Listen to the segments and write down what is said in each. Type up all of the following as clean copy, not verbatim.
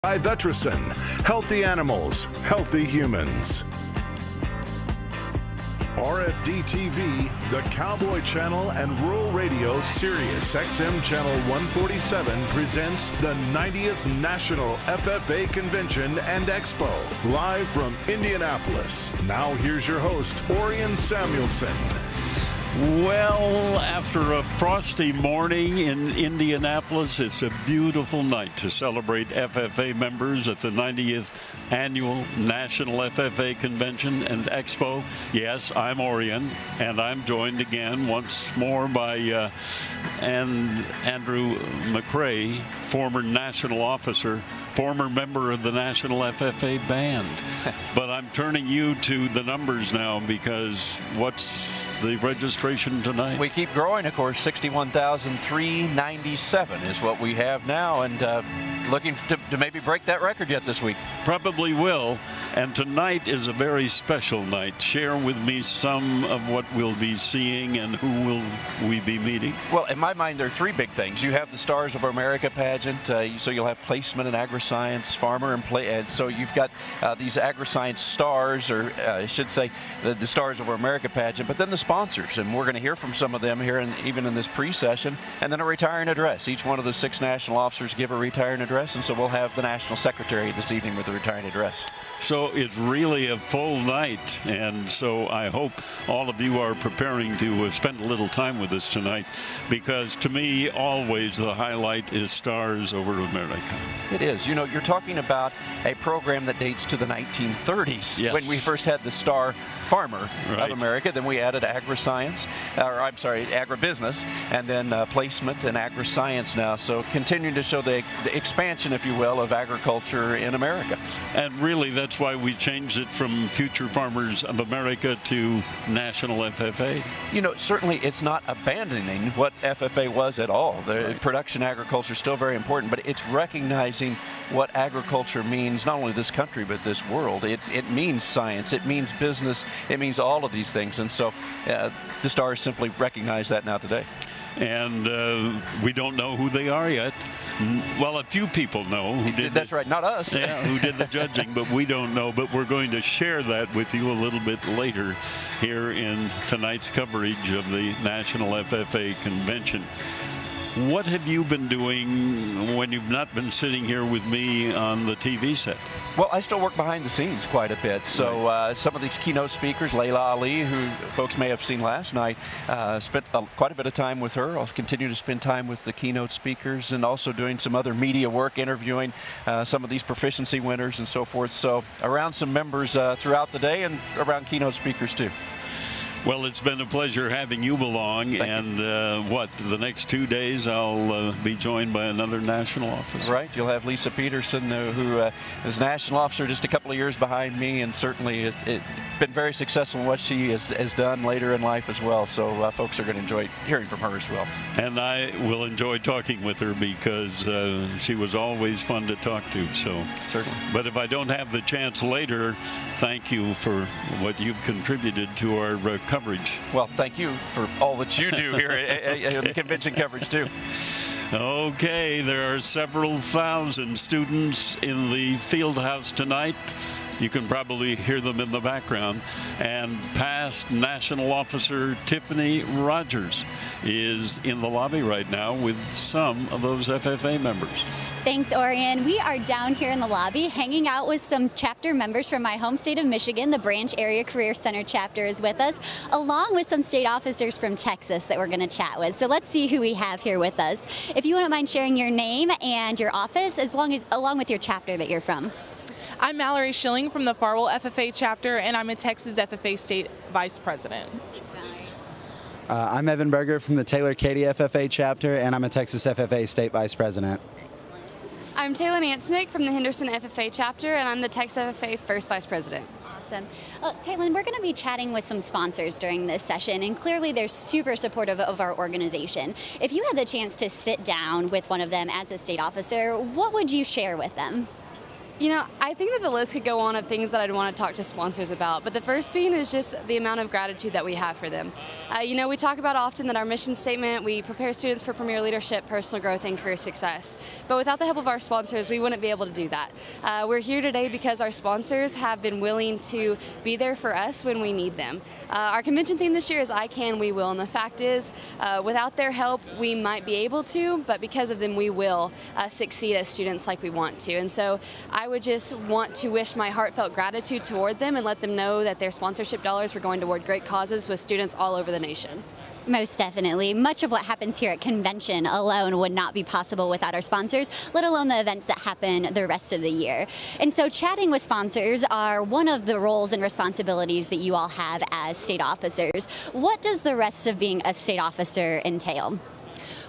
By Vetericin, healthy animals, healthy humans. RFD TV, the Cowboy Channel, and Rural Radio Sirius XM Channel 147 presents the 90th National FFA Convention and Expo, live from Indianapolis. Now here's your host, Orion Samuelson. Well, after a frosty morning in Indianapolis, it's a beautiful night to celebrate FFA members at the 90th Annual National FFA Convention and Expo. Yes, I'm Orion, and I'm joined again once more by Andrew McRae, former national officer, former member of the National FFA Band. But I'm turning you to the numbers now, because what's the registration tonight? We keep growing, of course. 61,397 is what we have now, and looking to maybe break that record yet this week. Probably will. And tonight is a very special night. Share with me some of what we'll be seeing and who will we be meeting. Well, in my mind, there are three big things. You have the Stars of America pageant, so you'll have placement in Agriscience, farmer, and so you've got these Agriscience stars, or I should say the Stars of America pageant, but then the sponsors, and we're going to hear from some of them here, and even in this pre-session, and then a retiring address. Each one of the 6 national officers give a retiring address, and so we'll have the national secretary this evening with the retiring address. So it's really a full night, and so I hope all of you are preparing to spend a little time with us tonight, because to me, always the highlight is Stars Over America. It is. You know, you're talking about a program that dates to the 1930s, yes, when we first had the Star Farmer of America. Then we added Agriscience, or I'm sorry, Agribusiness, and then placement and Agriscience now. So continuing to show the expansion, if you will, of agriculture in America. And really, that's why we changed it from Future Farmers of America to National FFA. You know, certainly it's not abandoning what FFA was at all. The production agriculture is still very important, but it's recognizing what agriculture means, not only this country, but this world. It means science, it means business, it means all of these things. And so the Stars simply recognize that now today. And we don't know who they are yet. Well, a few people know who did. That's right, not us. Yeah, who did the judging, but we don't know. But we're going to share that with you a little bit later here in tonight's coverage of the National FFA Convention. What have you been doing when you've not been sitting here with me on the TV set? Well, I still work behind the scenes quite a bit. So some of these keynote speakers, Layla Ali, who folks may have seen last night, spent quite a bit of time with her. I'll continue to spend time with the keynote speakers, and also doing some other media work, interviewing some of these proficiency winners and so forth. So around some members throughout the day, and around keynote speakers too. Well, it's been a pleasure having you along. And the next 2 days I'll be joined by another national officer. Right. You'll have Lisa Peterson, who is national officer just a couple of years behind me, and certainly it's been very successful in what she has done later in life as well. So folks are going to enjoy hearing from her as well. And I will enjoy talking with her, because she was always fun to talk to. So certainly. But if I don't have the chance later, thank you for what you've contributed to our coverage. Well, thank you for all that you do here at the convention coverage too. Okay, there are several thousand students in the field house tonight. You can probably hear them in the background. And past National Officer Tiffany Rogers is in the lobby right now with some of those FFA members. Thanks, Orion. We are down here in the lobby hanging out with some chapter members from my home state of Michigan. The Branch Area Career Center chapter is with us, along with some state officers from Texas that we're going to chat with. So let's see who we have here with us. If you wouldn't mind sharing your name and your office, along with your chapter that you're from. I'm Mallory Schilling from the Farwell FFA chapter, and I'm a Texas FFA State Vice President. Thanks, Mallory. I'm Evan Berger from the Taylor Katy FFA chapter, and I'm a Texas FFA State Vice President. I'm Taylor Nansnick from the Henderson FFA chapter, and I'm the Texas FFA First Vice President. Awesome. Taylor, we're going to be chatting with some sponsors during this session, and clearly they're super supportive of our organization. If you had the chance to sit down with one of them as a state officer, what would you share with them? You know, I think that the list could go on of things that I'd want to talk to sponsors about, but the first being is just the amount of gratitude that we have for them. You know, we talk about often that our mission statement, we prepare students for premier leadership, personal growth, and career success. But without the help of our sponsors, we wouldn't be able to do that. We're here today because our sponsors have been willing to be there for us when we need them. Our convention theme this year is I Can, We Will, and the fact is, without their help, we might be able to, but because of them, we will succeed as students like we want to. And so I would just want to wish my heartfelt gratitude toward them and let them know that their sponsorship dollars were going toward great causes with students all over the nation. Most definitely. Much of what happens here at convention alone would not be possible without our sponsors, let alone the events that happen the rest of the year. And so chatting with sponsors are one of the roles and responsibilities that you all have as state officers. What does the rest of being a state officer entail?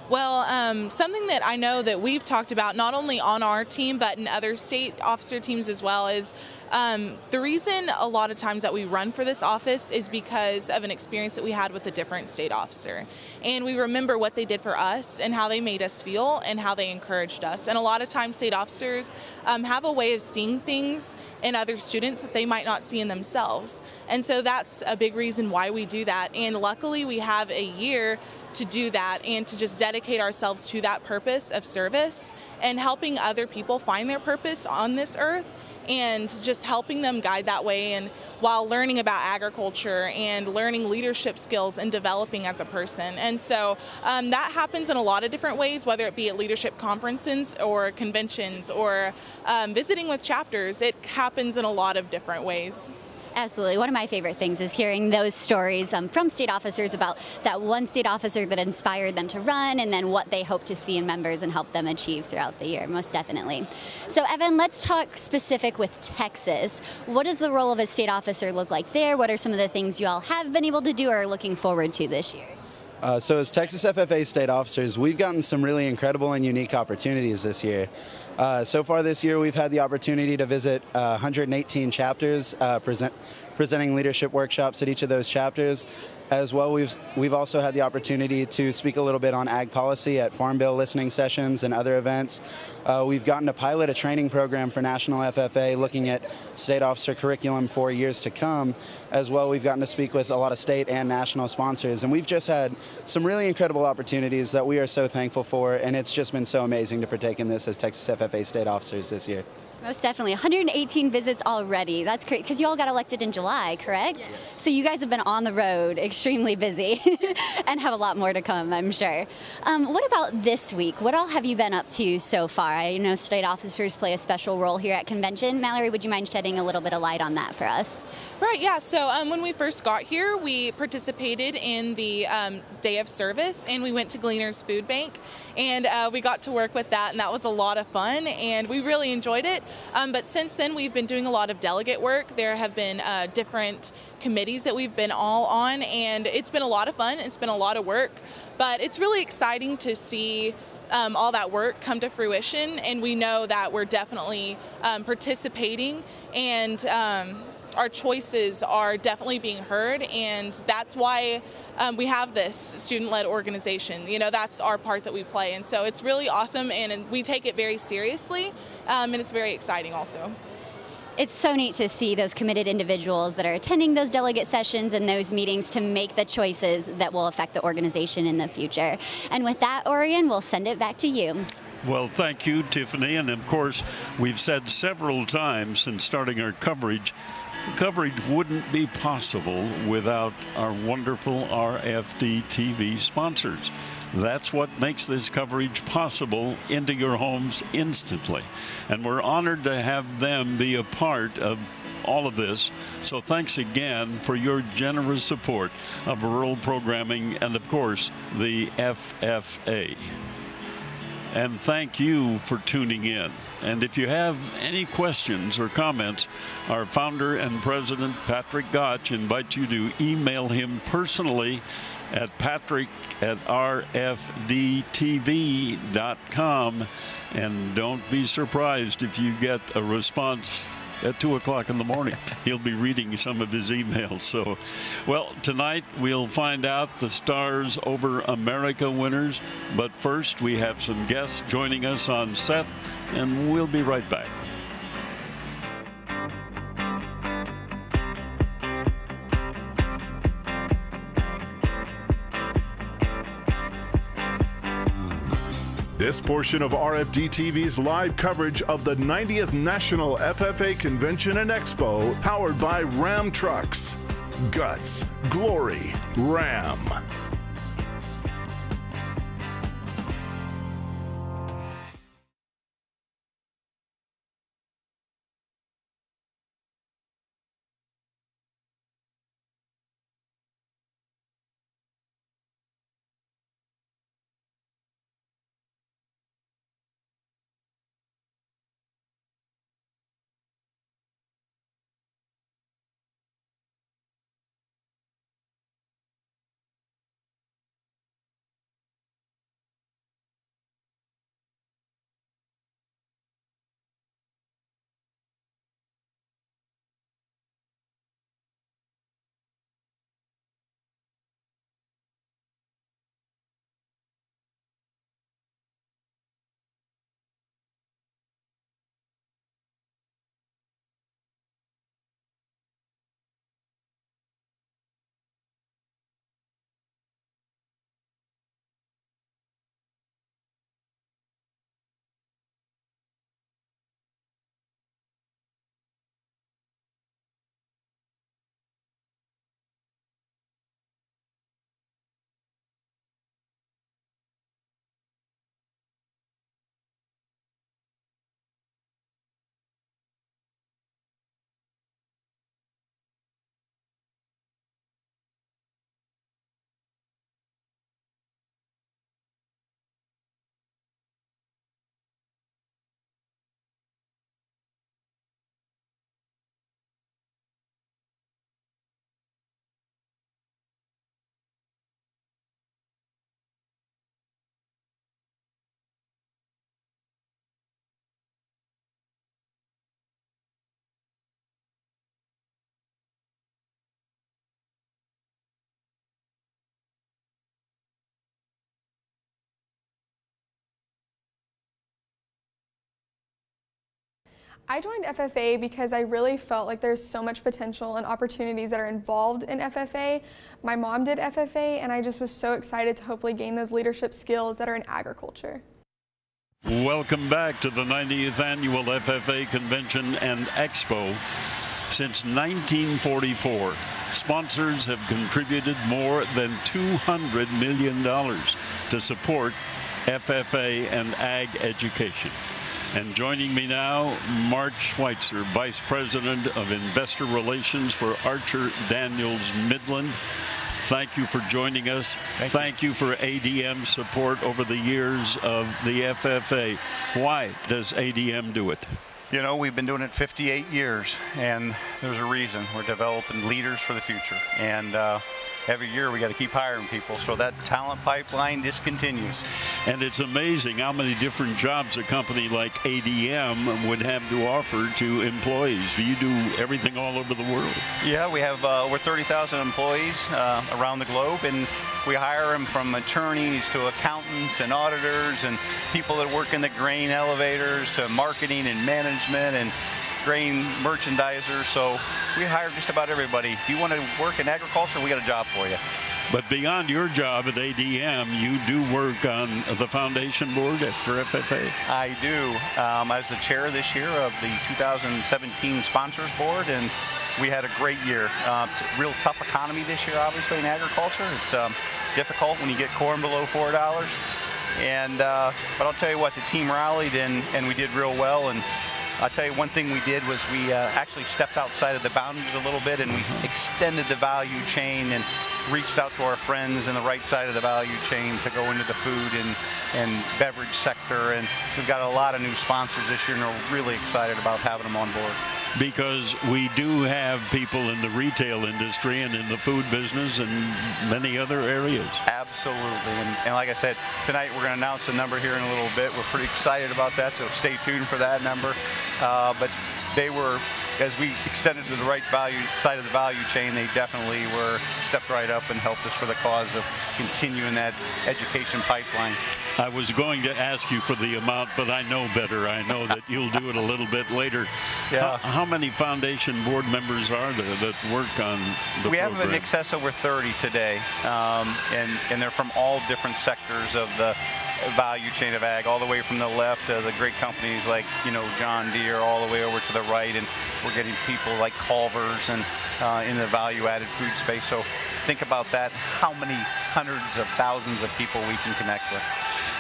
Well, something that I know that we've talked about not only on our team but in other state officer teams as well is the reason a lot of times that we run for this office is because of an experience that we had with a different state officer. And we remember what they did for us and how they made us feel and how they encouraged us. And a lot of times state officers have a way of seeing things in other students that they might not see in themselves. And so that's a big reason why we do that. And luckily we have a year to do that and to just dedicate ourselves to that purpose of service and helping other people find their purpose on this earth and just helping them guide that way, and while learning about agriculture and learning leadership skills and developing as a person. And so that happens in a lot of different ways, whether it be at leadership conferences or conventions or visiting with chapters. It happens in a lot of different ways. Absolutely. One of my favorite things is hearing those stories from state officers about that one state officer that inspired them to run and then what they hope to see in members and help them achieve throughout the year, most definitely. So Evan, let's talk specific with Texas. What does the role of a state officer look like there? What are some of the things you all have been able to do or are looking forward to this year? So as Texas FFA state officers, we've gotten some really incredible and unique opportunities this year. So far this year, we've had the opportunity to visit 118 chapters, presenting leadership workshops at each of those chapters. As well, we've also had the opportunity to speak a little bit on ag policy at Farm Bill listening sessions and other events. We've gotten to pilot a training program for National FFA looking at state officer curriculum for years to come. As well, we've gotten to speak with a lot of state and national sponsors, and we've just had some really incredible opportunities that we are so thankful for, and it's just been so amazing to partake in this as Texas FFA state officers this year. Most definitely. 118 visits already. That's great, because you all got elected in July, correct? Yes. So you guys have been on the road, extremely busy, and have a lot more to come, I'm sure. What about this week? What all have you been up to so far? I know state officers play a special role here at convention. Mallory, would you mind shedding a little bit of light on that for us? Right, yeah. So when we first got here, we participated in the Day of Service, and we went to Gleaner's Food Bank, and we got to work with that, and that was a lot of fun, and we really enjoyed it. But since then, we've been doing a lot of delegate work. There have been different committees that we've been all on, and it's been a lot of fun. It's been a lot of work, but it's really exciting to see all that work come to fruition, and we know that we're definitely participating, and our choices are definitely being heard, and that's why we have this student-led organization. You know, that's our part that we play, and so it's really awesome, and we take it very seriously, and it's very exciting also. It's so neat to see those committed individuals that are attending those delegate sessions and those meetings to make the choices that will affect the organization in the future. And with that, Orion, we'll send it back to you. Well, thank you, Tiffany. And of course, we've said several times since starting our coverage, the coverage wouldn't be possible without our wonderful RFD TV sponsors. That's what makes this coverage possible into your homes instantly. And we're honored to have them be a part of all of this. So thanks again for your generous support of rural programming and, of course, the FFA. And thank you for tuning in. And if you have any questions or comments, our founder and president, Patrick Gotch, invites you to email him personally at patrick@rfdtv.com. And don't be surprised if you get a response at 2 o'clock in the morning. He'll be reading some of his emails. So, well, tonight we'll find out the Stars Over America winners. But first, we have some guests joining us on set, and we'll be right back. This portion of RFD TV's live coverage of the 90th National FFA Convention and Expo, powered by Ram Trucks. Guts, glory, Ram. I joined FFA because I really felt like there's so much potential and opportunities that are involved in FFA. My mom did FFA, and I just was so excited to hopefully gain those leadership skills that are in agriculture. Welcome back to the 90th Annual FFA Convention and Expo. Since 1944, sponsors have contributed more than $200 million to support FFA and ag education. And joining me now, Mark Schweitzer, Vice President of Investor Relations for Archer Daniels Midland. Thank you for joining us. Thank you for ADM support over the years of the FFA. Why does ADM do it? You know, we've been doing it 58 years, and there's a reason. We're developing leaders for the future. And every year we got to keep hiring people, so that talent pipeline just continues. And it's amazing how many different jobs a company like ADM would have to offer to employees. You do everything all over the world. Yeah, we have over 30,000 employees around the globe, and we hire them from attorneys to accountants and auditors and people that work in the grain elevators to marketing and management and grain merchandisers. So we hire just about everybody. If you want to work in agriculture, we got a job for you. But beyond your job at ADM, you do work on the foundation board for FFA. I do. I was the chair this year of the 2017 sponsors board, and we had a great year. It's a real tough economy this year, obviously, in agriculture. It's difficult when you get corn below $4. And but I'll tell you what, the team rallied and we did real well. And I'll tell you one thing we did was we actually stepped outside of the boundaries a little bit, and we extended the value chain and reached out to our friends in the right side of the value chain to go into the food and beverage sector. And we've got a lot of new sponsors this year, and we're really excited about having them on board. Because we do have people in the retail industry and in the food business and many other areas. Absolutely. And like I said, tonight we're going to announce the number here in a little bit. We're pretty excited about that, so stay tuned for that number. But they were, as we extended to the right side of the value chain, they definitely stepped right up and helped us for the cause of continuing that education pipeline. I was going to ask you for the amount, but I know better. I know that you'll do it a little bit later. Yeah. How many foundation board members are there that work on the program? We have in excess over 30 today, and they're from all different sectors of the value chain of ag, all the way from the left, the great companies like, John Deere, all the way over to the right, and we're getting people like Culver's and in the value-added food space. So think about that, how many hundreds of thousands of people we can connect with.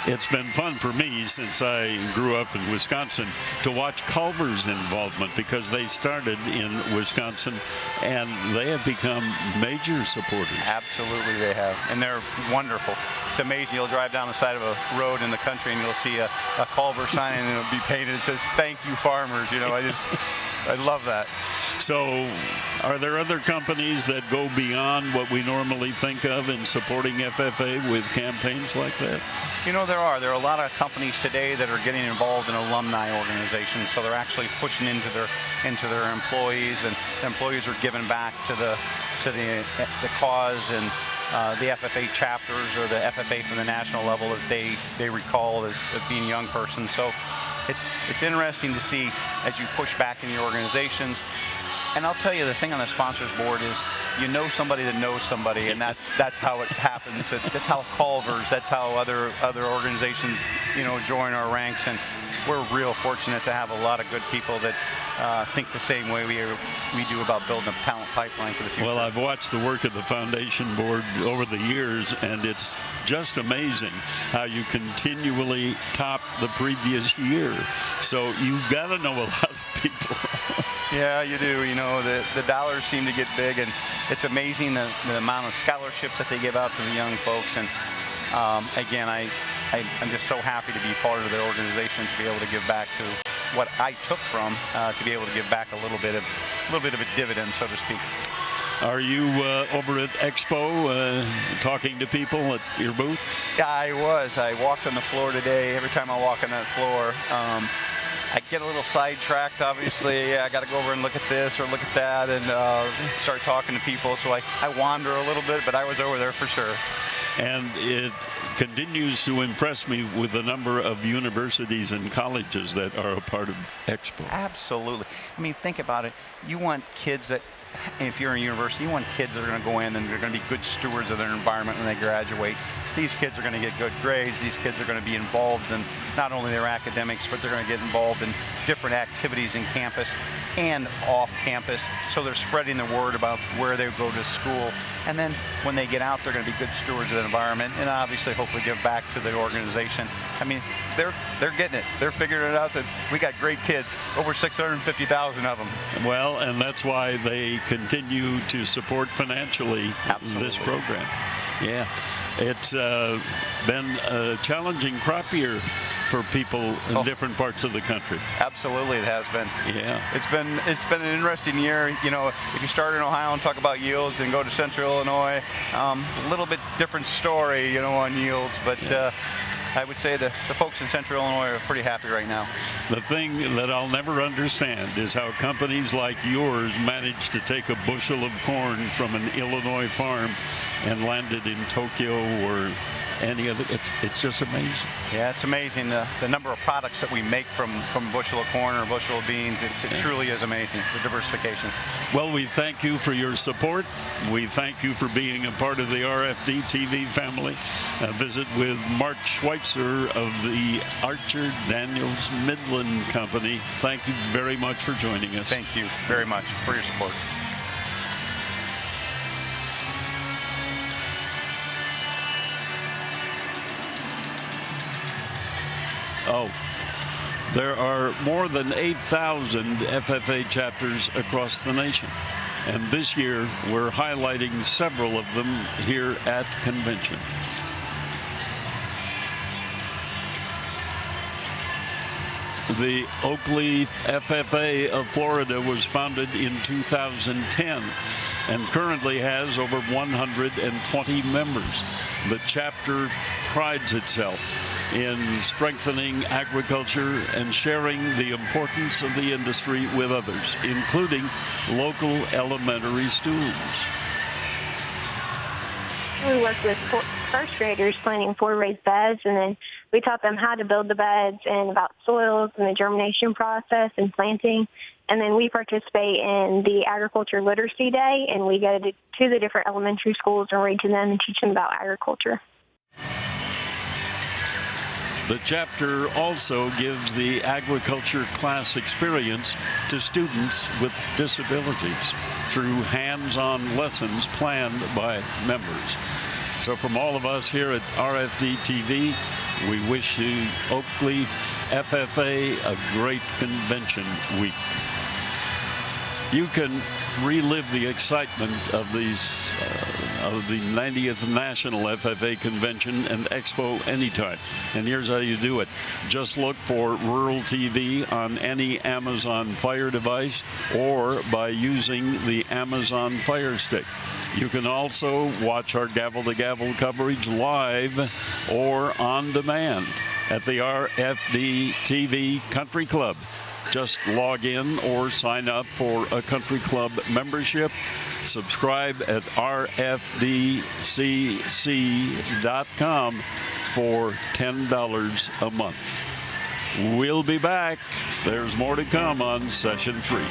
It's been fun for me since I grew up in Wisconsin to watch Culver's involvement, because they started in Wisconsin and they have become major supporters. Absolutely they have, and they're wonderful. It's amazing. You'll drive down the side of a road in the country and you'll see a Culver sign and it'll be painted. It says, "Thank you, farmers." I love that. So are there other companies that go beyond what we normally think of in supporting FFA with campaigns like that? There are a lot of companies today that are getting involved in alumni organizations, so they're actually pushing into their employees, and the employees are giving back to the cause, and the FFA chapters or the FFA from the national level that they recall as being young persons. So it's interesting to see as you push back in your organizations. And I'll tell you, the thing on the sponsors board is somebody that knows somebody, and that's how it happens. That's how Culver's, that's how other organizations join our ranks, and we're real fortunate to have a lot of good people that think the same way we do about building a talent pipeline for the future. Well, I've watched the work of the foundation board over the years, and it's just amazing how you continually top the previous year. So you've got to know a lot of people. Yeah, you do. The dollars seem to get big, and it's amazing the amount of scholarships that they give out to the young folks. And again, I'm just so happy to be part of the organization, to be able to give back to what I took from, to be able to give back a little bit of a dividend, so to speak. Are you over at Expo talking to people at your booth? Yeah, I was. I walked on the floor today. Every time I walk on that floor, I get a little sidetracked, obviously. I got to go over and look at this or look at that and start talking to people. So I wander a little bit, but I was over there for sure. And it continues to impress me with the number of universities and colleges that are a part of Expo. Absolutely. I mean, think about it. You want kids that, if you're in a university, you want kids that are going to go in and they're going to be good stewards of their environment when they graduate. These kids are going to get good grades. These kids are going to be involved in not only their academics, but they're going to get involved in different activities in campus and off campus. So they're spreading the word about where they go to school. And then when they get out, they're going to be good stewards of the environment and obviously hopefully give back to the organization. I mean, they're getting it. They're figuring it out that we got great kids, over 650,000 of them. Well, and that's why they continue to support financially this program. Yeah. It's been a challenging crop year for people in different parts of the country. Absolutely, it has been. Yeah. It's been an interesting year. If you start in Ohio and talk about yields and go to Central Illinois, a little bit different story, on yields, but I would say the folks in Central Illinois are pretty happy right now. The thing that I'll never understand is how companies like yours manage to take a bushel of corn from an Illinois farm and land it in Tokyo or any other. It's just amazing. Yeah, it's amazing the number of products that we make from a bushel of corn or a bushel of beans. It truly is amazing, the diversification. Well, we thank you for your support. We thank you for being a part of the RFD TV family. Visit with Mark Schweitzer of the Archer Daniels Midland Company. Thank you very much for joining us. Thank you very much for your support. There are more than 8,000 FFA chapters across the nation. And this year, we're highlighting several of them here at convention. The Oakley FFA of Florida was founded in 2010 and currently has over 120 members. The chapter prides itself in strengthening agriculture and sharing the importance of the industry with others, including local elementary schools. We worked with first graders planting 4 raised beds, and then we taught them how to build the beds and about soils and the germination process and planting. And then we participate in the Agriculture Literacy Day, and we go to the different elementary schools and read to them and teach them about agriculture. The chapter also gives the agriculture class experience to students with disabilities through hands-on lessons planned by members. So from all of us here at RFD TV, we wish you Oakley FFA a great convention week. You can relive the excitement of these of the 90th National FFA Convention and Expo anytime. And here's how you do it. Just look for Rural TV on any Amazon Fire device or by using the Amazon Fire Stick. You can also watch our Gavel to Gavel coverage live or on demand at the RFD TV Country Club. Just log in or sign up for a country club membership. Subscribe at rfdcc.com for $10 a month. We'll be back. There's more to come on Session 3.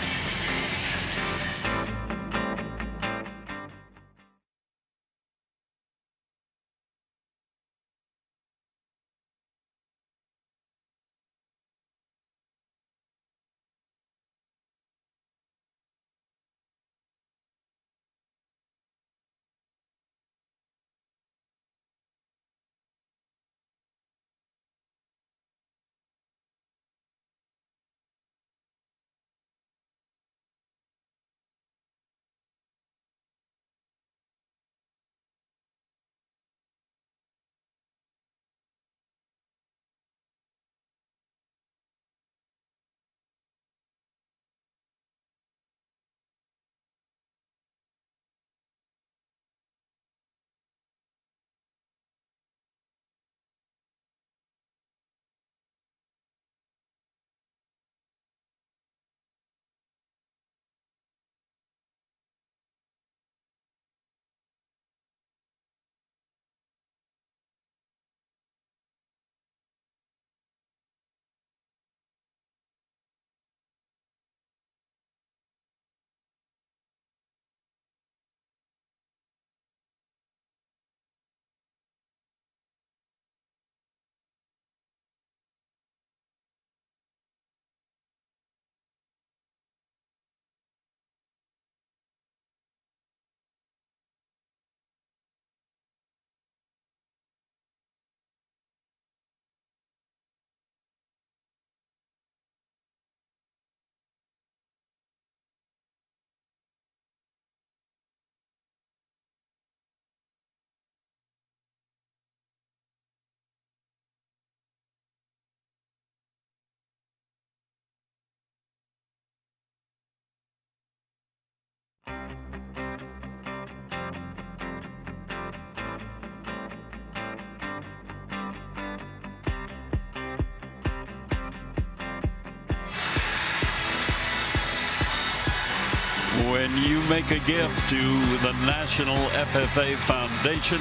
When you make a gift to the National FFA Foundation,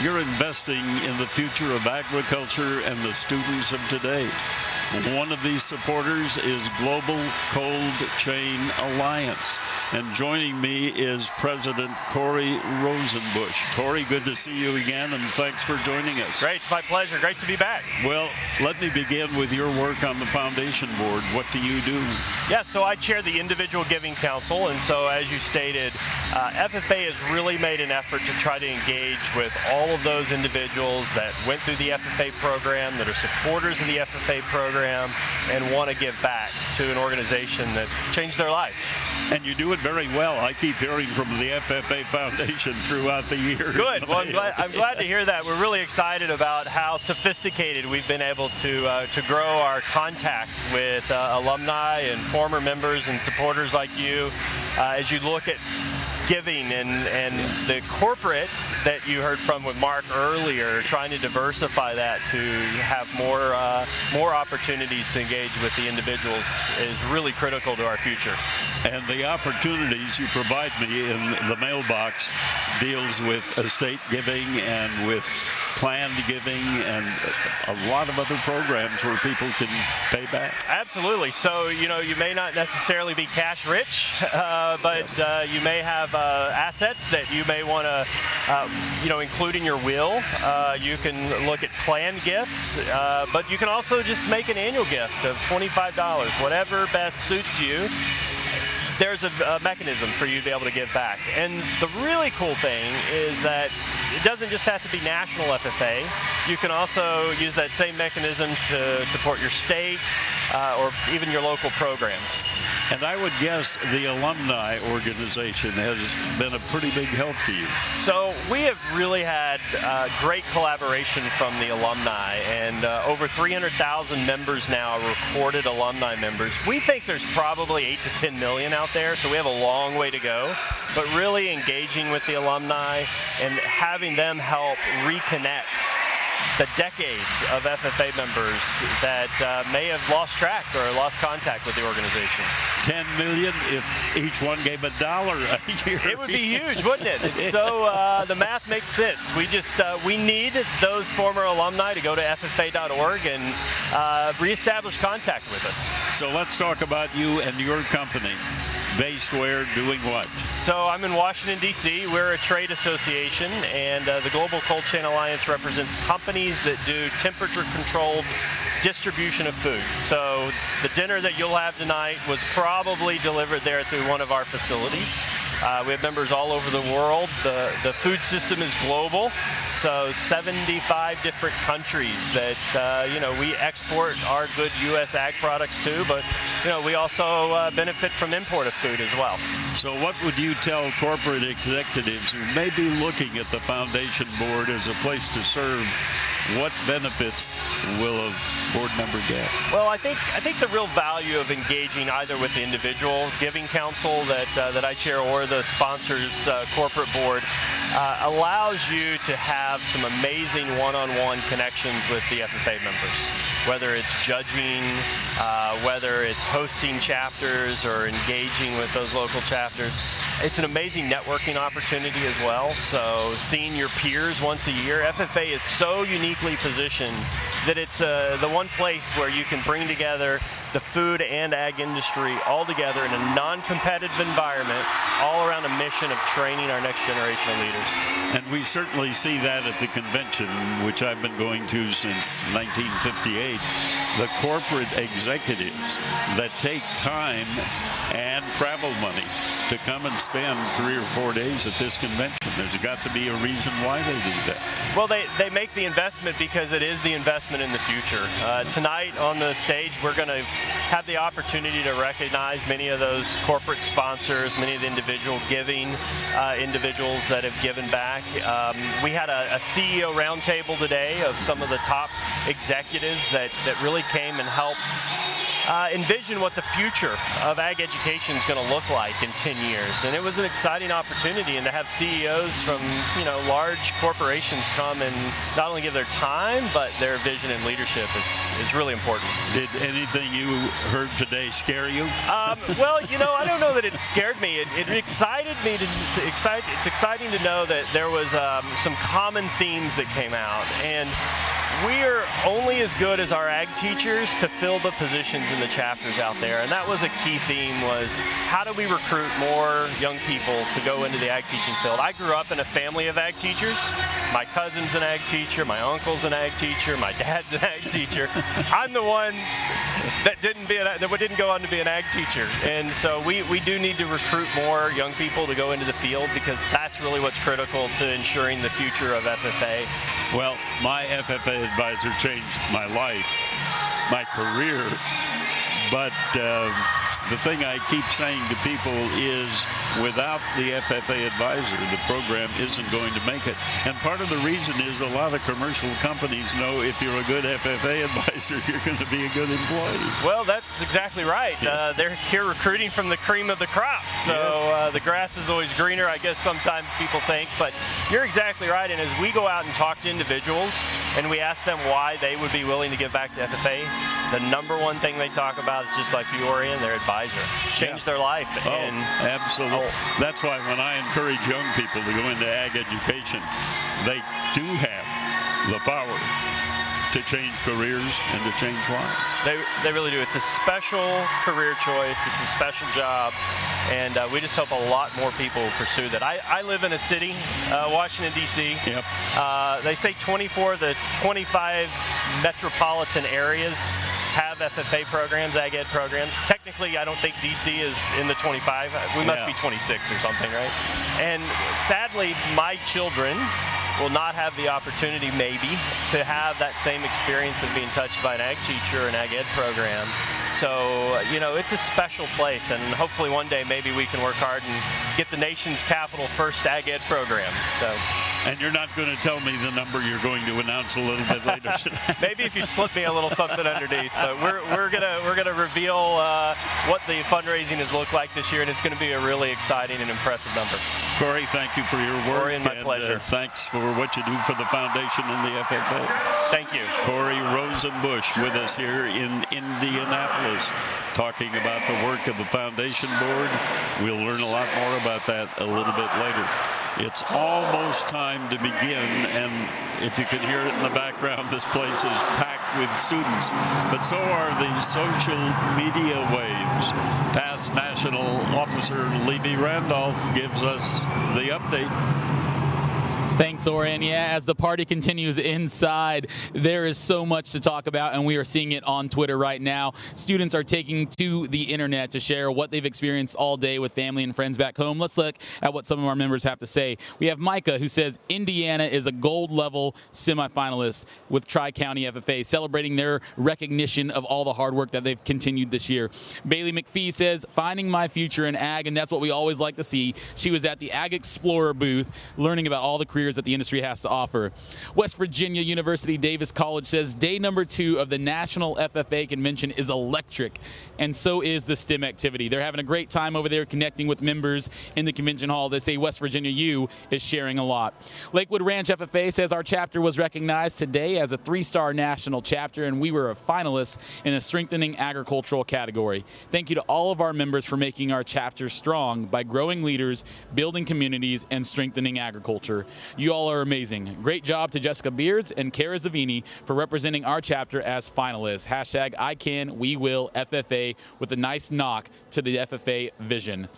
you're investing in the future of agriculture and the students of today. One of these supporters is Global Cold Chain Alliance. And joining me is President Corey Rosenbush. Corey, good to see you again, and thanks for joining us. Great, it's my pleasure. Great to be back. Well, let me begin with your work on the foundation board. What do you do? Yeah, so I chair the Individual Giving Council, and so as you stated, FFA has really made an effort to try to engage with all of those individuals that went through the FFA program, that are supporters of the FFA program, and want to give back to an organization that changed their lives. And you do it very well. I keep hearing from the FFA Foundation throughout the year. Good. Well, I'm glad to hear that. We're really excited about how sophisticated we've been able to grow our contact with alumni and former members and supporters like you. As you look at giving and the corporate that you heard from with Mark earlier, trying to diversify that to have more opportunities to engage with the individuals is really critical to our future. And the opportunities you provide me in the mailbox deals with estate giving and with planned giving and a lot of other programs where people can pay back. Absolutely. So, you know, you may not necessarily be cash rich, but you may have assets that you may want to, you know, include in your will. You can look at planned gifts, but you can also just make an annual gift of $25, whatever best suits you. There's a mechanism for you to be able to give back. And the really cool thing is that it doesn't just have to be national FFA. You can also use that same mechanism to support your state or even your local programs. And I would guess the alumni organization has been a pretty big help to you. So we have really had great collaboration from the alumni, and over 300,000 members now, recorded alumni members. We think there's probably 8 to 10 million out there, so we have a long way to go. But really engaging with the alumni and having them help reconnect the decades of FFA members that may have lost track or lost contact with the organization. 10 million if each one gave $1 a year. It would be huge, wouldn't it? It's so the math makes sense. We just we need those former alumni to go to FFA.org and reestablish contact with us. So let's talk about you and your company. Based where, doing what? So I'm in Washington, D.C. We're a trade association, and the Global Cold Chain Alliance represents companies that do temperature-controlled distribution of food. So the dinner that you'll have tonight was probably delivered there through one of our facilities. We have members all over the world. The food system is global, so 75 different countries that you know, we export our good U.S. ag products to, but you know, we also benefit from import of food as well. So what would you tell corporate executives who may be looking at the foundation board as a place to serve? What benefits will a board member get? Well, I think the real value of engaging either with the individual giving council that I chair or the sponsors corporate board allows you to have some amazing one-on-one connections with the FFA members. Whether it's judging, whether it's hosting chapters or engaging with those local chapters. It's an amazing networking opportunity as well. So seeing your peers once a year, FFA is so uniquely positioned that it's the one place where you can bring together the food and ag industry all together in a non-competitive environment, all around a mission of training our next generation of leaders. And we certainly see that at the convention, which I've been going to since 1958. The corporate executives that take time and travel money to come and spend 3 or 4 days at this convention. There's got to be a reason why they do that. Well, they make the investment because it is the investment in the future. Tonight on the stage, we're going to have the opportunity to recognize many of those corporate sponsors, many of the individual giving individuals that have given back. We had a CEO roundtable today of some of the top executives that really came and helped envision what the future of ag education is going to look like in 10 years. And it was an exciting opportunity, and to have CEOs from, you know, large corporations come and not only give their time, but their vision and leadership is really important. Did anything you heard today scare you? Well, you know, I don't know that it scared me. It excited me. It's exciting to know that there was some common themes that came out. And we are only as good as our ag teachers to fill the positions in the chapters out there. And that was a key theme, was how do we recruit more young people to go into the ag teaching field? I grew up in a family of ag teachers. My cousin's an ag teacher, my uncle's an ag teacher, my dad's an ag teacher. I'm the one that didn't go on to be an ag teacher. And so we do need to recruit more young people to go into the field, because that's really what's critical to ensuring the future of FFA. Well, my FFA advisor changed my life, my career, but the thing I keep saying to people is, without the FFA advisor, the program isn't going to make it. And part of the reason is a lot of commercial companies know if you're a good FFA advisor, you're going to be a good employee. Well, that's exactly right. They're here recruiting from the cream of the crop. So yes. The grass is always greener, I guess sometimes people think. But you're exactly right. And as we go out and talk to individuals and we ask them why they would be willing to give back to FFA, the number one thing they talk about is, just like you, Orion, their advisor. Change their life. Oh, absolutely. That's why when I encourage young people to go into ag education, they do have the power to change careers and to change lives. They really do. It's a special career choice. It's a special job. And we just hope a lot more people pursue that. I live in a city, Washington, D.C. Yep. They say 24 of the 25 metropolitan areas have FFA programs, Ag Ed programs. Technically, I don't think D.C. is in the 25. We must be 26 or something, right? And sadly, my children will not have the opportunity, maybe, to have that same experience of being touched by an ag teacher or an ag ed program. So, you know, it's a special place, and hopefully one day maybe we can work hard and get the nation's capital first ag ed program. So. And you're not going to tell me the number you're going to announce a little bit later. Maybe if you slip me a little something underneath. But we're gonna reveal what the fundraising has looked like this year, and it's going to be a really exciting and impressive number. Corey, thank you for your work. Corey, my pleasure. Thanks for what you do for the foundation and the FFA. Thank you. Corey Rosenbush with us here in Indianapolis, talking about the work of the foundation board. We'll learn a lot more about that a little bit later. It's almost time to begin, and if you can hear it in the background, this place is packed with students. But so are the social media waves. Past National Officer Levy Randolph gives us the update. Thanks, Orion. Yeah, as the party continues inside, there is so much to talk about, and we are seeing it on Twitter right now. Students are taking to the internet to share what they've experienced all day with family and friends back home. Let's look at what some of our members have to say. We have Micah, who says Indiana is a gold-level semifinalist with Tri-County FFA, celebrating their recognition of all the hard work that they've continued this year. Bailey McPhee says, finding my future in ag, and that's what we always like to see. She was at the Ag Explorer booth, learning about all the careers that the industry has to offer. West Virginia University Davis College says day number 2 of the National FFA Convention is electric, and so is the STEM activity. They're having a great time over there connecting with members in the convention hall. They say West Virginia U is sharing a lot. Lakewood Ranch FFA says our chapter was recognized today as a 3-star national chapter, and we were a finalist in the Strengthening Agricultural category. Thank you to all of our members for making our chapter strong by growing leaders, building communities, and strengthening agriculture. You all are amazing. Great job to Jessica Beards and Kara Zavini for representing our chapter as finalists. Hashtag I can, we will, FFA, with a nice knock to the FFA vision.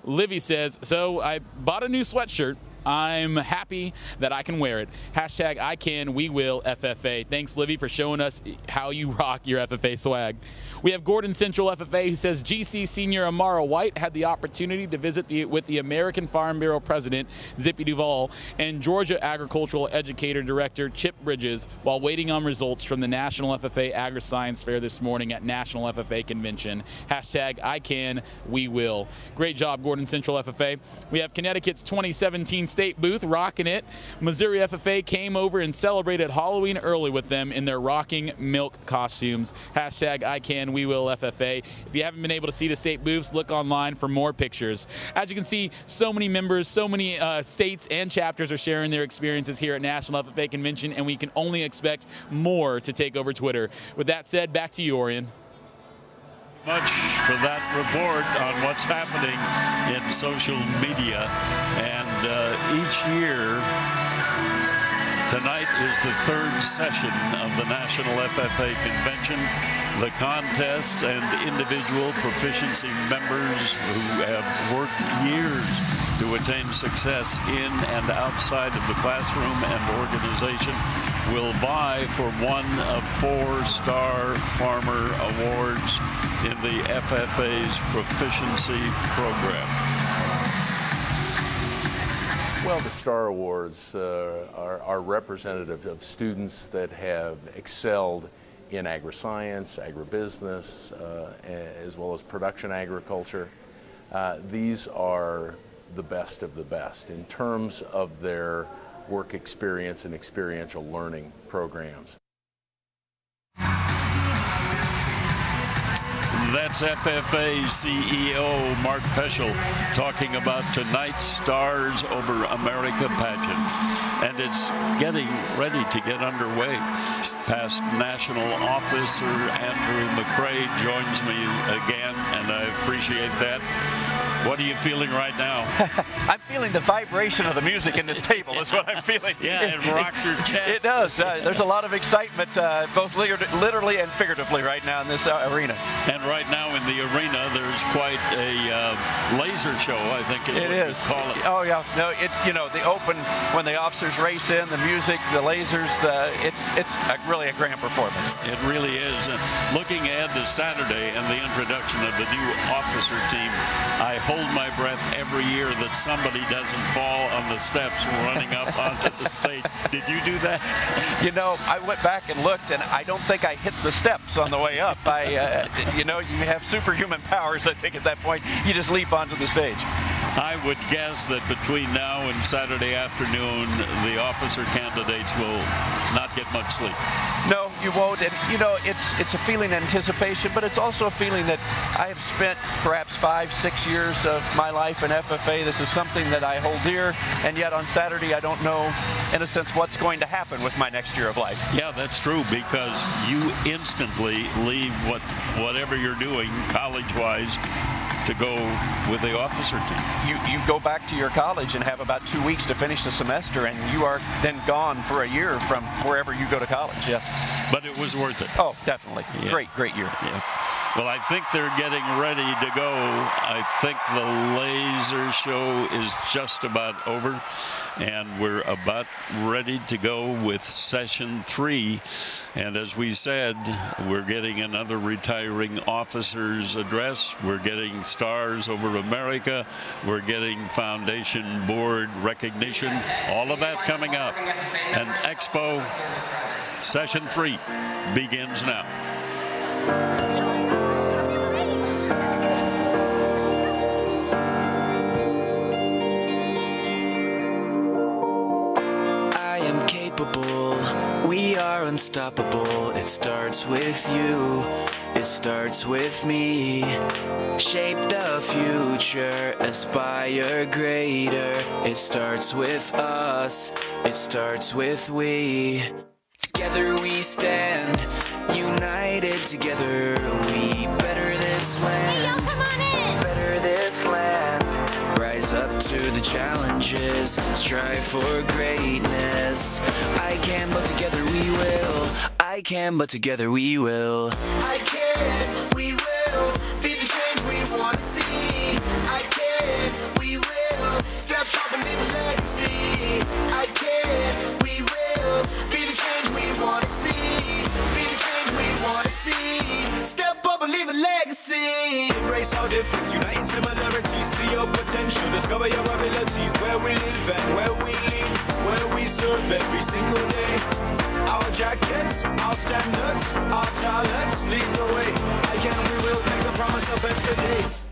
Livy says, so I bought a new sweatshirt. I'm happy that I can wear it. Hashtag I can, we will, FFA. Thanks, Livy, for showing us how you rock your FFA swag. We have Gordon Central FFA, who says GC senior Amara White had the opportunity to visit with the American Farm Bureau president, Zippy Duvall, and Georgia Agricultural Educator Director, Chip Bridges, while waiting on results from the National FFA Agriscience Fair this morning at National FFA Convention. Hashtag I can, we will. Great job, Gordon Central FFA. We have Connecticut's 2017 state booth rocking it. Missouri FFA came over and celebrated Halloween early with them in their rocking milk costumes. Hashtag I can, we will, FFA. If you haven't been able to see the state booths, look online for more pictures. As you can see, so many members, so many states and chapters are sharing their experiences here at National FFA Convention, and we can only expect more to take over Twitter. With that said, back to you, Orion. Much for that report on what's happening in social media. And each year, tonight is the 3rd session of the National FFA Convention. The contests and individual proficiency members who have worked years to attain success in and outside of the classroom and organization will vie for one of 4-star farmer awards in the FFA's proficiency program. Well, the Star Awards are representative of students that have excelled in agriscience, agribusiness, as well as production agriculture. These are the best of the best in terms of their work experience and experiential learning programs. That's FFA CEO Mark Peschel talking about tonight's Stars Over America pageant. And it's getting ready to get underway. Past National Officer Andrew McCrae joins me again, and I appreciate that. What are you feeling right now? I'm feeling the vibration of the music in this table is what I'm feeling. Yeah, it rocks your chest. It does. There's a lot of excitement, both literally and figuratively right now in this arena. And right now in the arena, there's quite a laser show, I think it is. Call it. Oh yeah, no, the open, when the officers race in, the music, the lasers, it's really a grand performance. It really is. And looking ahead to Saturday and the introduction of the new officer team, I hold my breath every year that somebody doesn't fall on the steps running up onto the stage. Did you do that? I went back and looked, and I don't think I hit the steps on the way up. You have superhuman powers, I think, at that point. You just leap onto the stage. I would guess that between now and Saturday afternoon, the officer candidates will not get much sleep. No, you won't. And, it's a feeling of anticipation, but it's also a feeling that I have spent perhaps 5-6 years of my life in FFA. This is something that I hold dear, and yet on Saturday I don't know, in a sense, what's going to happen with my next year of life. Yeah, that's true, because you instantly leave whatever you're doing college-wise to go with the officer team. You go back to your college and have about 2 weeks to finish the semester, and you are then gone for a year from wherever you go to college, yes. But it was worth it. Oh, definitely. Yeah. Great year. Yeah. Well, I think they're getting ready to go. I think the laser show is just about over, and we're about ready to go with session 3. And as we said, we're getting another retiring officer's address. We're getting Stars Over America. We're getting Foundation Board recognition. All of that coming up. And Expo session 3 begins now. We are unstoppable. It starts with you. It starts with me. Shape the future. Aspire greater. It starts with us. It starts with we. Together we stand. United together. We better this land. Hey, y'all, come on in. Better this land. Rise up to the challenges, strive for greatness. I can, but together we will. I can, but together we will. I can, we will. Be the change we want to see. I can, we will. Step up and leave a legacy. I can, we will. Be the change we want to see. Be the change we want to see. Step up and leave a legacy. Embrace our difference, unite in similarities. See your potential, discover your ability. Where we live and where we lead, where we serve every single day. Our jackets, our standards, our talents lead the way. I can, we will make the promise of better days.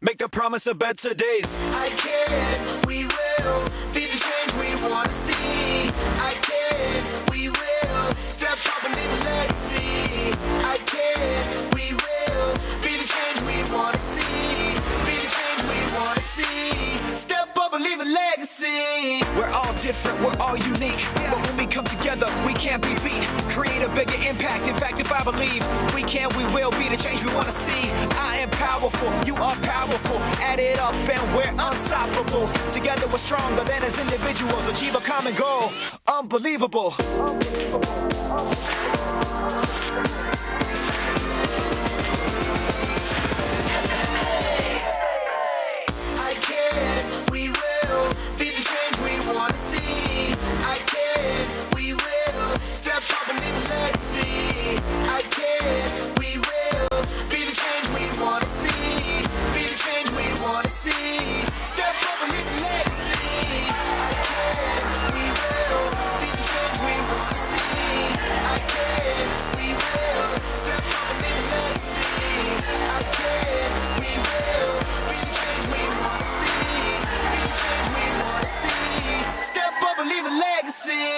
Make the promise of better days. I can, we will. Be the change we want to see. I can, we will. Step up and leave a legacy. I can, we will. Be the change we want to see. Be the change we want to see. Step up and leave a legacy. We're all different, we're all unique. But when we come together, we can't be beat. Create a bigger impact. In fact, if I believe we can, we will be the change we want to see. I am powerful, you are powerful. Add it up and we're unstoppable. Together we're stronger than as individuals. Achieve a common goal. Unbelievable. I can, we will. Be the change we want to see. I can, we will. Step up and leave a legacy. I can, we will. Be the change we want to see. Be the change we want to see. Step up and leave a legacy. I can, we will. Be the change we want to see. I can, we will. Step up and leave a legacy. I can, we will. Be the change we want to see. Be the change we want to see. Step up and leave a legacy.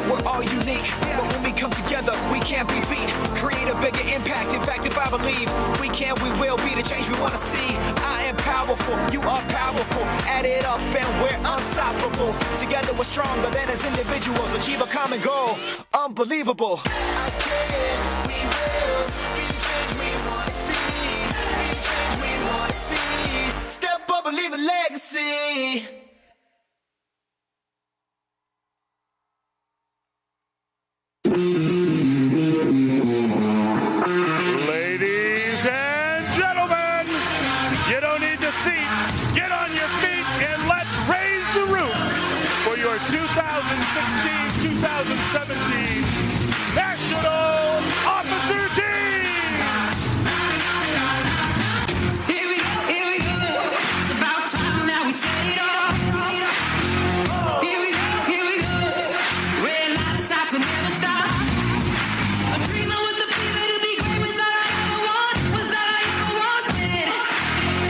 We're all unique, but when we come together, we can't be beat. Create a bigger impact. In fact, if I believe we can, we will be the change we want to see. beautiful, you are powerful. Add it up and we're unstoppable. Together we're stronger than as individuals. Achieve a common goal, unbelievable. I can, we will, be the change we want to see. Be the change we want to see. Step up and leave a legacy. Ladies and gentlemen, you don't need the seat. Get on your feet and let's raise the roof for your 2016-2017 National Officer Team. Here we go. It's about time now we set it off. Here we go. Red lights, I could never stop. A dreamer with the fever to be great was all I ever wanted.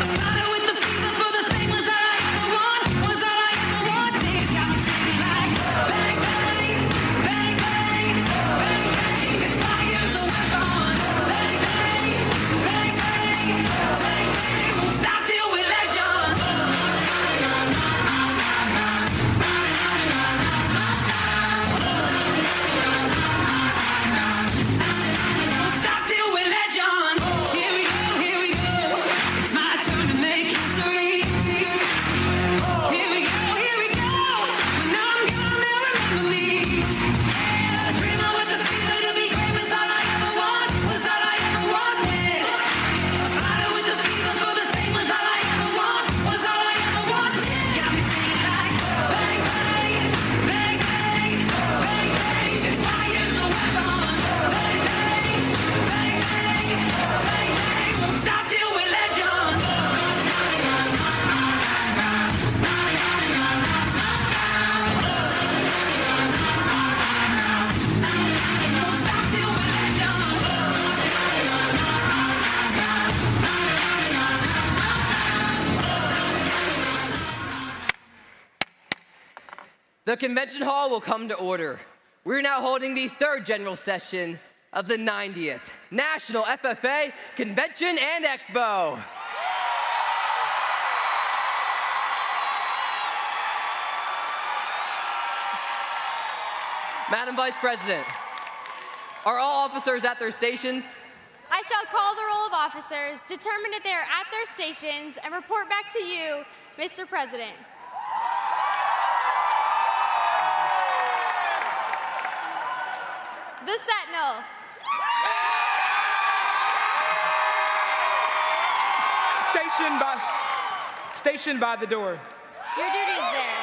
A fighter with the fever for the fame was all I ever wanted. Got me singing like bang, bang, bang, bang, bang, bang. It's fire's a weapon. Bang, bang, bang, bang, bang, bang. Won't stop till we're legend. Won't stop till we're legend. Here we go. It's my turn to make history. Here we go. When I'm gone, they'll remember me. A dreamer with the fever to be great was all I ever wanted. A fighter with the fever for the fame was all I ever wanted. Got me singing like bang, bang, bang, bang, bang, bang. It's fire's a weapon. Bang, bang, bang, bang, bang, bang. Won't stop till we're legend. Won't stop till we're legend. The convention hall will come to order. We're now holding the third general session of the 90th National FFA Convention and Expo. Madam Vice President, are all officers at their stations? I shall call the roll of officers, determine if they are at their stations, and report back to you, Mr. President. The Sentinel. Stationed by the door. Your duty is there.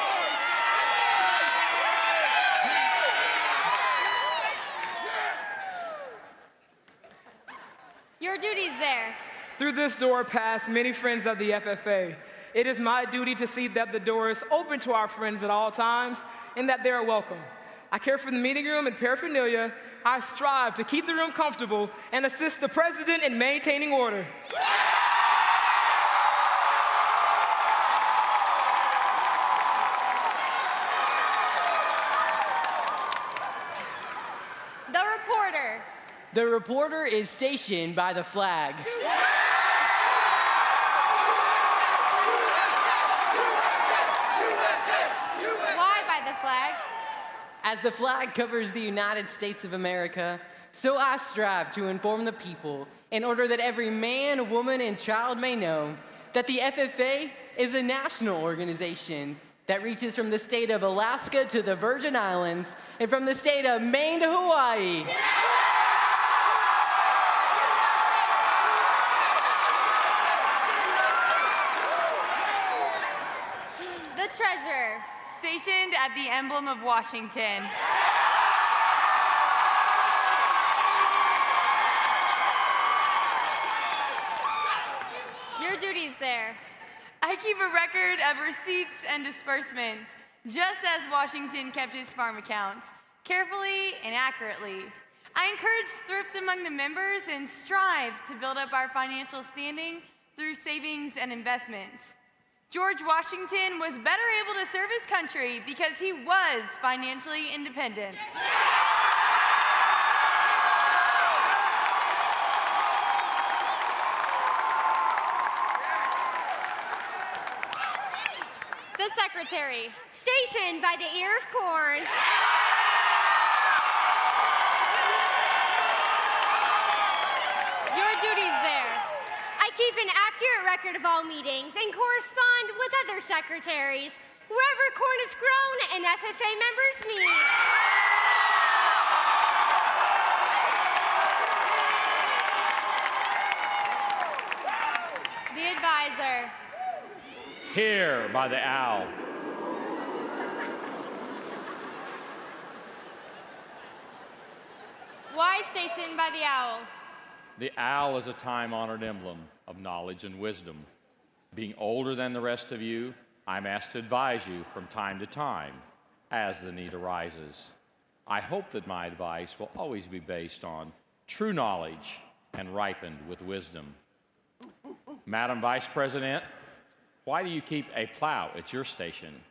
Your duty is there. Through this door pass many friends of the FFA. It is my duty to see that the door is open to our friends at all times and that they are welcome. I care for the meeting room and paraphernalia. I strive to keep the room comfortable and assist the president in maintaining order. The reporter. The reporter is stationed by the flag. Why by the flag? As the flag covers the United States of America, so I strive to inform the people in order that every man, woman, and child may know that the FFA is a national organization that reaches from the state of Alaska to the Virgin Islands and from the state of Maine to Hawaii. The treasurer. Stationed at the emblem of Washington. Your duty's there. I keep a record of receipts and disbursements, just as Washington kept his farm accounts, carefully and accurately. I encourage thrift among the members and strive to build up our financial standing through savings and investments. George Washington was better able to serve his country because he was financially independent. secretary. Stationed by the ear of corn. Your duties there. I keep an accurate record of all meetings and correspond with other secretaries wherever corn is grown and FFA members meet. The advisor. Here by the owl. Why stationed by the owl? The owl is a time-honored emblem of knowledge and wisdom. Being older than the rest of you, I'm asked to advise you from time to time as the need arises. I hope that my advice will always be based on true knowledge and ripened with wisdom. Madam Vice President, why do you keep a plow at your station?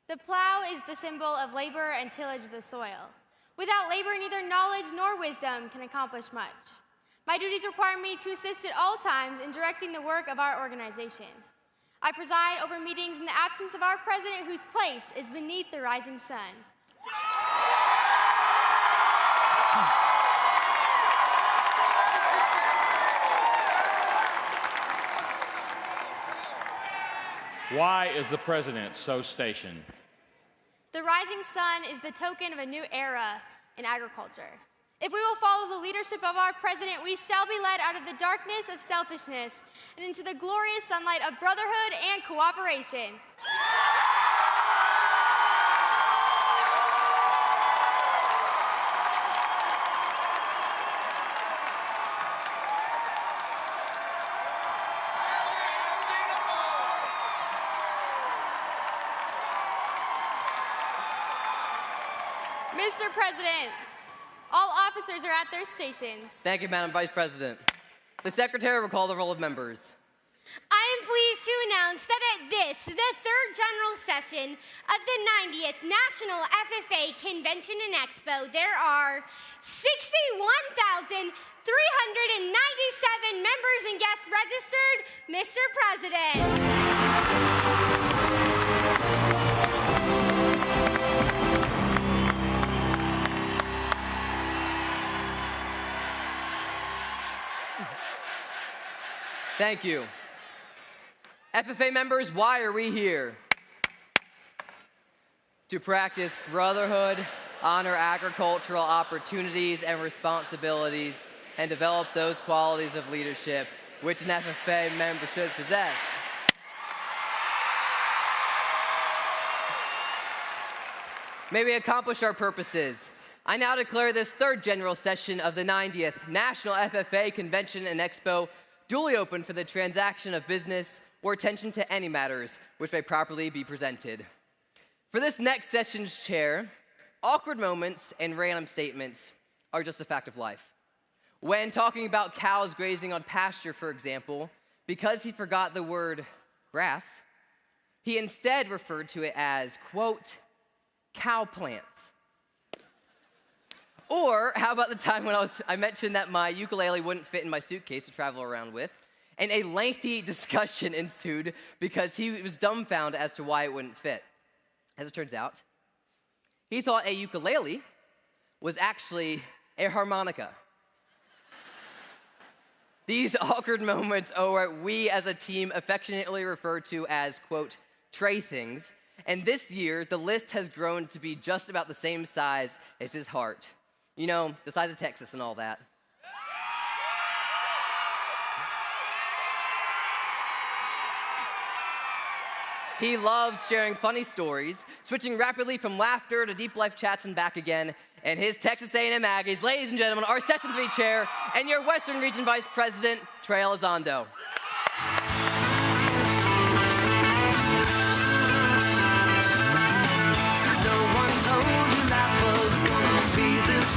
The plow is the symbol of labor and tillage of the soil. Without labor, neither knowledge nor wisdom can accomplish much. My duties require me to assist at all times in directing the work of our organization. I preside over meetings in the absence of our president, whose place is beneath the rising sun. Why is the president so stationed? The rising sun is the token of a new era in agriculture. If we will follow the leadership of our president, we shall be led out of the darkness of selfishness and into the glorious sunlight of brotherhood and cooperation. Mr. President, all officers are at their stations. Thank you, Madam Vice President. The Secretary will call the roll of members. I am pleased to announce that at this, the third general session of the 90th National FFA Convention and Expo, there are 61,397 members and guests registered, Mr. President. Thank you. FFA members, why are we here? To practice brotherhood, honor agricultural opportunities and responsibilities, and develop those qualities of leadership which an FFA member should possess. May we accomplish our purposes. I now declare this third general session of the 90th National FFA Convention and Expo duly open for the transaction of business or attention to any matters which may properly be presented. For this next session's chair, awkward moments and random statements are just a fact of life. When talking about cows grazing on pasture, for example, because he forgot the word grass, he instead referred to it as, quote, cow plants. Or how about the time when I mentioned that my ukulele wouldn't fit in my suitcase to travel around with, and a lengthy discussion ensued because he was dumbfounded as to why it wouldn't fit. As it turns out, he thought a ukulele was actually a harmonica. These awkward moments are what we as a team affectionately refer to as, quote, tray things, and this year the list has grown to be just about the same size as his heart. You know, the size of Texas and all that. He loves sharing funny stories, switching rapidly from laughter to deep life chats and back again. And his Texas A&M Aggies, ladies and gentlemen, our Session 3 chair and your Western Region Vice President, Trey Elizondo.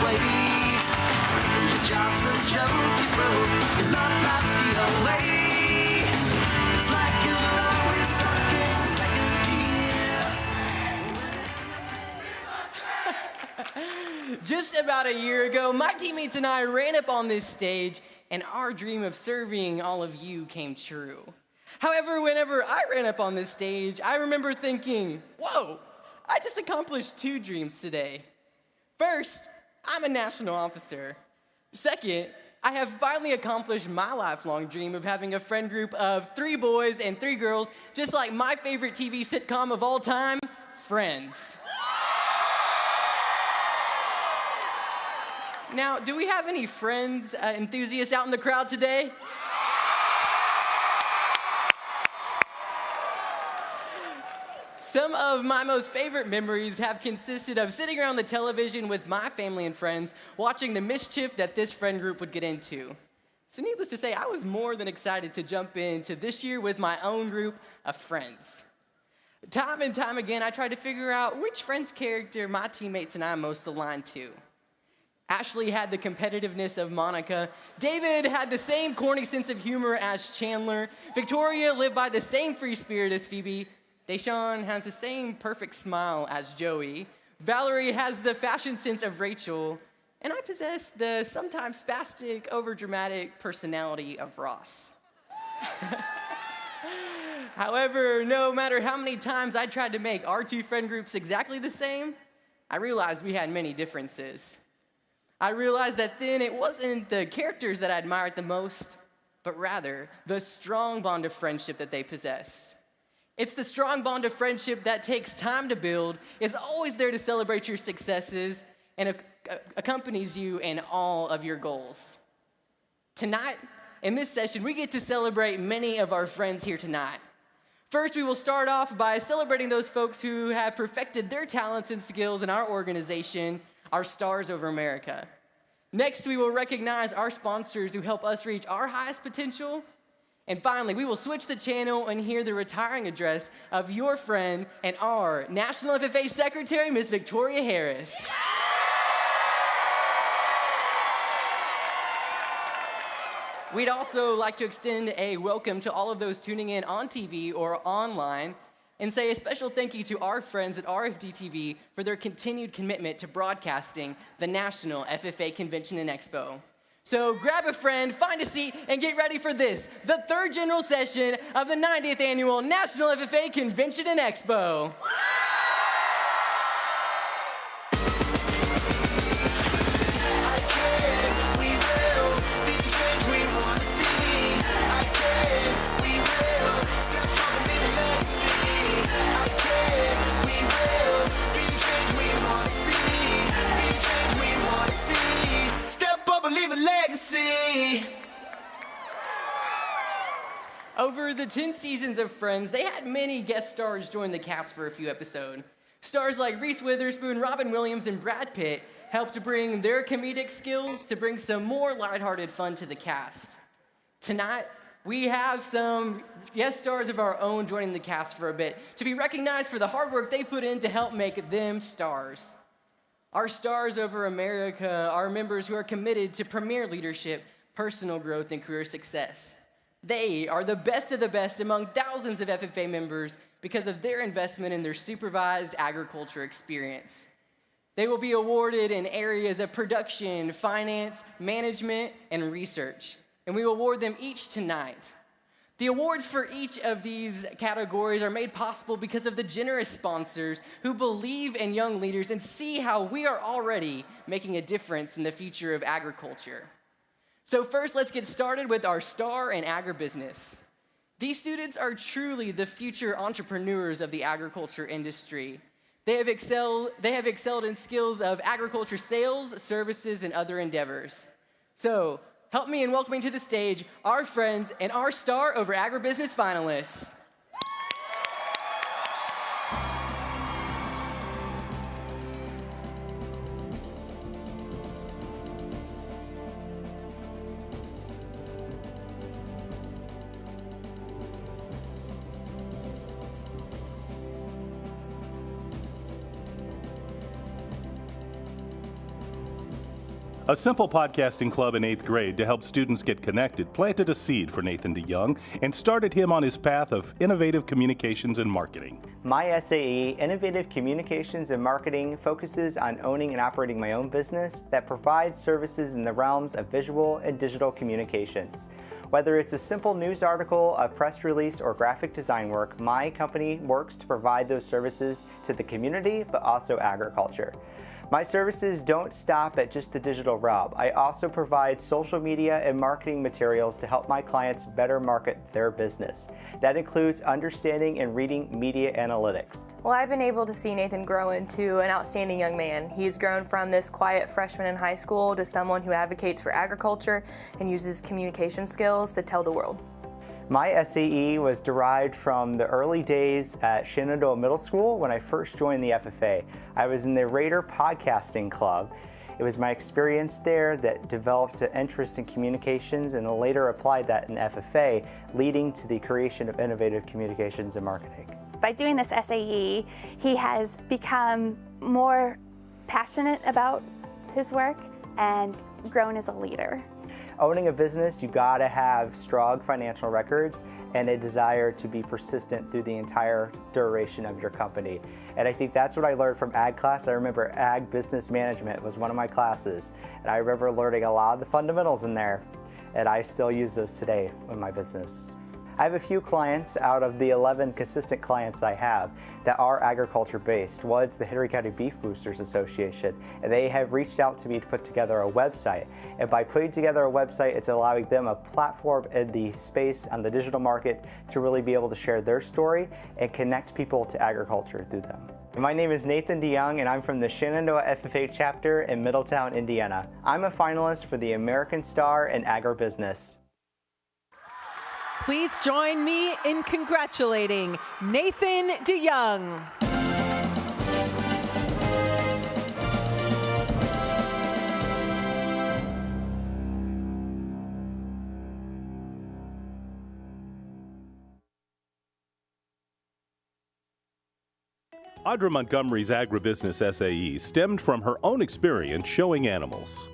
Way. Your job's a joke, you broke, your love life's the away. It's like you're always stuck in second gear. Just about a year ago, my teammates and I ran up on this stage, and our dream of serving all of you came true. However, whenever I ran up on this stage, I remember thinking, whoa, I just accomplished 2 dreams today. First, I'm a national officer. Second, I have finally accomplished my lifelong dream of having a friend group of 3 boys and 3 girls, just like my favorite TV sitcom of all time, Friends. Now, do we have any Friends enthusiasts out in the crowd today? Some of my most favorite memories have consisted of sitting around the television with my family and friends, watching the mischief that this friend group would get into. So needless to say, I was more than excited to jump into this year with my own group of friends. Time and time again, I tried to figure out which Friends character my teammates and I most aligned to. Ashley had the competitiveness of Monica. David had the same corny sense of humor as Chandler. Victoria lived by the same free spirit as Phoebe. Deshawn has the same perfect smile as Joey. Valerie has the fashion sense of Rachel. And I possess the sometimes spastic, overdramatic personality of Ross. However, no matter how many times I tried to make our 2 friend groups exactly the same, I realized we had many differences. I realized that then it wasn't the characters that I admired the most, but rather the strong bond of friendship that they possessed. It's the strong bond of friendship that takes time to build, is always there to celebrate your successes, and accompanies you in all of your goals. Tonight, in this session, we get to celebrate many of our friends here tonight. First, we will start off by celebrating those folks who have perfected their talents and skills in our organization, our Stars Over America. Next, we will recognize our sponsors who help us reach our highest potential. And finally, we will switch the channel and hear the retiring address of your friend and our National FFA Secretary, Ms. Victoria Harris. We'd also like to extend a welcome to all of those tuning in on TV or online and say a special thank you to our friends at RFD TV for their continued commitment to broadcasting the National FFA Convention and Expo. So grab a friend, find a seat, and get ready for this, the 3rd general session of the 90th Annual National FFA Convention and Expo. Over the 10 seasons of Friends, they had many guest stars join the cast for a few episodes. Stars like Reese Witherspoon, Robin Williams, and Brad Pitt helped to bring their comedic skills to bring some more lighthearted fun to the cast. Tonight, we have some guest stars of our own joining the cast for a bit to be recognized for the hard work they put in to help make them stars. Our Stars Over America are members who are committed to premier leadership, personal growth, and career success. They are the best of the best among thousands of FFA members because of their investment in their supervised agriculture experience. They will be awarded in areas of production, finance, management, and research, and we will award them each tonight. The awards for each of these categories are made possible because of the generous sponsors who believe in young leaders and see how we are already making a difference in the future of agriculture. So first, let's get started with our star in agribusiness. These students are truly the future entrepreneurs of the agriculture industry. They have excelled in skills of agriculture sales, services, and other endeavors. So help me in welcoming to the stage our friends and our Star Over Agribusiness finalists. A simple podcasting club in 8th grade to help students get connected planted a seed for Nathan DeYoung and started him on his path of innovative communications and marketing. My SAE, Innovative Communications and Marketing, focuses on owning and operating my own business that provides services in the realms of visual and digital communications. Whether it's a simple news article, a press release, or graphic design work, my company works to provide those services to the community, but also agriculture. My services don't stop at just the digital realm. I also provide social media and marketing materials to help my clients better market their business. That includes understanding and reading media analytics. Well, I've been able to see Nathan grow into an outstanding young man. He's grown from this quiet freshman in high school to someone who advocates for agriculture and uses communication skills to tell the world. My SAE was derived from the early days at Shenandoah Middle School when I first joined the FFA. I was in the Raider Podcasting Club. It was my experience there that developed an interest in communications and later applied that in FFA, leading to the creation of innovative communications and marketing. By doing this SAE, he has become more passionate about his work and grown as a leader. Owning a business, you gotta have strong financial records and a desire to be persistent through the entire duration of your company. And I think that's what I learned from ag class. I remember ag business management was one of my classes, and I remember learning a lot of the fundamentals in there, and I still use those today in my business. I have a few clients out of the 11 consistent clients I have that are agriculture based. One's the Henry County Beef Boosters Association, and they have reached out to me to put together a website. And by putting together a website, it's allowing them a platform in the space on the digital market to really be able to share their story and connect people to agriculture through them. My name is Nathan DeYoung, and I'm from the Shenandoah FFA chapter in Middletown, Indiana. I'm a finalist for the American Star in Agribusiness. Please join me in congratulating Nathan DeYoung. Audra Montgomery's agribusiness SAE stemmed from her own experience showing animals.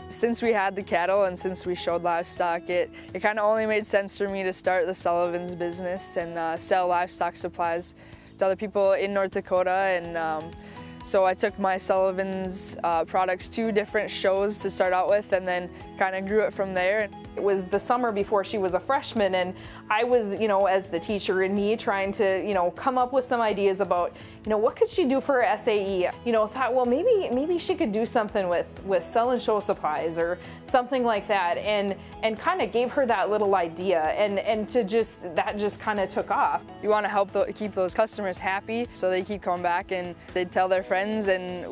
Since we had the cattle and since we showed livestock, it kind of only made sense for me to start the Sullivan's business and sell livestock supplies to other people in North Dakota. And so I took my Sullivan's products to different shows to start out with and then kind of grew it from there. It was the summer before she was a freshman, and I was, as the teacher in me, trying to, come up with some ideas about, what could she do for her SAE? Thought, well, maybe she could do something with sell and show supplies or something like that, and kind of gave her that little idea, and that just kind of took off. You want to help keep those customers happy, so they keep coming back and they tell their friends, and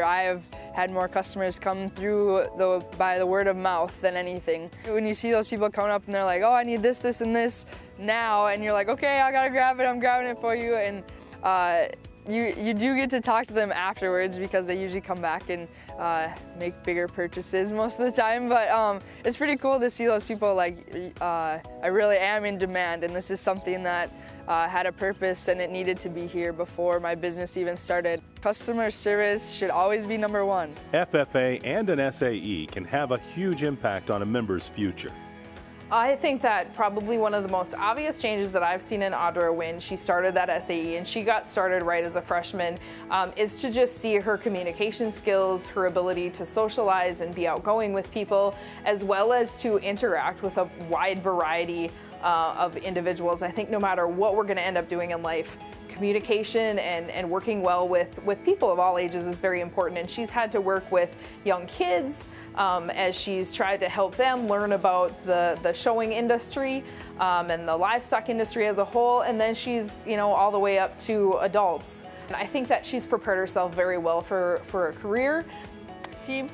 I have had more customers come through by the word of mouth than anything. When you see those people coming up and they're like, oh, I need this, this, and this now, and you're like, okay, I gotta grab it, I'm grabbing it for you, and you do get to talk to them afterwards because they usually come back and make bigger purchases most of the time, but it's pretty cool to see those people like, I really am in demand, and this is something that had a purpose and it needed to be here before my business even started. Customer service should always be number one. FFA and an SAE can have a huge impact on a member's future. I think that probably one of the most obvious changes that I've seen in Audra when she started that SAE, and she got started right as a freshman, is to just see her communication skills, her ability to socialize and be outgoing with people, as well as to interact with a wide variety of individuals. I think no matter what we're going to end up doing in life, communication and working well with people of all ages is very important, and she's had to work with young kids as she's tried to help them learn about the showing industry and the livestock industry as a whole, and then she's all the way up to adults. And I think that she's prepared herself very well for a career. Team,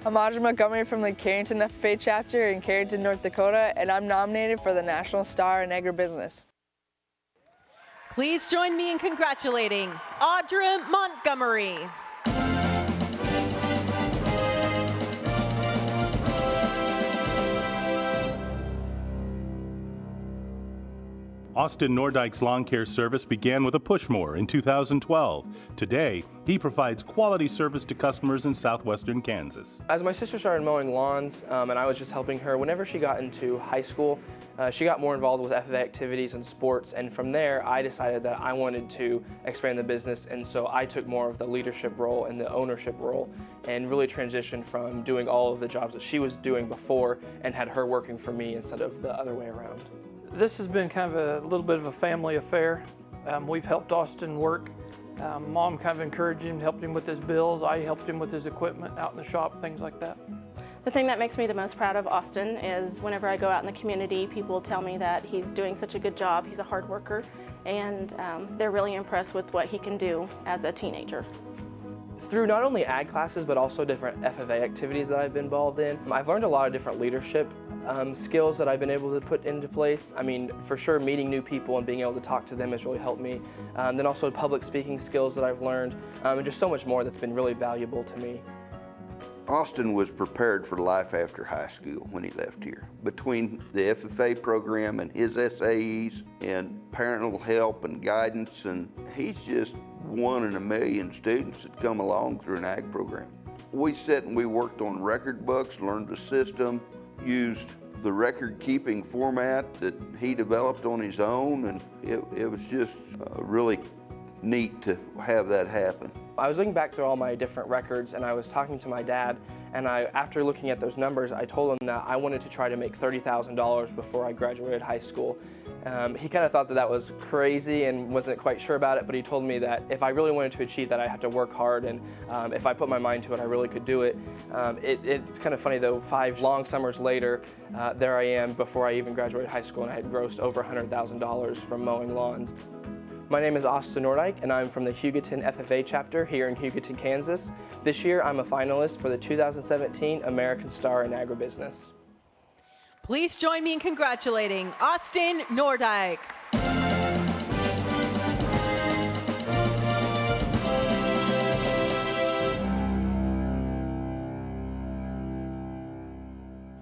I'm Audra Montgomery from the Carrington FFA chapter in Carrington, North Dakota, and I'm nominated for the National Star in Agribusiness. Please join me in congratulating Audra Montgomery. Austin Nordike's lawn care service began with a push mower in 2012. Today, he provides quality service to customers in southwestern Kansas. As my sister started mowing lawns and I was just helping her, whenever she got into high school, she got more involved with FFA activities and sports, and from there I decided that I wanted to expand the business, and so I took more of the leadership role and the ownership role and really transitioned from doing all of the jobs that she was doing before and had her working for me instead of the other way around. This has been kind of a little bit of a family affair. We've helped Austin work. Mom kind of encouraged him, helped him with his bills. I helped him with his equipment out in the shop, things like that. The thing that makes me the most proud of Austin is whenever I go out in the community, people tell me that he's doing such a good job, he's a hard worker, and they're really impressed with what he can do as a teenager. Through not only ag classes, but also different FFA activities that I've been involved in, I've learned a lot of different leadership skills that I've been able to put into place. I mean, for sure, meeting new people and being able to talk to them has really helped me. Then also public speaking skills that I've learned, and just so much more that's been really valuable to me. Austin was prepared for life after high school when he left here. Between the FFA program and his SAEs and parental help and guidance, and he's just one in a million students that come along through an ag program. We sat and we worked on record books, learned the system, used the record-keeping format that he developed on his own, and it was just really neat to have that happen. I was looking back through all my different records and I was talking to my dad, and after looking at those numbers, I told him that I wanted to try to make $30,000 before I graduated high school. He kind of thought that was crazy and wasn't quite sure about it, but he told me that if I really wanted to achieve that, I had to work hard, and if I put my mind to it, I really could do it. It's kind of funny though, 5 long summers later, there I am before I even graduated high school, and I had grossed over $100,000 from mowing lawns. My name is Austin Nordike, and I'm from the Hugoton FFA chapter here in Hugoton, Kansas. This year, I'm a finalist for the 2017 American Star in Agribusiness. Please join me in congratulating Austin Nordike.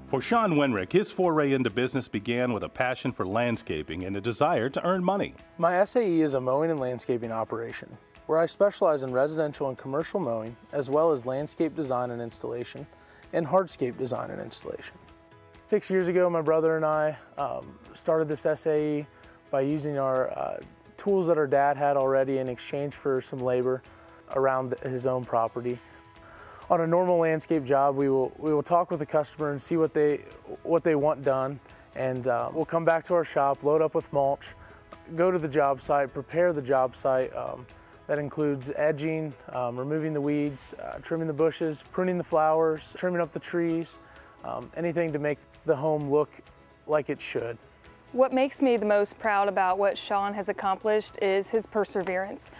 For Sean Wenrick, his foray into business began with a passion for landscaping and a desire to earn money. My SAE is a mowing and landscaping operation, where I specialize in residential and commercial mowing, as well as landscape design and installation, and hardscape design and installation. 6 years ago, my brother and I started this SAE by using our tools that our dad had already in exchange for some labor around his own property. On a normal landscape job, we will talk with the customer and see what they want done, and we'll come back to our shop, load up with mulch, go to the job site, prepare the job site. That includes edging, removing the weeds, trimming the bushes, pruning the flowers, trimming up the trees, anything to make the home look like it should. What makes me the most proud about what Sean has accomplished is his perseverance.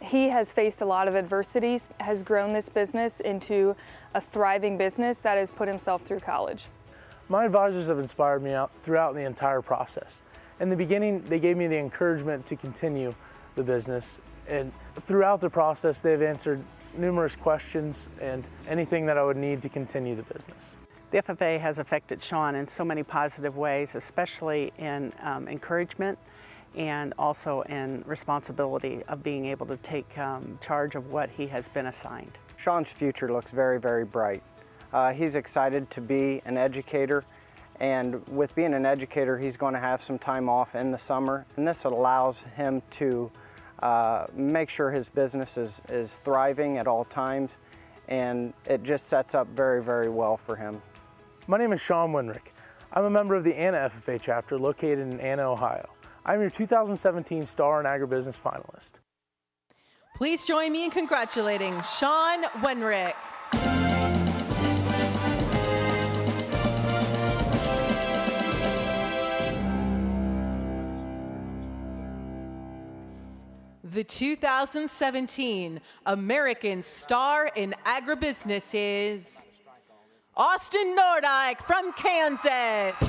He has faced a lot of adversities, has grown this business into a thriving business that has put himself through college. My advisors have inspired me throughout the entire process. In the beginning, they gave me the encouragement to continue the business, and throughout the process, they've answered numerous questions and anything that I would need to continue the business. The FFA has affected Sean in so many positive ways, especially in encouragement and also in responsibility of being able to take charge of what he has been assigned. Sean's future looks very, very bright. He's excited to be an educator, and with being an educator, he's going to have some time off in the summer, and this allows him to make sure his business is thriving at all times, and it just sets up very, very well for him. My name is Sean Wenrick. I'm a member of the Anna FFA chapter located in Anna, Ohio. I'm your 2017 Star in Agribusiness finalist. Please join me in congratulating Sean Wenrick. The 2017 American Star in Agribusiness is Austin Nordike from Kansas.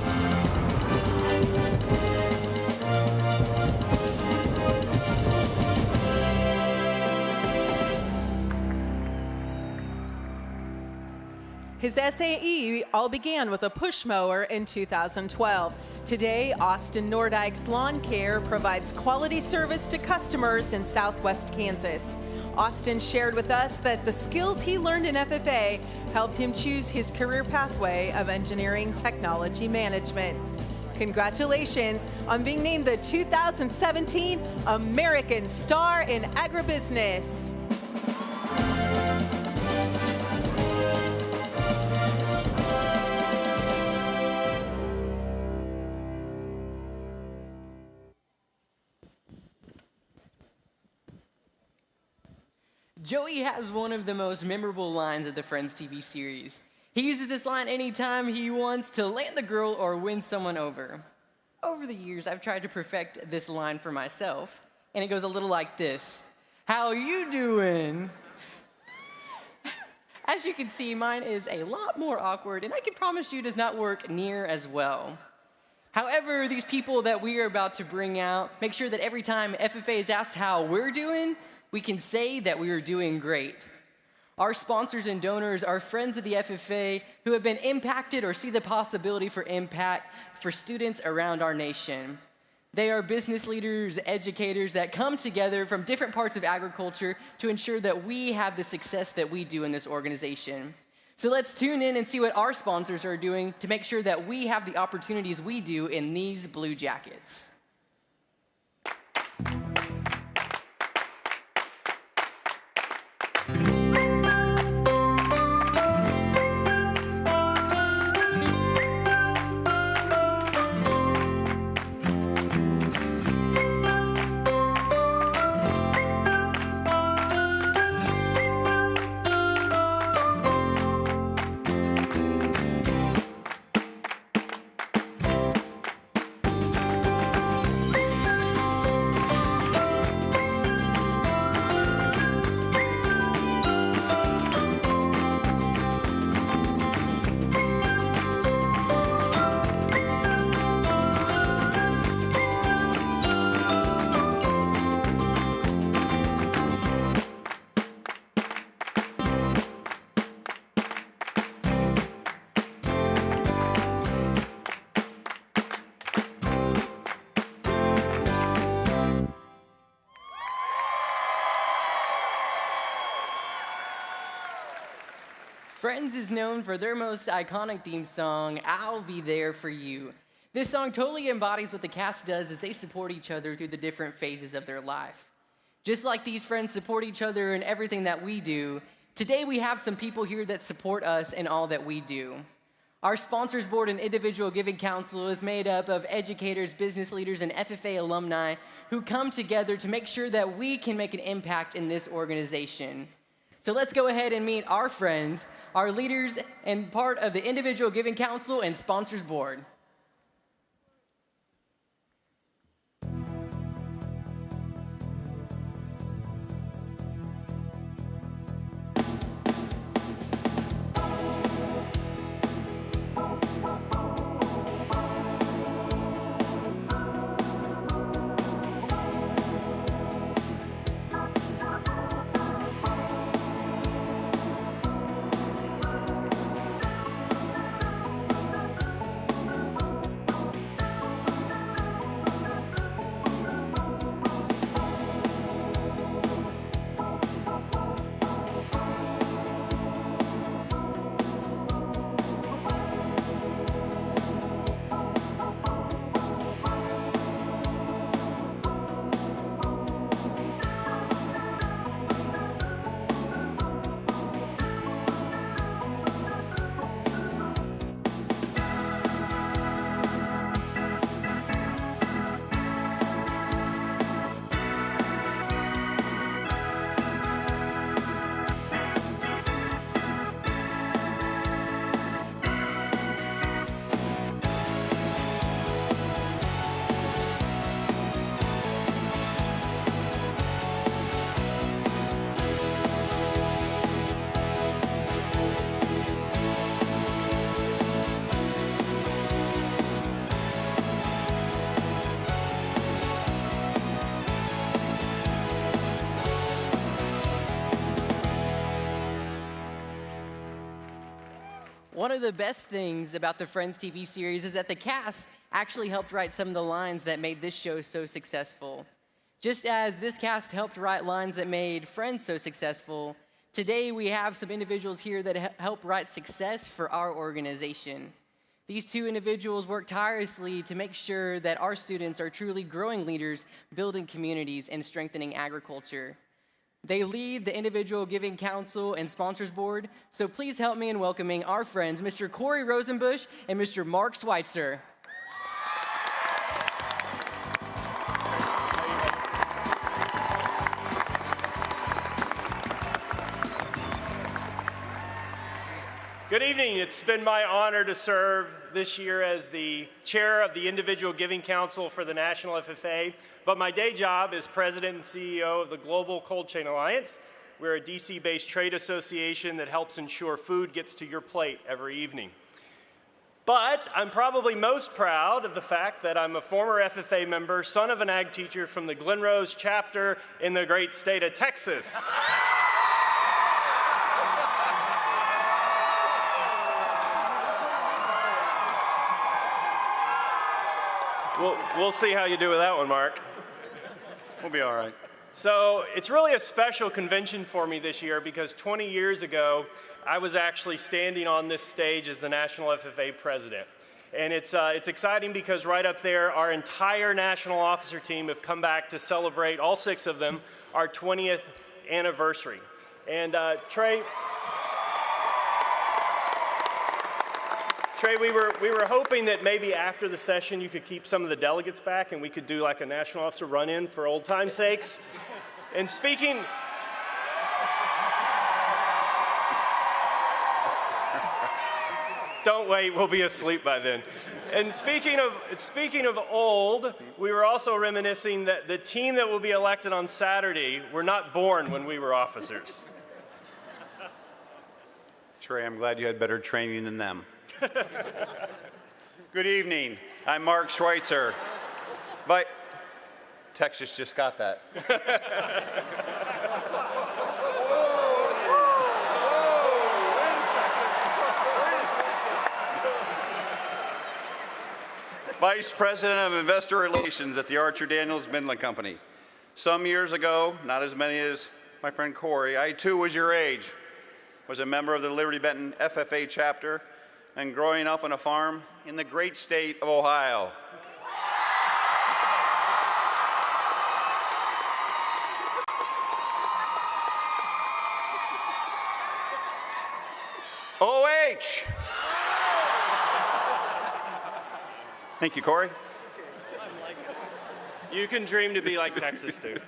His SAE all began with a push mower in 2012. Today, Austin Nordike's Lawn Care provides quality service to customers in Southwest Kansas. Austin shared with us that the skills he learned in FFA helped him choose his career pathway of engineering technology management. Congratulations on being named the 2017 American Star in Agribusiness. Joey has one of the most memorable lines of the Friends TV series. He uses this line anytime he wants to land the girl or win someone over. Over the years, I've tried to perfect this line for myself, and it goes a little like this. How you doing? As you can see, mine is a lot more awkward, and I can promise you does not work near as well. However, these people that we are about to bring out make sure that every time FFA is asked how we're doing, we can say that we are doing great. Our sponsors and donors are friends of the FFA who have been impacted or see the possibility for impact for students around our nation. They are business leaders, educators that come together from different parts of agriculture to ensure that we have the success that we do in this organization. So let's tune in and see what our sponsors are doing to make sure that we have the opportunities we do in these Blue Jackets. Friends is known for their most iconic theme song, I'll Be There For You. This song totally embodies what the cast does as they support each other through the different phases of their life. Just like these friends support each other in everything that we do, today we have some people here that support us in all that we do. Our sponsors board and individual giving council is made up of educators, business leaders, and FFA alumni who come together to make sure that we can make an impact in this organization. So let's go ahead and meet our friends, our leaders, and part of the individual giving council and sponsors board. One of the best things about the Friends TV series is that the cast actually helped write some of the lines that made this show so successful. Just as this cast helped write lines that made Friends so successful, today we have some individuals here that help write success for our organization. These two individuals work tirelessly to make sure that our students are truly growing leaders, building communities, and strengthening agriculture. They lead the Individual Giving Council and Sponsors Board, so please help me in welcoming our friends, Mr. Corey Rosenbush and Mr. Mark Schweitzer. Good evening. It's been my honor to serve this year as the chair of the Individual Giving Council for the National FFA, but my day job is president and CEO of the Global Cold Chain Alliance. We're a DC-based trade association that helps ensure food gets to your plate every evening. But I'm probably most proud of the fact that I'm a former FFA member, son of an ag teacher from the Glen Rose chapter in the great state of Texas. We'll see how you do with that one, Mark. We'll be all right. So it's really a special convention for me this year because 20 years ago, I was actually standing on this stage as the National FFA president. And it's exciting because right up there, our entire national officer team have come back to celebrate, all 6 of them, our 20th anniversary. And Trey, we were hoping that maybe after the session you could keep some of the delegates back and we could do like a national officer run-in for old time's sakes. And speaking... Don't wait, we'll be asleep by then. And speaking of old, we were also reminiscing that the team that will be elected on Saturday were not born when we were officers. Trey, I'm glad you had better training than them. Good evening. I'm Mark Schweitzer. But Texas just got that. Vice President of Investor Relations at the Archer Daniels Midland Company. Some years ago, not as many as my friend Corey, I too was your age, was a member of the Liberty Benton FFA chapter, and growing up on a farm in the great state of Ohio. OH! Thank you, Corey. You can dream to be like Texas, too.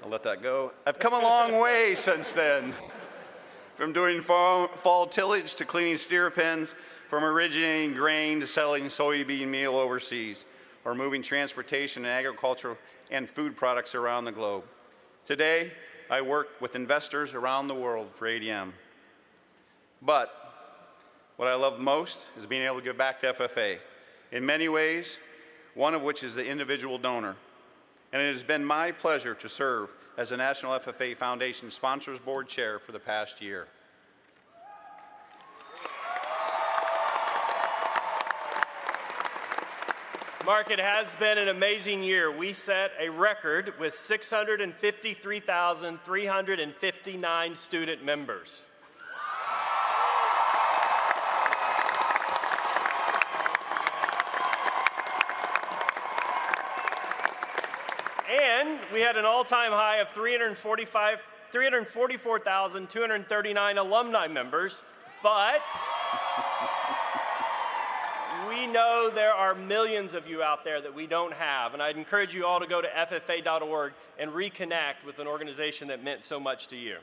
I'll let that go. I've come a long way since then. From doing fall tillage to cleaning steer pens, from originating grain to selling soybean meal overseas, or moving transportation and agricultural and food products around the globe. Today, I work with investors around the world for ADM. But what I love most is being able to give back to FFA in many ways, one of which is the individual donor. And it has been my pleasure to serve as the National FFA Foundation Sponsors Board Chair for the past year. Mark, it has been an amazing year. We set a record with 653,359 student members. And we had an all-time high of 344,239 alumni members, but we know there are millions of you out there that we don't have, and I'd encourage you all to go to FFA.org and reconnect with an organization that meant so much to you.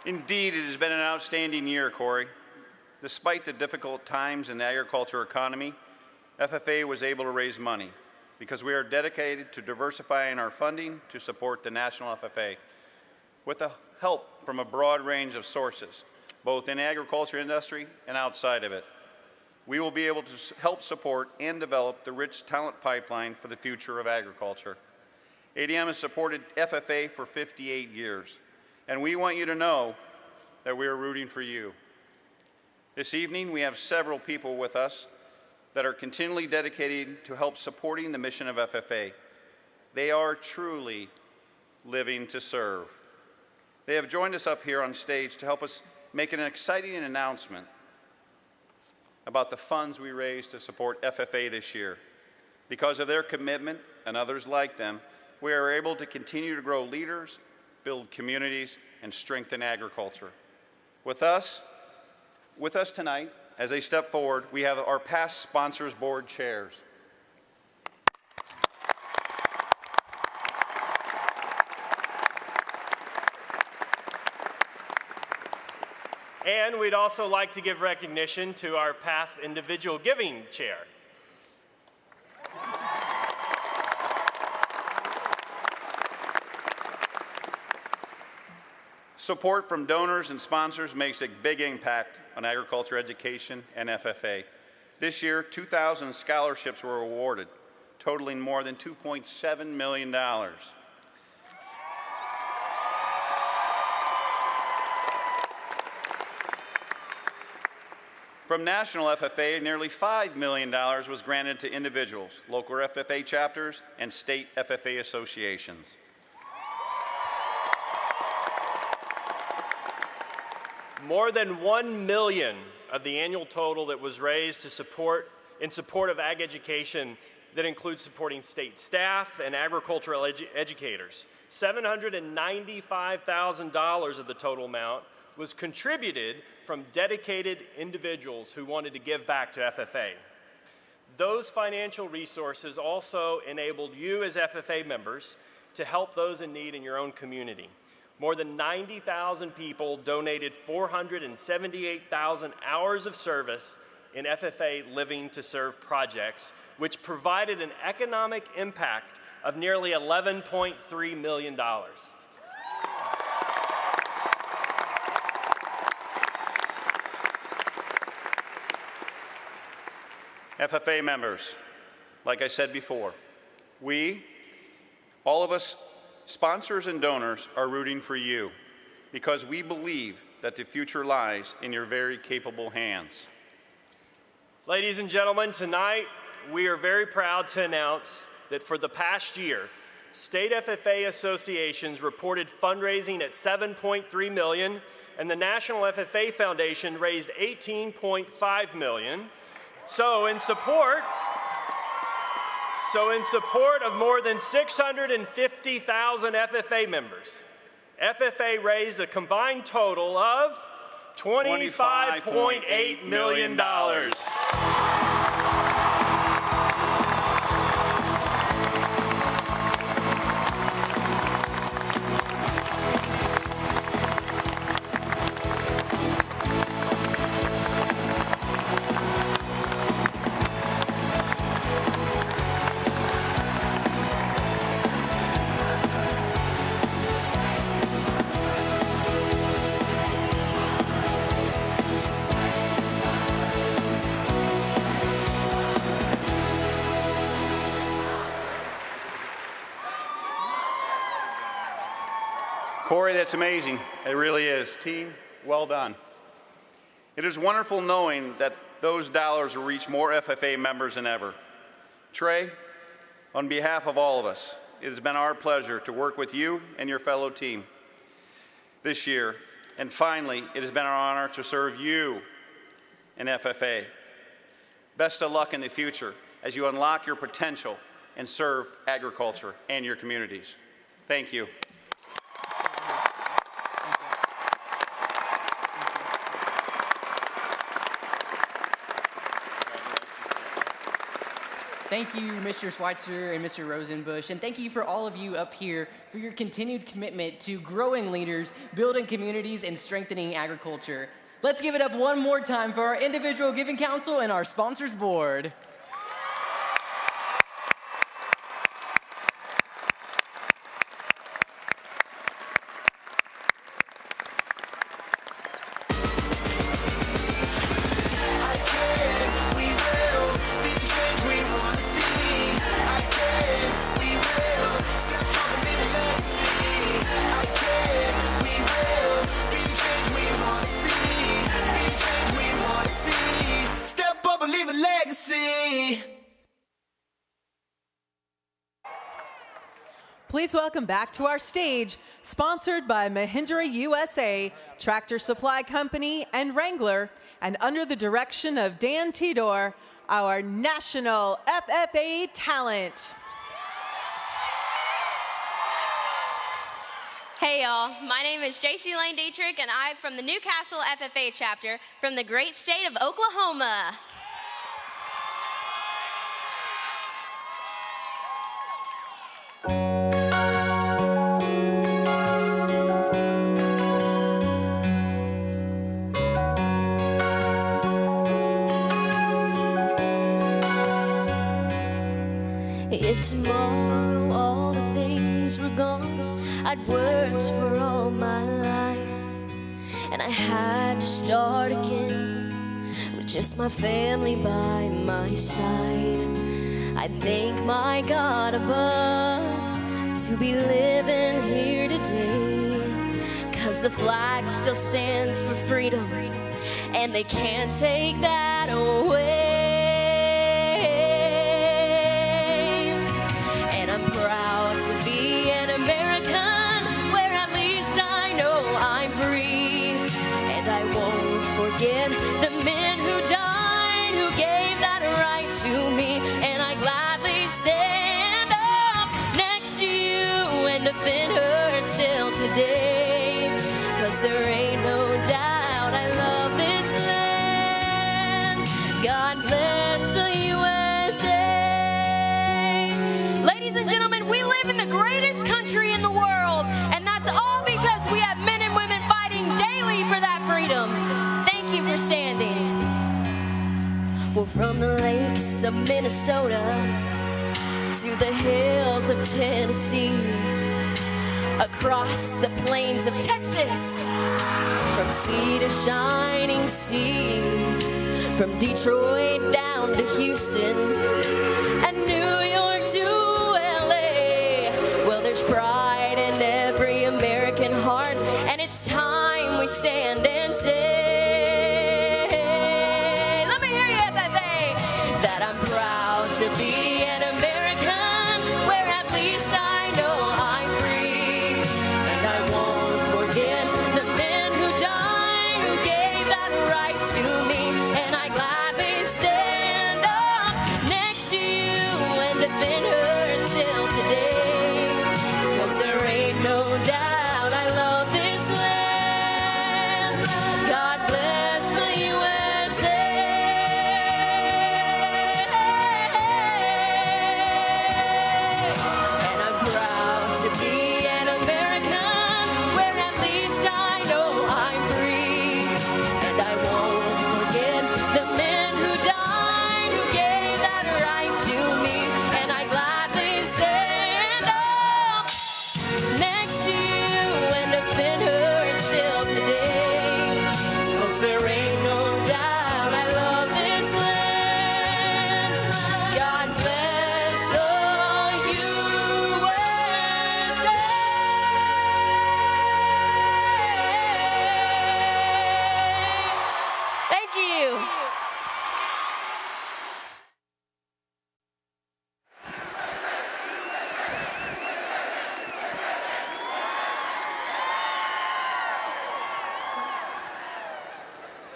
Indeed, it has been an outstanding year, Corey. Despite the difficult times in the agriculture economy, FFA was able to raise money because we are dedicated to diversifying our funding to support the National FFA with the help from a broad range of sources, both in the agriculture industry and outside of it. we will be able to help support and develop the rich talent pipeline for the future of agriculture. ADM has supported FFA for 58 years, and we want you to know that we are rooting for you. This evening, we have several people with us that are continually dedicated to help supporting the mission of FFA. They are truly living to serve. They have joined us up here on stage to help us make an exciting announcement about the funds we raised to support FFA this year. Because of their commitment and others like them, we are able to continue to grow leaders, build communities, and strengthen agriculture. With us tonight, as they step forward, we have our past sponsors board chairs. And we'd also like to give recognition to our past individual giving chair. Support from donors and sponsors makes a big impact on agriculture education and FFA. This year, 2,000 scholarships were awarded, totaling more than $2.7 million. From National FFA, nearly $5 million was granted to individuals, local FFA chapters, and state FFA associations. More than $1 million of the annual total that was raised in support of ag education that includes supporting state staff and agricultural educators. $795,000 of the total amount was contributed from dedicated individuals who wanted to give back to FFA. Those financial resources also enabled you as FFA members to help those in need in your own community. More than 90,000 people donated 478,000 hours of service in FFA Living to Serve projects, which provided an economic impact of nearly $11.3 million. FFA members, like I said before, all of us, sponsors and donors, are rooting for you because we believe that the future lies in your very capable hands. Ladies and gentlemen, tonight we are very proud to announce that for the past year, state FFA associations reported fundraising at $7.3 million, and the National FFA Foundation raised $18.5 million. So in support of more than 650,000 FFA members, FFA raised a combined total of $25.8 million. Corey, that's amazing. It really is. Team, well done. It is wonderful knowing that those dollars will reach more FFA members than ever. Trey, on behalf of all of us, it has been our pleasure to work with you and your fellow team this year. And finally, it has been our honor to serve you in FFA. Best of luck in the future as you unlock your potential and serve agriculture and your communities. Thank you. Thank you, Mr. Schweitzer and Mr. Rosenbusch, and thank you for all of you up here for your continued commitment to growing leaders, building communities, and strengthening agriculture. Let's give it up one more time for our individual giving council and our sponsors board. please welcome back to our stage, sponsored by Mahindra USA, Tractor Supply Company, and Wrangler, and under the direction of Dan Tidor, our national FFA talent. Hey y'all, my name is JC Lane Dietrich and I'm from the Newcastle FFA chapter from the great state of Oklahoma. If tomorrow all the things were gone, I'd worked for all my life, and I had to start again with just my family by my side. I thank my God above to be living here today, 'cause the flag still stands for freedom, and they can't take that away. And I'm proud to be an American, where at least I know I'm free. And I won't forget the men who died, who gave that right to me. And I gladly stand up next to you and defend her still today. 'Cause there ain't no doubt I love this land. God bless the USA. Ladies and gentlemen, we live in the greatest country in the world, and that's all because we have men and women fighting daily for that freedom. Thank you for standing. Well, from the lakes of Minnesota to the hills of Tennessee, across the plains of Texas, from sea to shining sea, from Detroit down to Houston and New York to LA. Well, there's pride in every American heart, and it's time we stand and say, let me hear you, FFA, that I'm proud to be an American, where at least I know I'm free. And I won't forget the men who died, who gave that right to me. And I gladly stand up next to you and defend her still today. 'Cause there ain't no doubt I love this land. God bless the USA. And I'm proud to be an American, where at least I know I'm free. And I won't forget the men who died, who gave that right to me. And I gladly stand up next to you and defend her still today. 'Cause there ain't no doubt I love this land. God bless the USA. Thank you.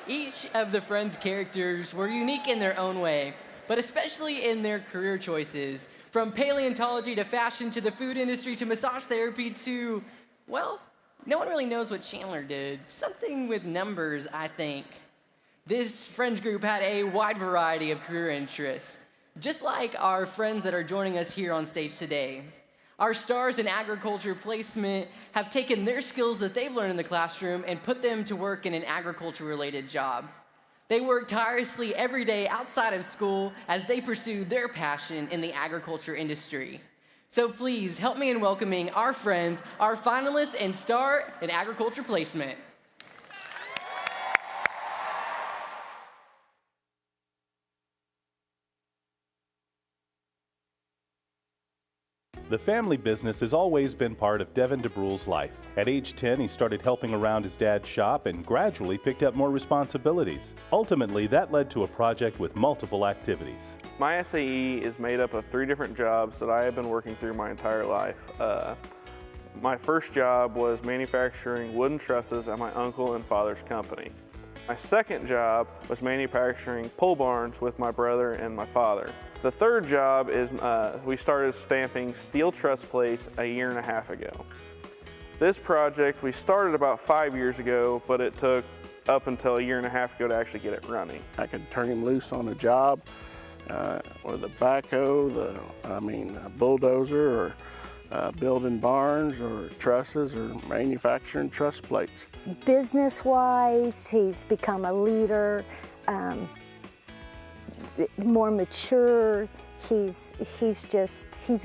Each of the Friends characters were unique in their own way, but especially in their career choices. From paleontology to fashion to the food industry to massage therapy to, well, no one really knows what Chandler did. Something with numbers, I think. This Friends group had a wide variety of career interests, just like our friends that are joining us here on stage today. Our stars in agriculture placement have taken their skills that they've learned in the classroom and put them to work in an agriculture-related job. They work tirelessly every day outside of school as they pursue their passion in the agriculture industry. So please help me in welcoming our friends, our finalists and star in agriculture placement. The The family business has always been part of Devin DeBrule's life. At age 10, he started helping around his dad's shop and gradually picked up more responsibilities. Ultimately, that led to a project with multiple activities. My SAE is made up of 3 different jobs that I have been working through my entire life. My first job was manufacturing wooden trusses at my uncle and father's company. My second job was manufacturing pole barns with my brother and my father. The third job is we started stamping steel truss plates a year and a half ago. This project we started about 5 years ago, but it took up until a year and a half ago to actually get it running. I could turn him loose on a job with a backhoe, a bulldozer, or building barns or trusses or manufacturing truss plates. Business-wise, he's become a leader, more mature. He's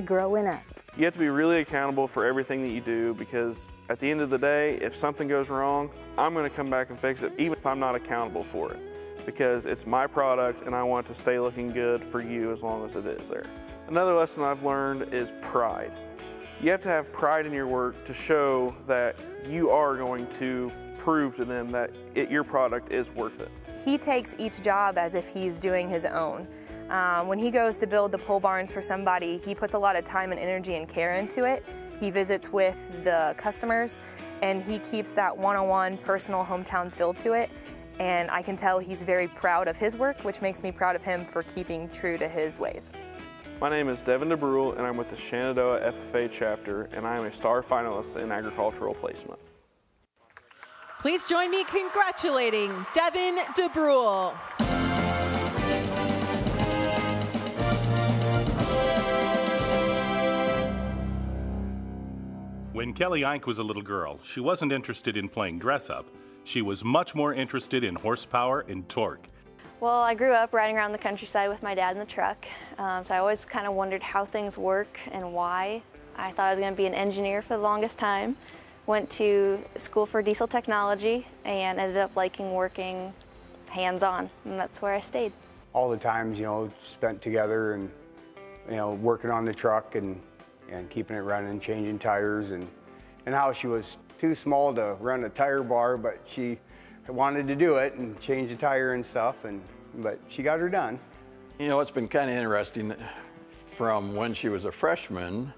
growing up. You have to be really accountable for everything that you do, because at the end of the day, if something goes wrong, I'm going to come back and fix it, even if I'm not accountable for it, because it's my product and I want it to stay looking good for you as long as it is there. Another lesson I've learned is pride. You have to have pride in your work to show that you are going to prove to them that your product is worth it. He takes each job as if he's doing his own. When he goes to build the pole barns for somebody, he puts a lot of time and energy and care into it. He visits with the customers and he keeps that one-on-one personal hometown feel to it. And I can tell he's very proud of his work, which makes me proud of him for keeping true to his ways. My name is Devin DeBrule and I'm with the Shenandoah FFA chapter, and I am a star finalist in agricultural placement. Please join me in congratulating Devin DeBrule. When Kelly Eink was a little girl, she wasn't interested in playing dress-up. She was much more interested in horsepower and torque. Well, I grew up riding around the countryside with my dad in the truck, so I always kind of wondered how things work and why. I thought I was going to be an engineer for the longest time. Went to school for diesel technology and ended up liking working hands-on, and that's where I stayed. All the times, spent together and, working on the truck and keeping it running, changing tires, and how she was too small to run a tire bar, but she wanted to do it and change the tire and stuff, but she got her done. It's been kind of interesting. From when she was a freshman,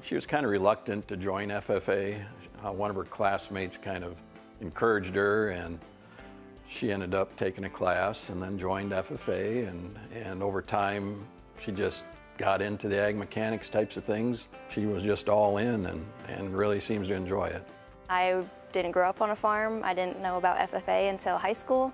she was kind of reluctant to join FFA. One of her classmates kind of encouraged her, and she ended up taking a class and then joined FFA, and over time she just got into the ag mechanics types of things. She was just all in and really seems to enjoy it. I didn't grow up on a farm. I didn't know about FFA until high school.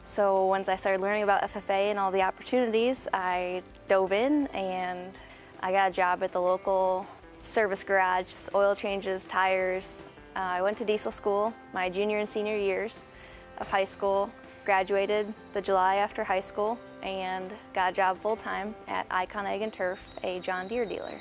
So once I started learning about FFA and all the opportunities, I dove in and I got a job at the local service garage, oil changes, tires. I went to diesel school my junior and senior years of high school, graduated the July after high school, and got a job full-time at Icon Ag and Turf, a John Deere dealer.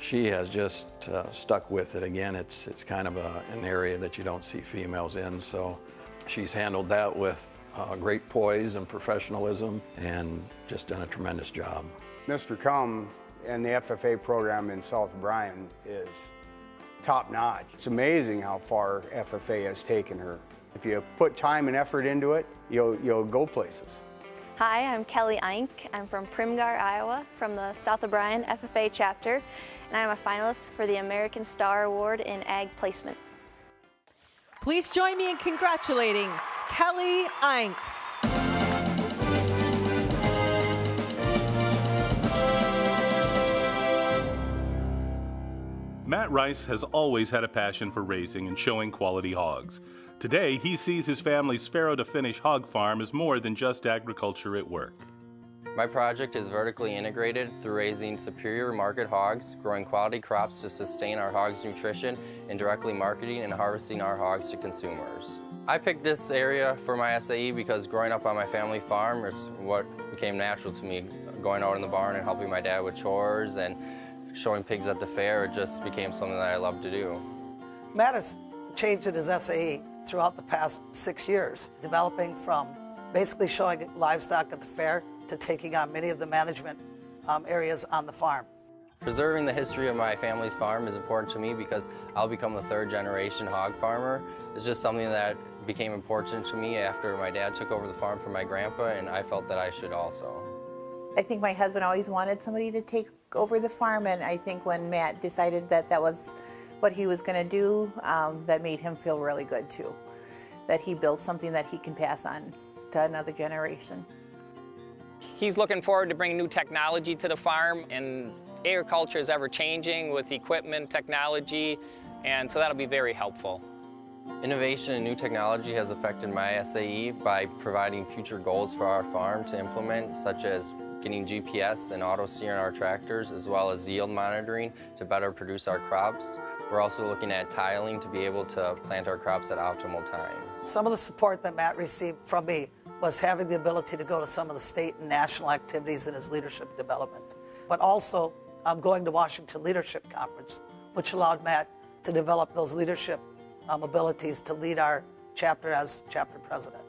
She has just stuck with it. Again, it's kind of an area that you don't see females in, so she's handled that with great poise and professionalism and just done a tremendous job. Mr. Cum and the FFA program in South Bryan is top-notch. It's amazing how far FFA has taken her. If you put time and effort into it, you'll go places. Hi, I'm Kelly Eink. I'm from Primgar, Iowa, from the South of Bryan FFA chapter, and I'm a finalist for the American Star Award in Ag Placement. Please join me in congratulating Kelly Eink. Matt Rice has always had a passion for raising and showing quality hogs. Today, he sees his family's Farrow to Finish hog farm as more than just agriculture at work. My project is vertically integrated through raising superior market hogs, growing quality crops to sustain our hogs' nutrition, and directly marketing and harvesting our hogs to consumers. I picked this area for my SAE because growing up on my family farm, it's what became natural to me. Going out in the barn and helping my dad with chores and showing pigs at the fair, it just became something that I love to do. Matt has changed in his SAE throughout the past 6 years, developing from basically showing livestock at the fair to taking on many of the management areas on the farm. Preserving the history of my family's farm is important to me because I'll become the third generation hog farmer. It's just something that became important to me after my dad took over the farm from my grandpa, and I felt that I should also. I think my husband always wanted somebody to take over the farm, and I think when Matt decided that that was what he was going to do, that made him feel really good too. That he built something that he can pass on to another generation. He's looking forward to bringing new technology to the farm, and agriculture is ever changing with equipment, technology, and so that'll be very helpful. Innovation and new technology has affected my SAE by providing future goals for our farm to implement, such as getting GPS and auto steer in our tractors, as well as yield monitoring to better produce our crops. We're also looking at tiling to be able to plant our crops at optimal times. Some of the support that Matt received from me was having the ability to go to some of the state and national activities in his leadership development. But also, I'm going to Washington Leadership Conference, which allowed Matt to develop those leadership abilities to lead our chapter as chapter president.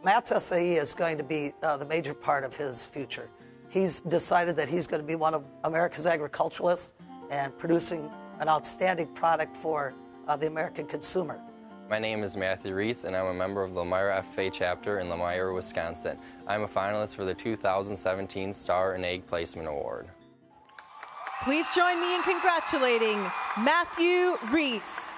Matt's SAE is going to be the major part of his future. He's decided that he's going to be one of America's agriculturalists and producing an outstanding product for the American consumer. My name is Matthew Reese, and I'm a member of the Elmira FFA chapter in Elmira, Wisconsin. I'm a finalist for the 2017 Star in Egg Placement Award. Please join me in congratulating Matthew Reese.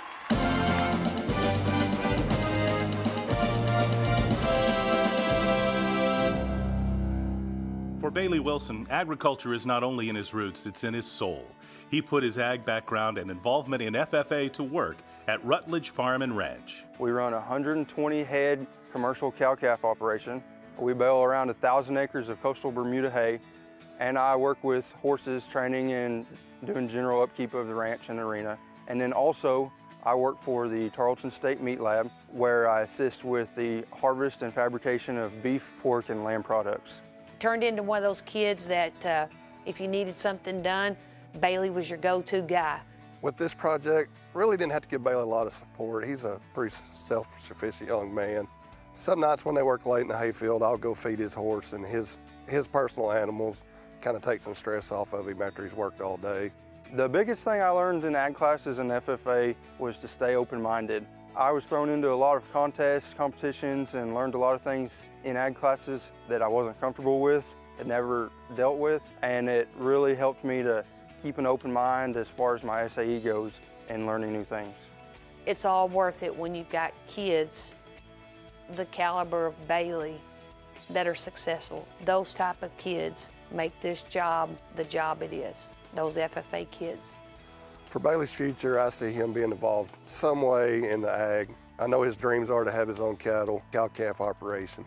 For Bailey Wilson, agriculture is not only in his roots, it's in his soul. He put his ag background and involvement in FFA to work at Rutledge Farm and Ranch. We run a 120 head commercial cow-calf operation. We bale around 1,000 acres of coastal Bermuda hay, and I work with horses, training and doing general upkeep of the ranch and arena. And then also, I work for the Tarleton State Meat Lab, where I assist with the harvest and fabrication of beef, pork, and lamb products. Turned into one of those kids that if you needed something done, Bailey was your go-to guy. With this project, really didn't have to give Bailey a lot of support. He's a pretty self-sufficient young man. Some nights when they work late in the hayfield, I'll go feed his horse and his personal animals, kind of take some stress off of him after he's worked all day. The biggest thing I learned in ag classes and FFA was to stay open-minded. I was thrown into a lot of contests, competitions, and learned a lot of things in ag classes that I wasn't comfortable with, had never dealt with, and it really helped me to keep an open mind as far as my SAE goes and learning new things. It's all worth it when you've got kids the caliber of Bailey that are successful. Those type of kids make this job the job it is, those FFA kids. For Bailey's future, I see him being involved some way in the ag. I know his dreams are to have his own cattle, cow-calf operation,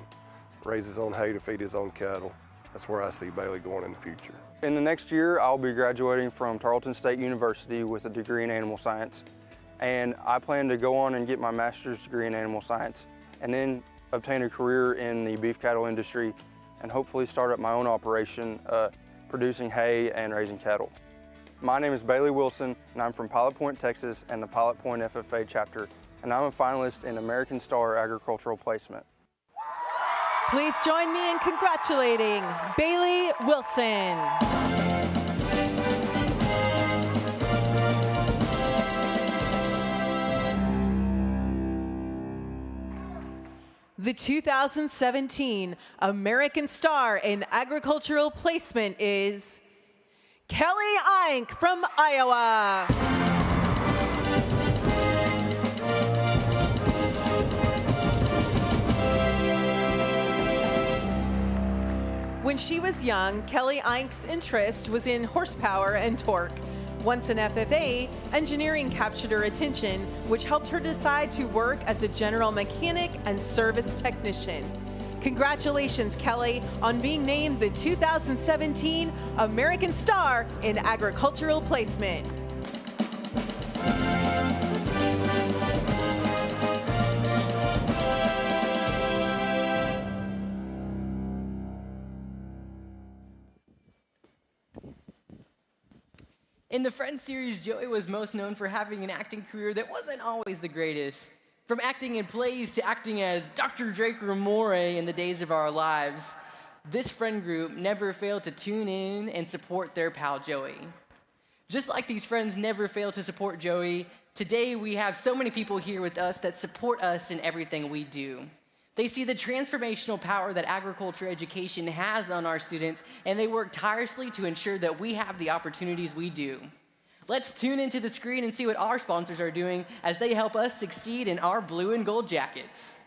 raise his own hay to feed his own cattle. That's where I see Bailey going in the future. In the next year, I'll be graduating from Tarleton State University with a degree in animal science. And I plan to go on and get my master's degree in animal science and then obtain a career in the beef cattle industry and hopefully start up my own operation producing hay and raising cattle. My name is Bailey Wilson, and I'm from Pilot Point, Texas, and the Pilot Point FFA chapter, and I'm a finalist in American Star Agricultural Placement. Please join me in congratulating Bailey Wilson. The 2017 American Star in Agricultural Placement is Kelly Eink from Iowa. When she was young, Kelly Eink's interest was in horsepower and torque. Once an FFA, engineering captured her attention, which helped her decide to work as a general mechanic and service technician. Congratulations, Kelly, on being named the 2017 American Star in Agricultural Placement. In the Friends series, Joey was most known for having an acting career that wasn't always the greatest. From acting in plays to acting as Dr. Draco Moray in The Days of Our Lives, this friend group never failed to tune in and support their pal Joey. Just like these friends never fail to support Joey, today we have so many people here with us that support us in everything we do. They see the transformational power that agriculture education has on our students, and they work tirelessly to ensure that we have the opportunities we do. Let's tune into the screen and see what our sponsors are doing as they help us succeed in our blue and gold jackets.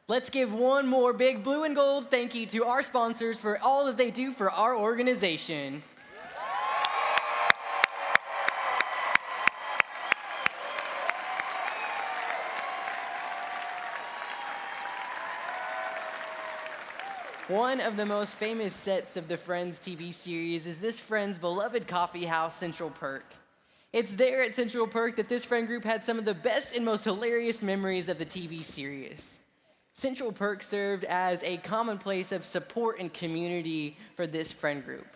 Let's give one more big blue and gold thank you to our sponsors for all that they do for our organization. One of the most famous sets of the Friends TV series is this Friends' beloved coffee house, Central Perk. It's there at Central Perk that this friend group had some of the best and most hilarious memories of the TV series. Central Perk served as a common place of support and community for this friend group.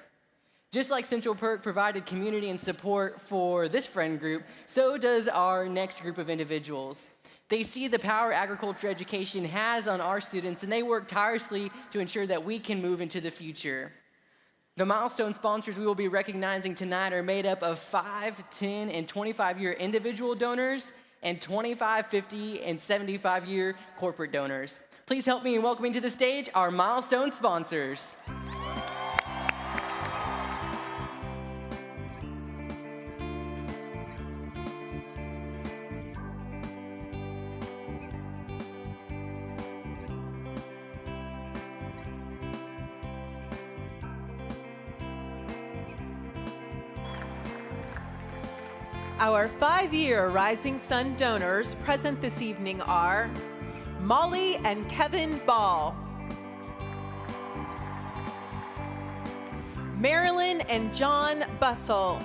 Just like Central Perk provided community and support for this friend group, so does our next group of individuals. They see the power agriculture education has on our students, and they work tirelessly to ensure that we can move into the future. The Milestone sponsors we will be recognizing tonight are made up of 5, 10, and 25-year individual donors and 25, 50, and 75-year corporate donors. Please help me in welcoming to the stage our Milestone sponsors. Our 5-year Rising Sun donors present this evening are Molly and Kevin Ball, Marilyn and John Bussell,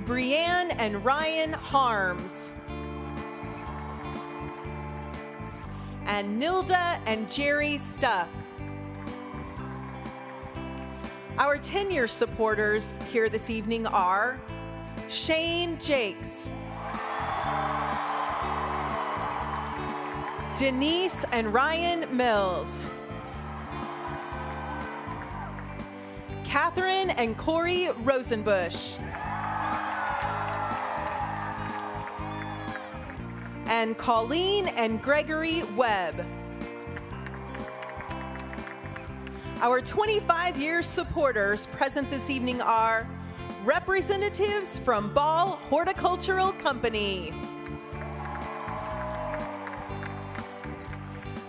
Brianne and Ryan Harms, and Nilda and Jerry Stuff. Our 10-year supporters here this evening are Shane Jakes, Denise and Ryan Mills, Catherine and Corey Rosenbush, and Colleen and Gregory Webb. Our 25-year supporters present this evening are representatives from Ball Horticultural Company.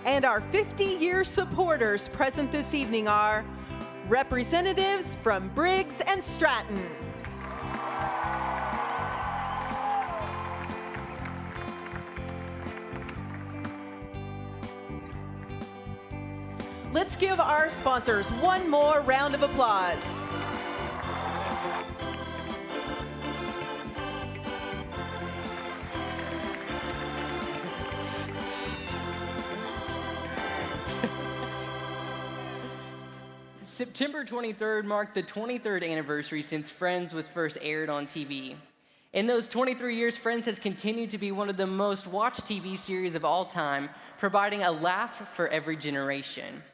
And our 50-year supporters present this evening are representatives from Briggs and Stratton. Let's give our sponsors one more round of applause. September 23rd marked the 23rd anniversary since Friends was first aired on TV. In those 23 years, Friends has continued to be one of the most watched TV series of all time, providing a laugh for every generation.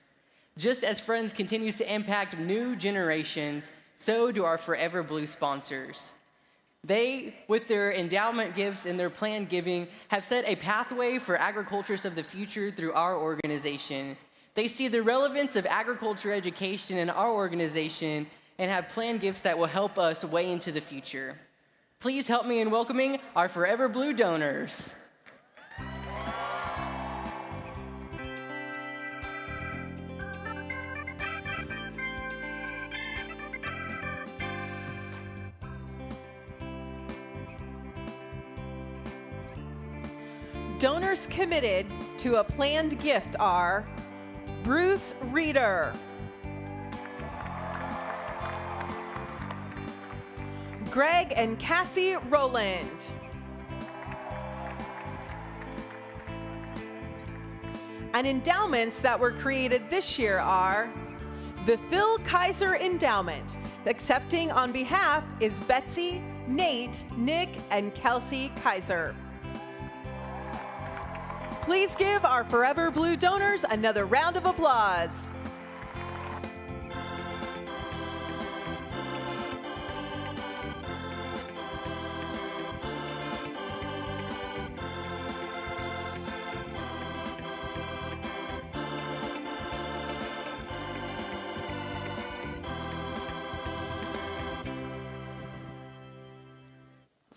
Just as Friends continues to impact new generations, so do our Forever Blue sponsors. They, with their endowment gifts and their planned giving, have set a pathway for agriculturists of the future through our organization. They see the relevance of agriculture education in our organization and have planned gifts that will help us way into the future. Please help me in welcoming our Forever Blue donors. Donors committed to a planned gift are Bruce Reeder, Greg and Cassie Rowland, and endowments that were created this year are the Phil Kaiser Endowment. Accepting on behalf is Betsy, Nate, Nick, and Kelsey Kaiser. Please give our Forever Blue donors another round of applause.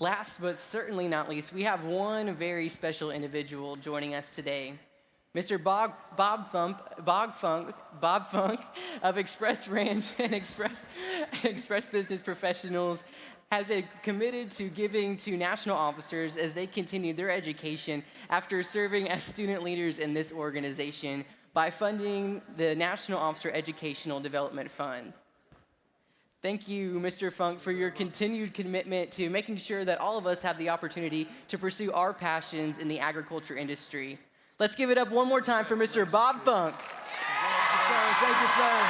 Last but certainly not least, we have one very special individual joining us today. Mr. Bob Funk of Express Ranch and Express Business Professionals has committed to giving to national officers as they continue their education after serving as student leaders in this organization by funding the National Officer Educational Development Fund. Thank you, Mr. Funk, for your continued commitment to making sure that all of us have the opportunity to pursue our passions in the agriculture industry. Let's give it up one more time for Mr. Bob Funk. Thank you, sir.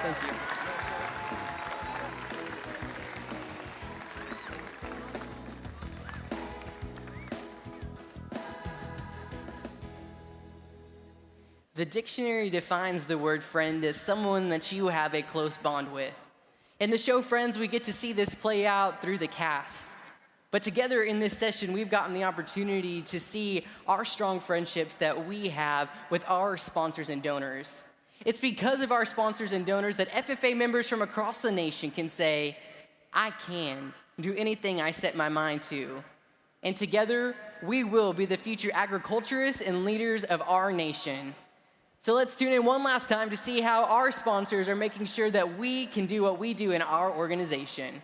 Thank you. The dictionary defines the word friend as someone that you have a close bond with. In the show Friends, we get to see this play out through the cast. But together in this session, we've gotten the opportunity to see our strong friendships that we have with our sponsors and donors. It's because of our sponsors and donors that FFA members from across the nation can say, I can do anything I set my mind to. And together, we will be the future agriculturists and leaders of our nation. So let's tune in one last time to see how our sponsors are making sure that we can do what we do in our organization.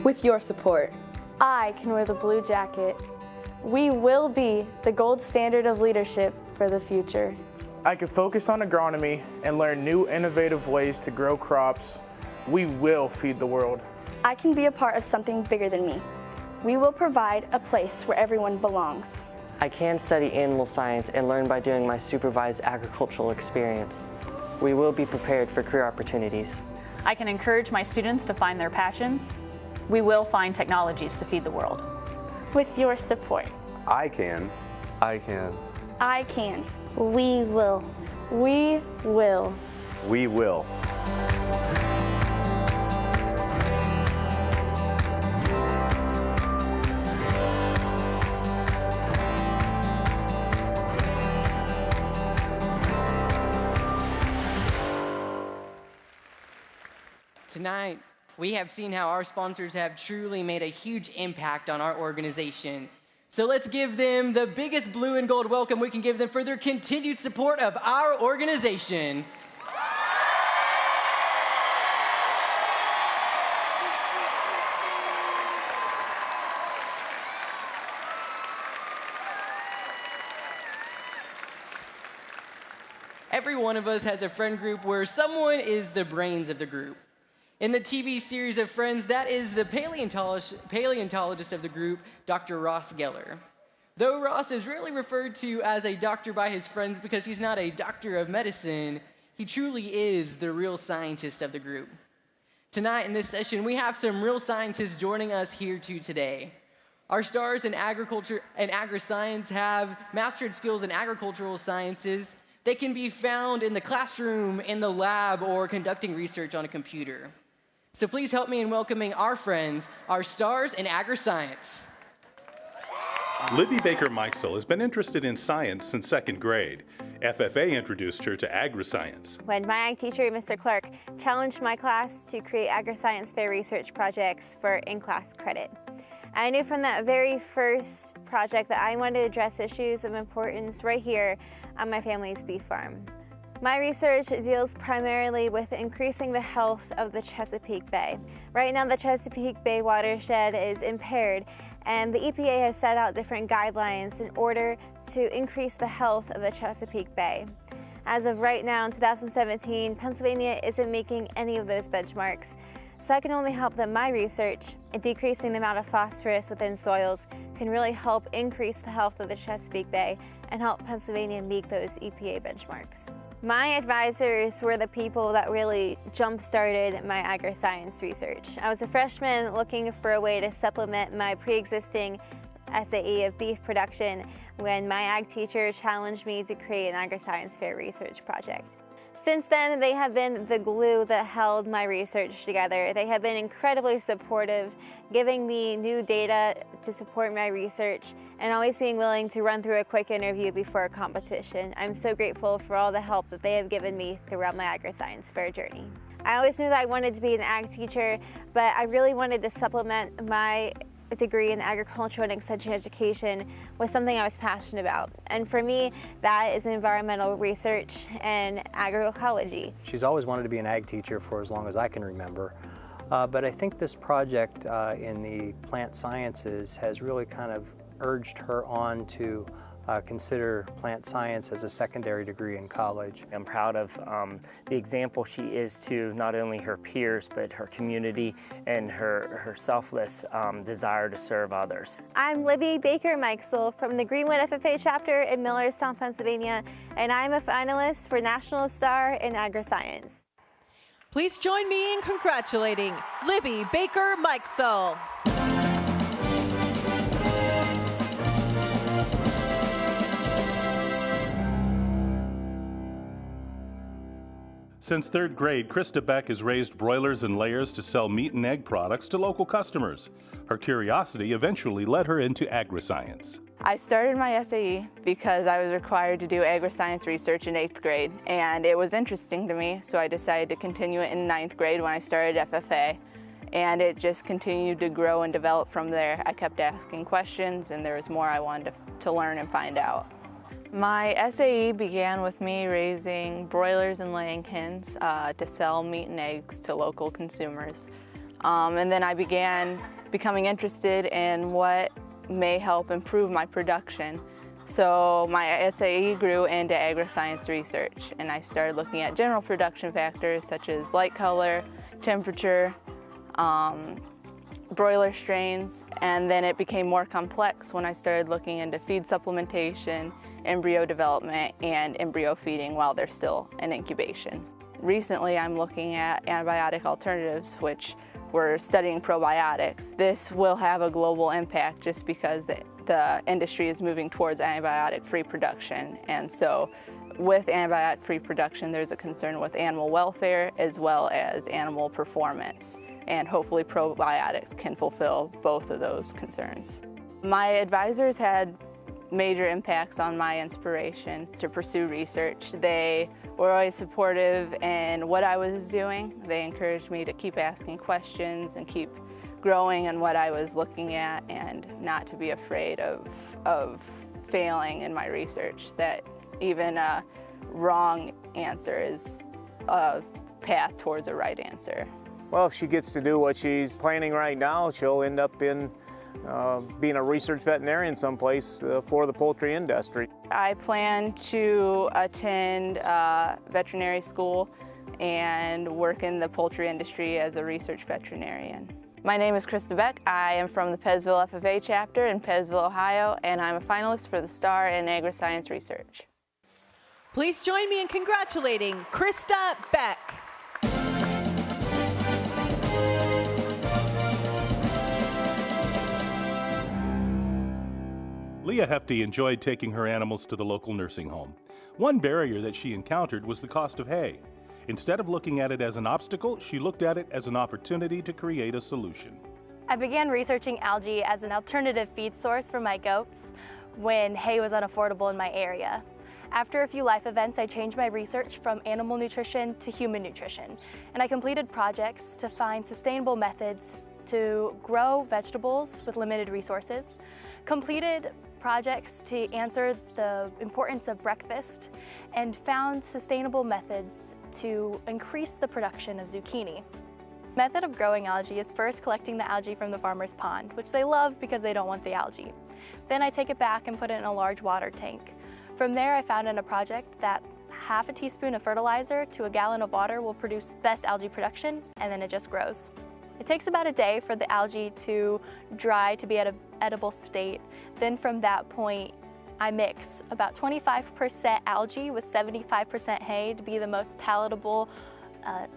With your support, I can wear the blue jacket. We will be the gold standard of leadership for the future. I can focus on agronomy and learn new innovative ways to grow crops. We will feed the world. I can be a part of something bigger than me. We will provide a place where everyone belongs. I can study animal science and learn by doing my supervised agricultural experience. We will be prepared for career opportunities. I can encourage my students to find their passions. We will find technologies to feed the world. With your support, I can. I can. I can. We will. We will. We will. Tonight, we have seen how our sponsors have truly made a huge impact on our organization. So let's give them the biggest blue and gold welcome we can give them for their continued support of our organization. Every one of us has a friend group where someone is the brains of the group. In the TV series of Friends, that is the paleontologist of the group, Dr. Ross Geller. Though Ross is rarely referred to as a doctor by his friends because he's not a doctor of medicine, he truly is the real scientist of the group. Tonight in this session, we have some real scientists joining us here today. Our stars in agriculture and agriscience have mastered skills in agricultural sciences. They can be found in the classroom, in the lab, or conducting research on a computer. So please help me in welcoming our friends, our stars in agriscience. Libby Baker-Meisel has been interested in science since second grade. FFA introduced her to Agriscience. When my ag teacher, Mr. Clark, challenged my class to create agriscience fair research projects for in-class credit. I knew from that very first project that I wanted to address issues of importance right here on my family's beef farm. My research deals primarily with increasing the health of the Chesapeake Bay. Right now, the Chesapeake Bay watershed is impaired, and the EPA has set out different guidelines in order to increase the health of the Chesapeake Bay. As of right now, in 2017, Pennsylvania isn't making any of those benchmarks. So I can only hope that my research in decreasing the amount of phosphorus within soils can really help increase the health of the Chesapeake Bay and help Pennsylvania meet those EPA benchmarks. My advisors were the people that really jump-started my agriscience research. I was a freshman looking for a way to supplement my pre-existing SAE of beef production when my ag teacher challenged me to create an agriscience fair research project. Since then, they have been the glue that held my research together. They have been incredibly supportive, giving me new data to support my research, and always being willing to run through a quick interview before a competition. I'm so grateful for all the help that they have given me throughout my Agriscience fair journey. I always knew that I wanted to be an ag teacher, but I really wanted to supplement my degree in agricultural and extension education was something I was passionate about. And for me, that is environmental research and agroecology. She's always wanted to be an ag teacher for as long as I can remember. But I think this project in the plant sciences has really kind of urged her on to consider plant science as a secondary degree in college. I'm proud of the example she is to not only her peers, but her community and her selfless desire to serve others. I'm Libby Baker-Mikesell from the Greenwood FFA chapter in Millerstown, Pennsylvania, and I'm a finalist for National Star in Agriscience. Please join me in congratulating Libby Baker-Mikesell. Since third grade, Krista Beck has raised broilers and layers to sell meat and egg products to local customers. Her curiosity eventually led her into Agriscience. I started my SAE because I was required to do Agriscience research in 8th grade, and it was interesting to me, so I decided to continue it in 9th grade when I started FFA, and it just continued to grow and develop from there. I kept asking questions, and there was more I wanted to learn and find out. My SAE began with me raising broilers and laying hens to sell meat and eggs to local consumers. And then I began becoming interested in what may help improve my production. So my SAE grew into Agriscience research, and I started looking at general production factors such as light color, temperature, broiler strains, and then it became more complex when I started looking into feed supplementation, embryo development, and embryo feeding while they're still in incubation. Recently, I'm looking at antibiotic alternatives, which we're studying probiotics. This will have a global impact just because the industry is moving towards antibiotic-free production. And so with antibiotic-free production, there's a concern with animal welfare as well as animal performance. And hopefully probiotics can fulfill both of those concerns. My advisors had major impacts on my inspiration to pursue research. They were always supportive in what I was doing. They encouraged me to keep asking questions and keep growing in what I was looking at and not to be afraid of failing in my research, that even a wrong answer is a path towards a right answer. Well, if she gets to do what she's planning right now, she'll end up in being a research veterinarian someplace for the poultry industry. I plan to attend veterinary school and work in the poultry industry as a research veterinarian. My name is Krista Beck. I am from the Pezville FFA chapter in Pezville, Ohio, and I'm a finalist for the Star in Agriscience research. Please join me in congratulating Krista Beck. Leah Hefty enjoyed taking her animals to the local nursing home. One barrier that she encountered was the cost of hay. Instead of looking at it as an obstacle, she looked at it as an opportunity to create a solution. I began researching algae as an alternative feed source for my goats when hay was unaffordable in my area. After a few life events, I changed my research from animal nutrition to human nutrition, and I completed projects to find sustainable methods to grow vegetables with limited resources, completed projects to answer the importance of breakfast, and found sustainable methods to increase the production of zucchini. The method of growing algae is first collecting the algae from the farmer's pond, which they love because they don't want the algae. Then I take it back and put it in a large water tank. From there, I found in a project that half a teaspoon of fertilizer to a gallon of water will produce the best algae production, and then it just grows. It takes about a day for the algae to dry to be at an edible state. Then from that point, I mix about 25% algae with 75% hay to be the most palatable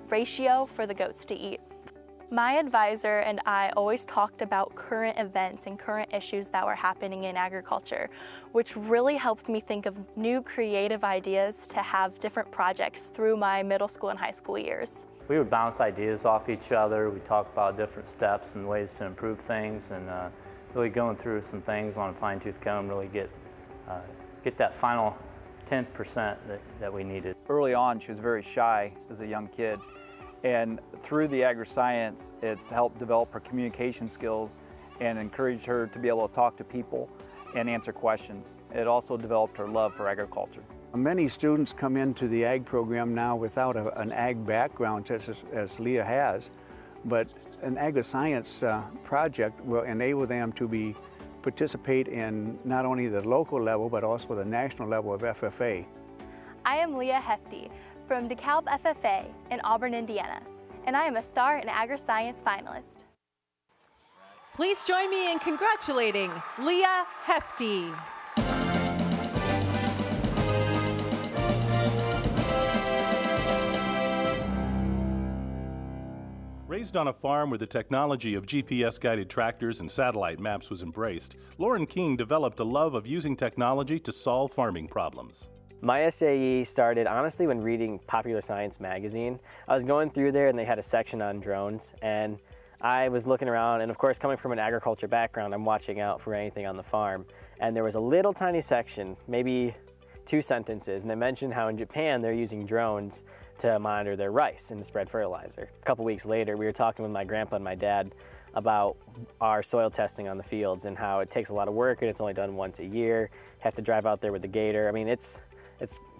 ratio for the goats to eat. My advisor and I always talked about current events and current issues that were happening in agriculture, which really helped me think of new creative ideas to have different projects through my middle school and high school years. We would bounce ideas off each other. We talk about different steps and ways to improve things, and really going through some things on a fine-tooth comb, really get that final 10% that we needed. Early on, she was very shy as a young kid, and through the Agriscience, it's helped develop her communication skills and encouraged her to be able to talk to people and answer questions. It also developed her love for agriculture. Many students come into the ag program now without an ag background, just as Leah has, but an Agriscience project will enable them to participate in not only the local level, but also the national level of FFA. I am Leah Hefty from DeKalb FFA in Auburn, Indiana, and I am a Star and Agriscience finalist. Please join me in congratulating Leah Hefty. Raised on a farm where the technology of GPS-guided tractors and satellite maps was embraced, Lauren King developed a love of using technology to solve farming problems. My SAE started honestly when reading Popular Science magazine. I was going through there and they had a section on drones, and I was looking around, and of course coming from an agriculture background, I'm watching out for anything on the farm. And there was a little tiny section, maybe 2 sentences, and they mentioned how in Japan they're using drones to monitor their rice and to spread fertilizer. A couple weeks later, we were talking with my grandpa and my dad about our soil testing on the fields and how it takes a lot of work and it's only done once a year. Have to drive out there with the gator. I mean, it's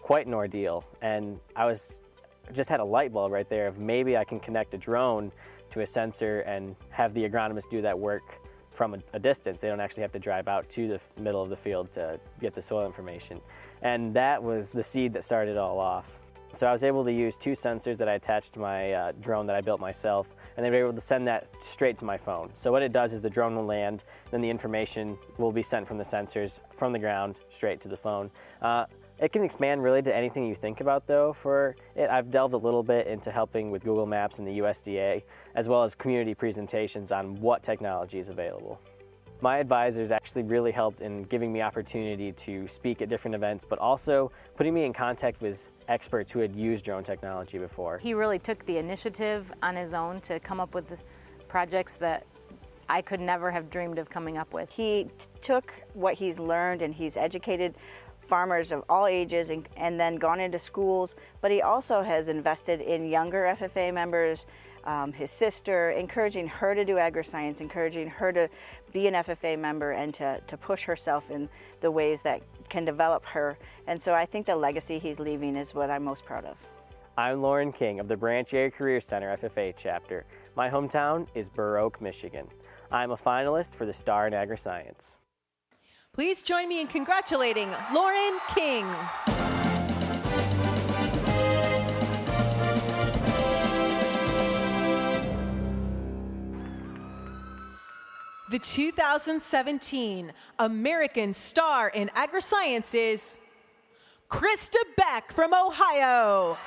quite an ordeal. And I just had a light bulb right there of maybe I can connect a drone to a sensor and have the agronomist do that work from a distance. They don't actually have to drive out to the middle of the field to get the soil information. And that was the seed that started it all off. So I was able to use 2 sensors that I attached to my drone that I built myself, and they were able to send that straight to my phone. So what it does is the drone will land, then the information will be sent from the sensors from the ground straight to the phone. It can expand really to anything you think about though. For it, I've delved a little bit into helping with Google Maps and the USDA, as well as community presentations on what technology is available. My advisors actually really helped in giving me opportunity to speak at different events, but also putting me in contact with experts who had used drone technology before. He really took the initiative on his own to come up with projects that I could never have dreamed of coming up with. He took what he's learned and he's educated farmers of all ages and then gone into schools, but he also has invested in younger FFA members, his sister, encouraging her to do Agriscience, encouraging her to be an FFA member and to push herself in the ways that can develop her. And so I think the legacy he's leaving is what I'm most proud of. I'm Lauren King of the Branch Area Career Center FFA chapter. My hometown is Burr Oak, Michigan. I'm a finalist for the Star in Agriscience. Please join me in congratulating Lauren King. The 2017 American Star in Agriscience is Krista Beck from Ohio.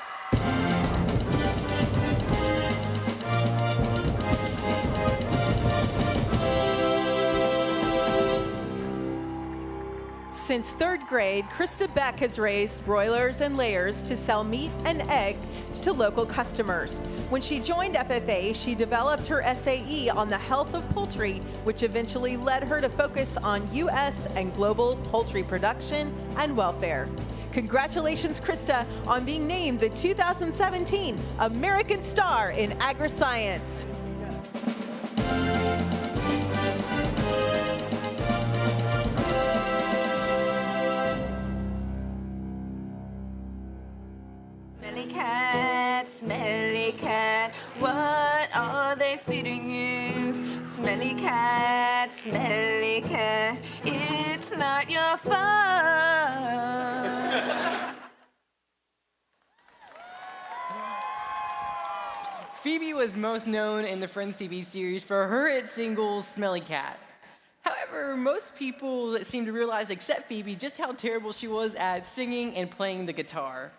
Since 3rd grade, Krista Beck has raised broilers and layers to sell meat and eggs to local customers. When she joined FFA, she developed her SAE on the health of poultry, which eventually led her to focus on U.S. and global poultry production and welfare. Congratulations, Krista, on being named the 2017 American Star in Agriscience. Smelly cat, what are they feeding you? Smelly cat, it's not your fault. Phoebe was most known in the Friends TV series for her hit single, Smelly Cat. However, most people seem to realize, except Phoebe, just how terrible she was at singing and playing the guitar.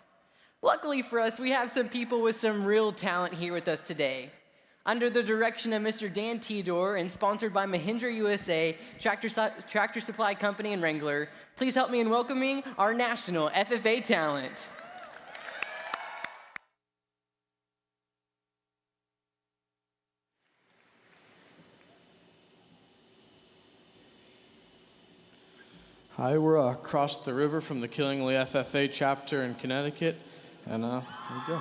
Luckily for us, we have some people with some real talent here with us today. Under the direction of Mr. Dan Teodor and sponsored by Mahindra USA, Tractor Supply Company and Wrangler, please help me in welcoming our national FFA talent. Hi, we're across the river from the Killingly FFA chapter in Connecticut, and there you go.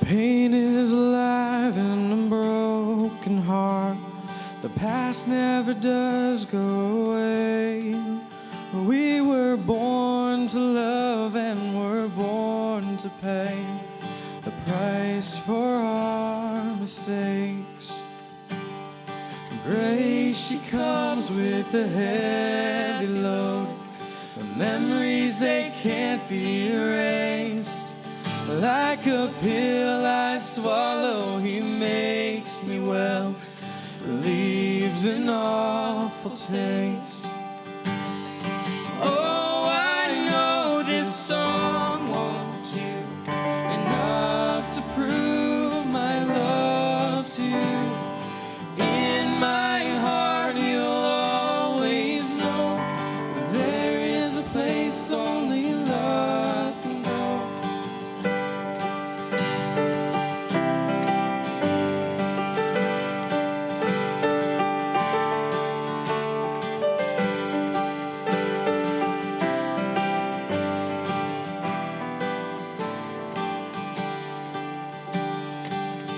Pain is alive in a broken heart. The past never does go away. We were born to love and we're born to pay the price for our mistakes. Grace, she comes with a heavy load. The memories, they can't be erased. Like a pill I swallow, he makes me well. Leaves an awful taste. Oh, I know this song won't do enough to prove my love to you. In my heart you'll always know there is a place only love can go.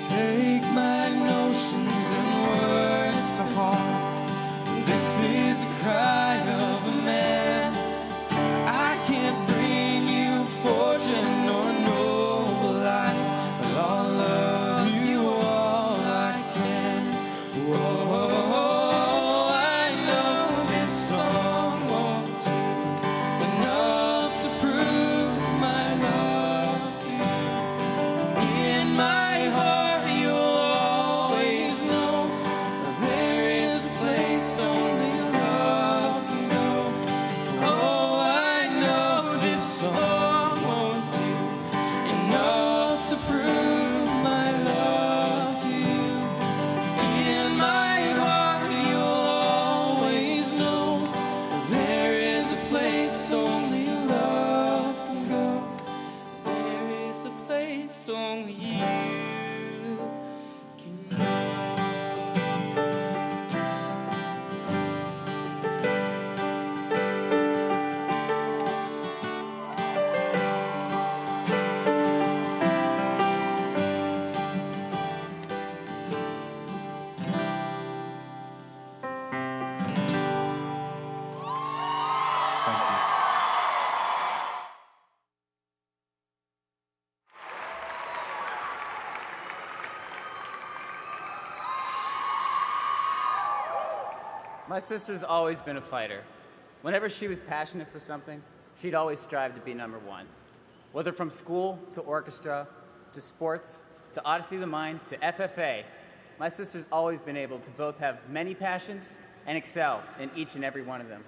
Take my notions and words to heart. This is the cry of a man. I can't bring you fortune or noble life, but I'll love you all I can. Whoa, I know this song won't do enough to prove my love to you. In my heart you'll always know there is a place only love can go. Oh, I know this song won't do enough to prove my love to you. In my heart you'll always know there is a place only love can go. There is a place only you can go. My sister's always been a fighter. Whenever she was passionate for something, she'd always strive to be number one. Whether from school to orchestra, to sports, to Odyssey of the Mind, to FFA, my sister's always been able to both have many passions and excel in each and every one of them.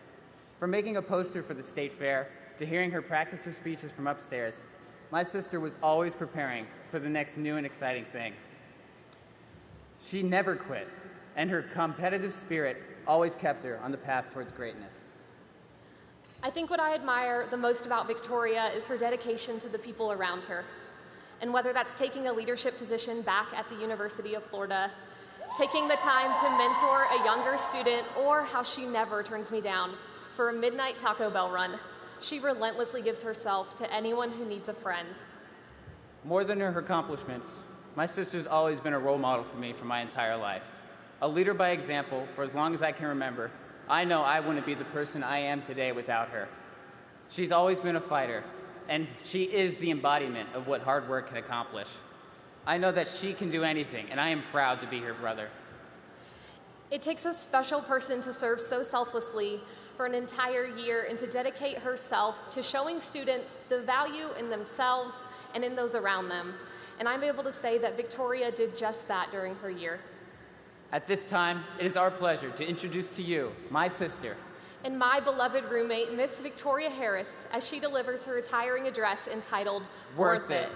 From making a poster for the state fair, to hearing her practice her speeches from upstairs, my sister was always preparing for the next new and exciting thing. She never quit, and her competitive spirit always kept her on the path towards greatness. I think what I admire the most about Victoria is her dedication to the people around her. And whether that's taking a leadership position back at the University of Florida, taking the time to mentor a younger student, or how she never turns me down for a midnight Taco Bell run, she relentlessly gives herself to anyone who needs a friend. More than her accomplishments, my sister's always been a role model for me for my entire life. A leader by example for as long as I can remember. I know I wouldn't be the person I am today without her. She's always been a fighter, and she is the embodiment of what hard work can accomplish. I know that she can do anything, and I am proud to be her brother. It takes a special person to serve so selflessly for an entire year and to dedicate herself to showing students the value in themselves and in those around them. and I'm able to say that Victoria did just that during her year. At this time, it is our pleasure to introduce to you my sister, And my beloved roommate, Miss Victoria Harris, as she delivers her retiring address entitled Worth It.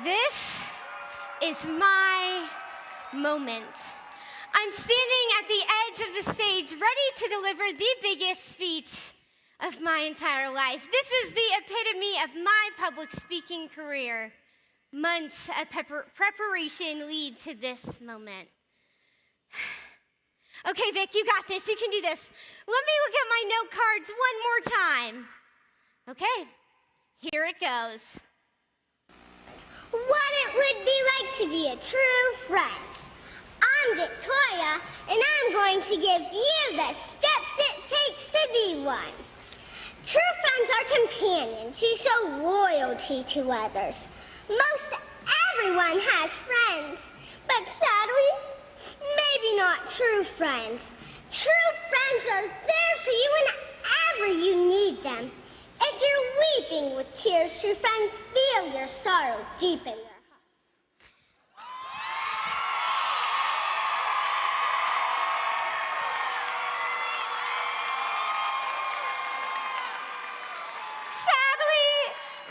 This is my moment. I'm standing at the edge of the stage, ready to deliver the biggest speech of my entire life. This is the epitome of my public speaking career. Months of preparation lead to this moment. Okay, Vic, you got this. You can do this. Let me look at my note cards one more time. Okay, here it goes. What it would be like to be a true friend. I'm Victoria, and I'm going to give you the steps it takes to be one. True friends are companions who show loyalty to others. Most everyone has friends, but sadly, maybe not true friends. True friends are there for you whenever you need them. If you're weeping with tears, true friends feel your sorrow deep in their heart. Sadly,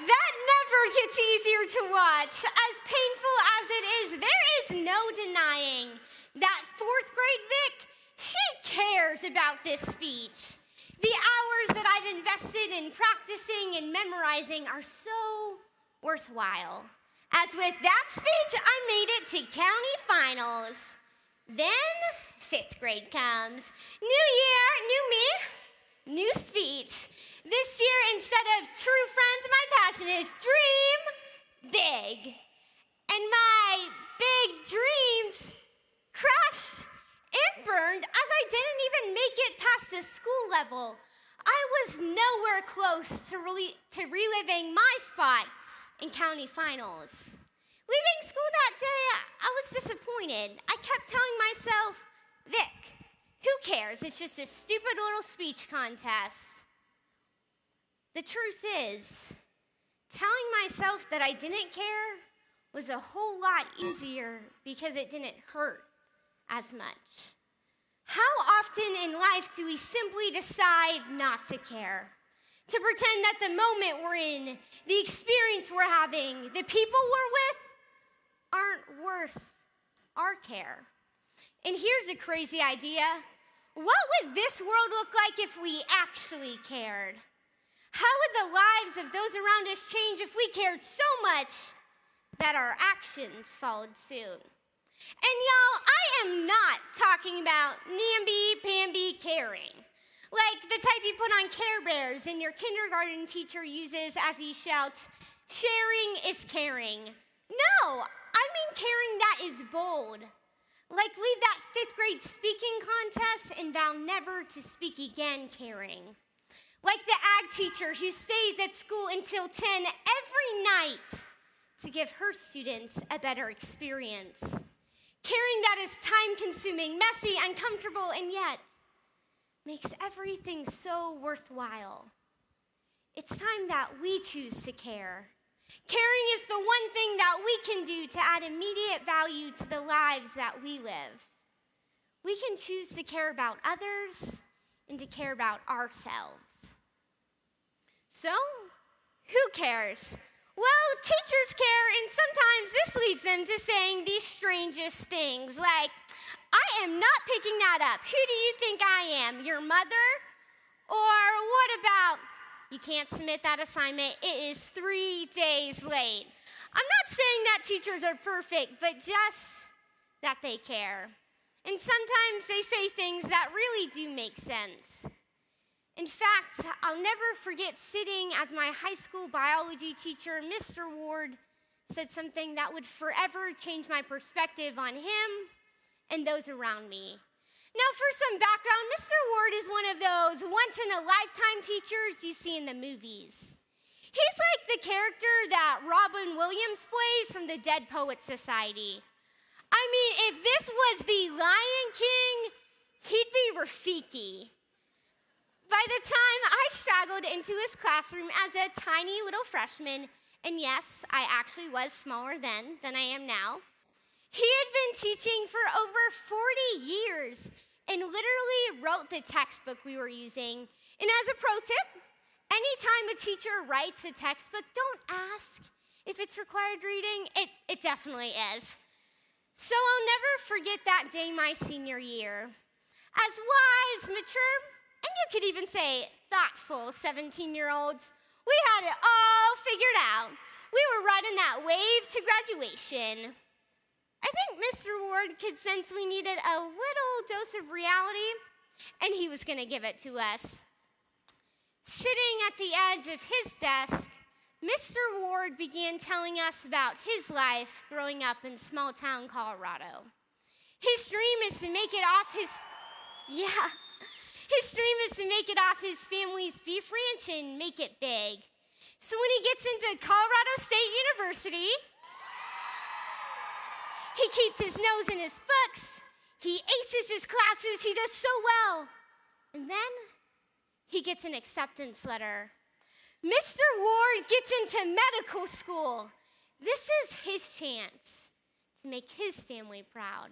that never gets easier to watch. As painful as it is, there is no denying that fourth grade Vic, she cares about this speech. The hours that I've invested in practicing and memorizing are so worthwhile. As with that speech, I made it to county finals. Then, fifth grade comes. New year, new me, new speech. This year, instead of true friends, my passion is dream big. And my big dreams crashed and burned as I didn't even make it past the school level. I was nowhere close to reliving my spot in county finals. Leaving school that day, I was disappointed. I kept telling myself, Vic, who cares? It's just a stupid little speech contest. The truth is, telling myself that I didn't care was a whole lot easier because it didn't hurt as much. How often in life do we simply decide not to care? To pretend that the moment we're in, the experience we're having, the people we're with aren't worth our care. And here's a crazy idea. What would this world look like if we actually cared? How would the lives of those around us change if we cared so much that our actions followed suit? And y'all, I am not talking about namby-pamby caring, like the type you put on Care Bears and your kindergarten teacher uses as he shouts, sharing is caring. No, I mean caring that is bold. Like leave that fifth grade speaking contest and vow never to speak again caring. Like the ag teacher who stays at school until 10 every night to give her students a better experience. Caring that is time-consuming, messy, uncomfortable, and yet makes everything so worthwhile. It's time that we choose to care. Caring is the one thing that we can do to add immediate value to the lives that we live. We can choose to care about others and to care about ourselves. So, who cares? Well, teachers care, and sometimes this leads them to saying the strangest things, like, I am not picking that up. Who do you think I am, your mother? Or what about, you can't submit that assignment, it is 3 days late. I'm not saying that teachers are perfect, but just that they care. And sometimes they say things that really do make sense. In fact, I'll never forget sitting as my high school biology teacher, Mr. Ward, said something that would forever change my perspective on him and those around me. Now, for some background, Mr. Ward is one of those once-in-a-lifetime teachers you see in the movies. He's like the character that Robin Williams plays from the Dead Poets Society. I mean, if this was the Lion King, he'd be Rafiki. By the time I straggled into his classroom as a tiny little freshman, and yes, I actually was smaller then than I am now, he had been teaching for over 40 years and literally wrote the textbook we were using. And as a pro tip, anytime a teacher writes a textbook, don't ask if it's required reading. It definitely is. So I'll never forget that day my senior year. As wise, mature, and you could even say thoughtful 17-year-olds, we had it all figured out. We were riding that wave to graduation. I think Mr. Ward could sense we needed a little dose of reality, and he was going to give it to us. Sitting at the edge of his desk, Mr. Ward began telling us about his life growing up in small-town Colorado. His dream is to make it off his family's beef ranch and make it big. So when he gets into Colorado State University, he keeps his nose in his books, he aces his classes, he does so well. And then he gets an acceptance letter. Mr. Ward gets into medical school. This is his chance to make his family proud.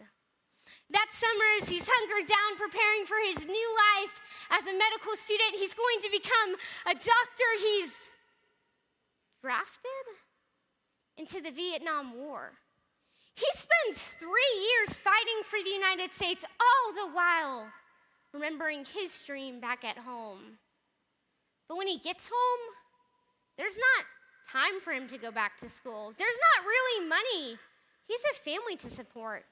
That summer, as he's hunkered down preparing for his new life as a medical student, he's going to become a doctor. He's drafted into the Vietnam War. He spends 3 years fighting for the United States, all the while remembering his dream back at home. But when he gets home, there's not time for him to go back to school. There's not really money. He has a family to support.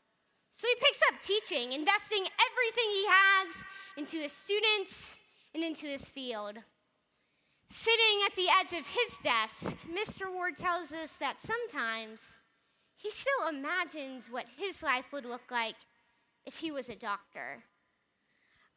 So he picks up teaching, investing everything he has into his students and into his field. Sitting at the edge of his desk, Mr. Ward tells us that sometimes he still imagines what his life would look like if he was a doctor.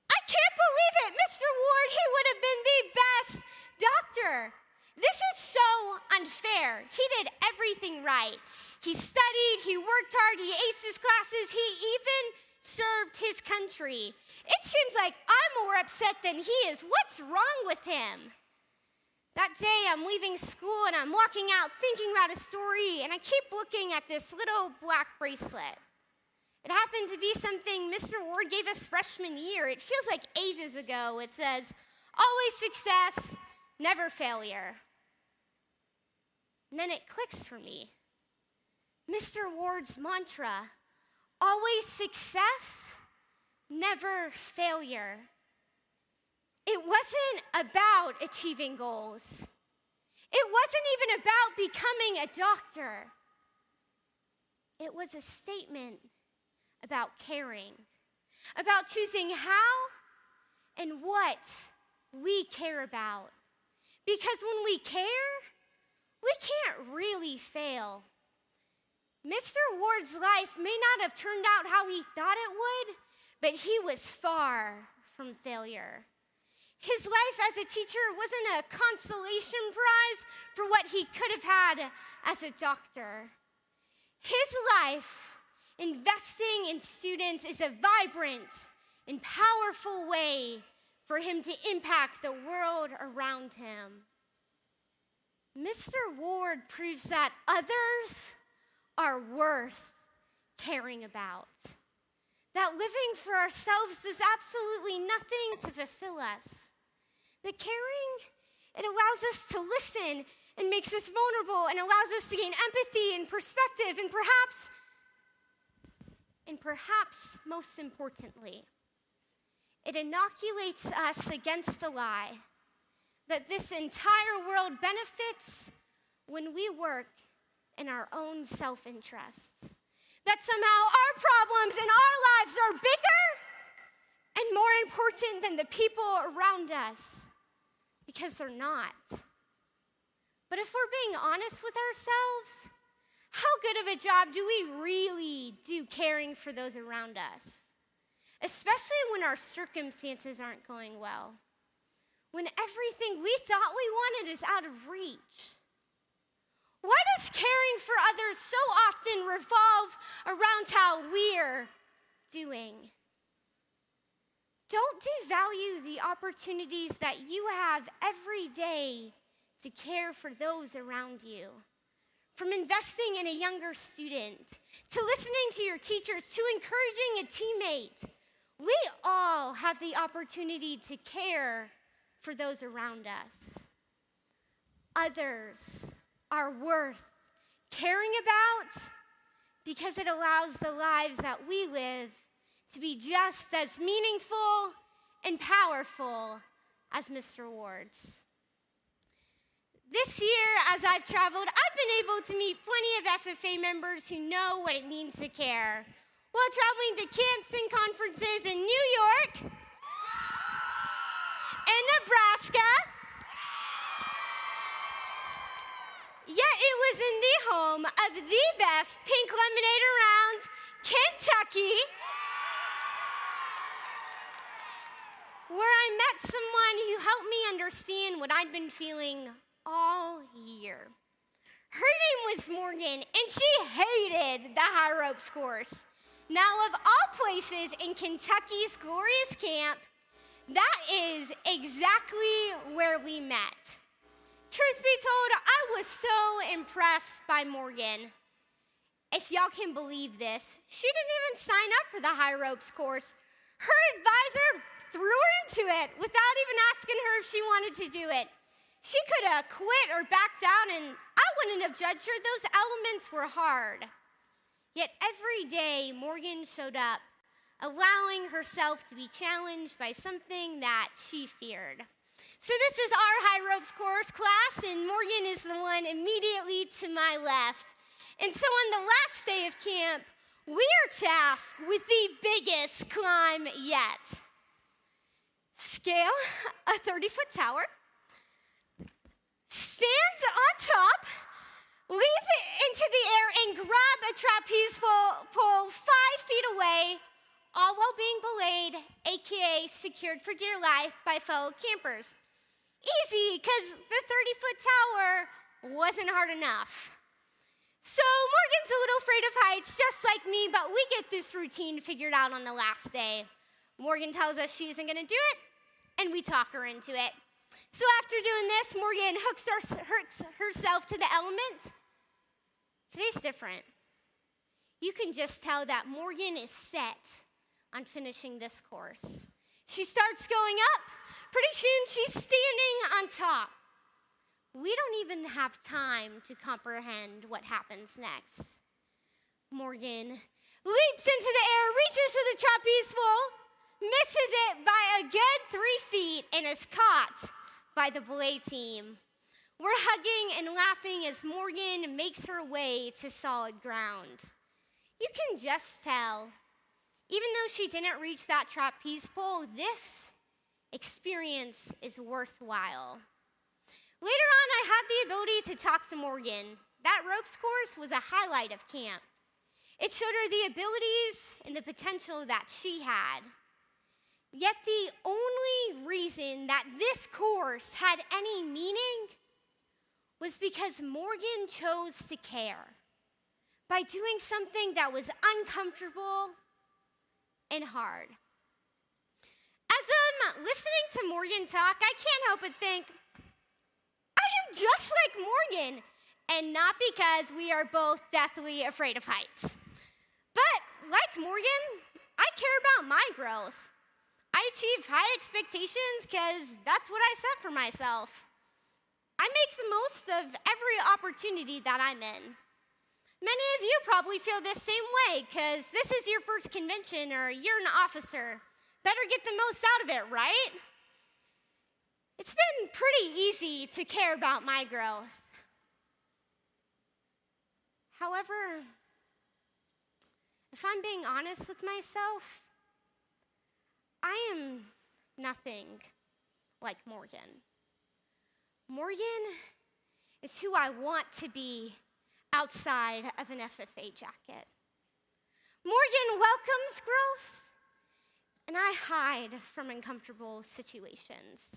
I can't believe it, Mr. Ward, he would have been the best doctor. This is so unfair. He did everything right. He studied, he worked hard, he aced his classes, he even served his country. It seems like I'm more upset than he is. What's wrong with him? That day, I'm leaving school and I'm walking out thinking about a story, and I keep looking at this little black bracelet. It happened to be something Mr. Ward gave us freshman year. It feels like ages ago. It says, always success, never failure. And then it clicks for me. Mr. Ward's mantra, always success, never failure. It wasn't about achieving goals. It wasn't even about becoming a doctor. It was a statement about caring, about choosing how and what we care about. Because when we care, we can't really fail. Mr. Ward's life may not have turned out how he thought it would, but he was far from failure. His life as a teacher wasn't a consolation prize for what he could have had as a doctor. His life, investing in students, is a vibrant and powerful way for him to impact the world around him. Mr. Ward proves that others are worth caring about. That living for ourselves does absolutely nothing to fulfill us. The caring, it allows us to listen and makes us vulnerable and allows us to gain empathy and perspective, and perhaps most importantly, it inoculates us against the lie that this entire world benefits when we work in our own self-interest. That somehow our problems in our lives are bigger and more important than the people around us, because they're not. But if we're being honest with ourselves, how good of a job do we really do caring for those around us? Especially when our circumstances aren't going well. When everything we thought we wanted is out of reach. Why does caring for others so often revolve around how we're doing? Don't devalue the opportunities that you have every day to care for those around you. From investing in a younger student, to listening to your teachers, to encouraging a teammate, we all have the opportunity to care for those around us. Others are worth caring about because it allows the lives that we live to be just as meaningful and powerful as Mr. Ward's. This year, as I've traveled, I've been able to meet plenty of FFA members who know what it means to care. While traveling to camps and conferences in New York and Nebraska, yet it was in the home of the best pink lemonade around, Kentucky, where I met someone who helped me understand what I'd been feeling all year. Her name was Morgan, and she hated the high ropes course. Now, of all places in Kentucky's glorious camp, that is exactly where we met. Truth be told, I was so impressed by Morgan. If y'all can believe this, she didn't even sign up for the high ropes course. Her advisor threw her into it without even asking her if she wanted to do it. She could have quit or backed out, and I wouldn't have judged her. Those elements were hard. Yet every day, Morgan showed up, allowing herself to be challenged by something that she feared. So this is our high ropes course class, and Morgan is the one immediately to my left. And so on the last day of camp, we are tasked with the biggest climb yet. Scale a 30-foot tower, stand on top, leap into the air, and grab a trapeze pole 5 feet away, all while being belayed, aka secured for dear life, by fellow campers. Easy, because the 30-foot tower wasn't hard enough. So Morgan's a little afraid of heights, just like me, but we get this routine figured out on the last day. Morgan tells us she isn't going to do it, and we talk her into it. So after doing this, Morgan hooks herself to the element. Today's different. You can just tell that Morgan is set on finishing this course. She starts going up. Pretty soon, she's standing on top. We don't even have time to comprehend what happens next. Morgan leaps into the air, reaches for the trapeze pole, misses it by a good 3 feet, and is caught by the belay team. We're hugging and laughing as Morgan makes her way to solid ground. You can just tell, even though she didn't reach that trapeze pole, this experience is worthwhile. Later on, I had the ability to talk to Morgan. That ropes course was a highlight of camp. It showed her the abilities and the potential that she had. Yet the only reason that this course had any meaning was because Morgan chose to care by doing something that was uncomfortable and hard. As I'm listening to Morgan talk, I can't help but think, I am just like Morgan, and not because we are both deathly afraid of heights. But like Morgan, I care about my growth. I achieve high expectations because that's what I set for myself. I make the most of every opportunity that I'm in. Many of you probably feel this same way because this is your first convention or you're an officer. Better get the most out of it, right? It's been pretty easy to care about my growth. However, if I'm being honest with myself, I am nothing like Morgan. Morgan is who I want to be outside of an FFA jacket. Morgan welcomes growth, and I hide from uncomfortable situations.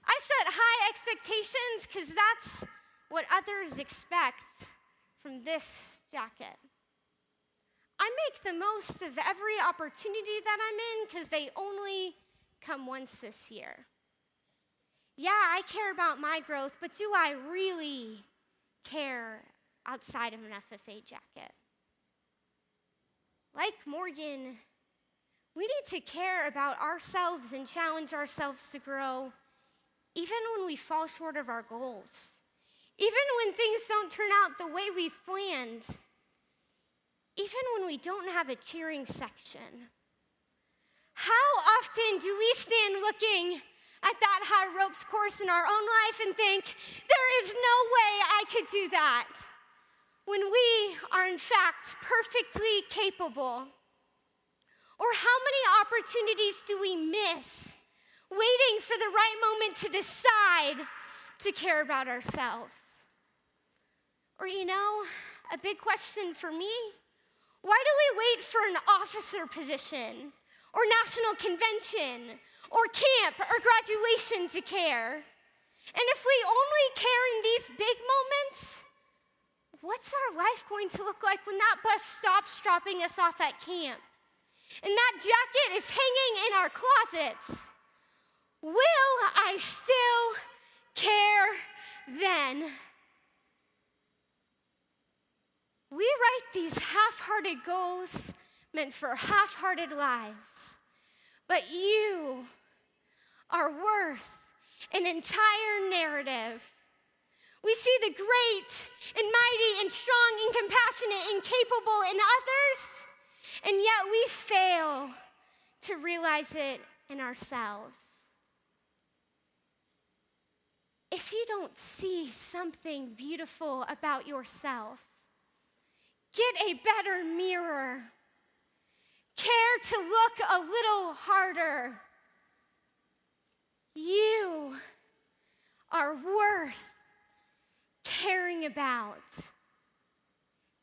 I set high expectations because that's what others expect from this jacket. I make the most of every opportunity that I'm in because they only come once this year. Yeah, I care about my growth, but do I really care outside of an FFA jacket? Like Morgan, we need to care about ourselves and challenge ourselves to grow even when we fall short of our goals, even when things don't turn out the way we've planned, even when we don't have a cheering section. How often do we stand looking at that high ropes course in our own life and think, there is no way I could do that, when we are in fact perfectly capable? Or how many opportunities do we miss waiting for the right moment to decide to care about ourselves? Or a big question for me, why do we wait for an officer position or national convention or camp or graduation to care? And if we only care in these big moments, what's our life going to look like when that bus stops dropping us off at camp and that jacket is hanging in our closets? Will I still care then? We write these half-hearted goals meant for half-hearted lives, but you are worth an entire narrative. We see the great and mighty and strong and compassionate and capable in others, and yet we fail to realize it in ourselves. If you don't see something beautiful about yourself, get a better mirror. Care to look a little harder. You are worth caring about.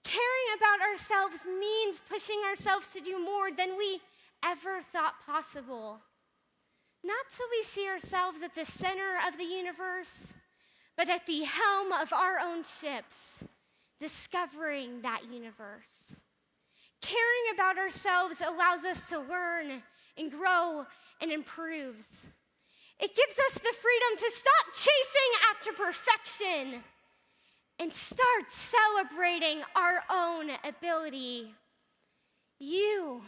Caring about ourselves means pushing ourselves to do more than we ever thought possible. Not till we see ourselves at the center of the universe, but at the helm of our own ships, discovering that universe. Caring about ourselves allows us to learn and grow and improve. It gives us the freedom to stop chasing after perfection and start celebrating our own ability. You,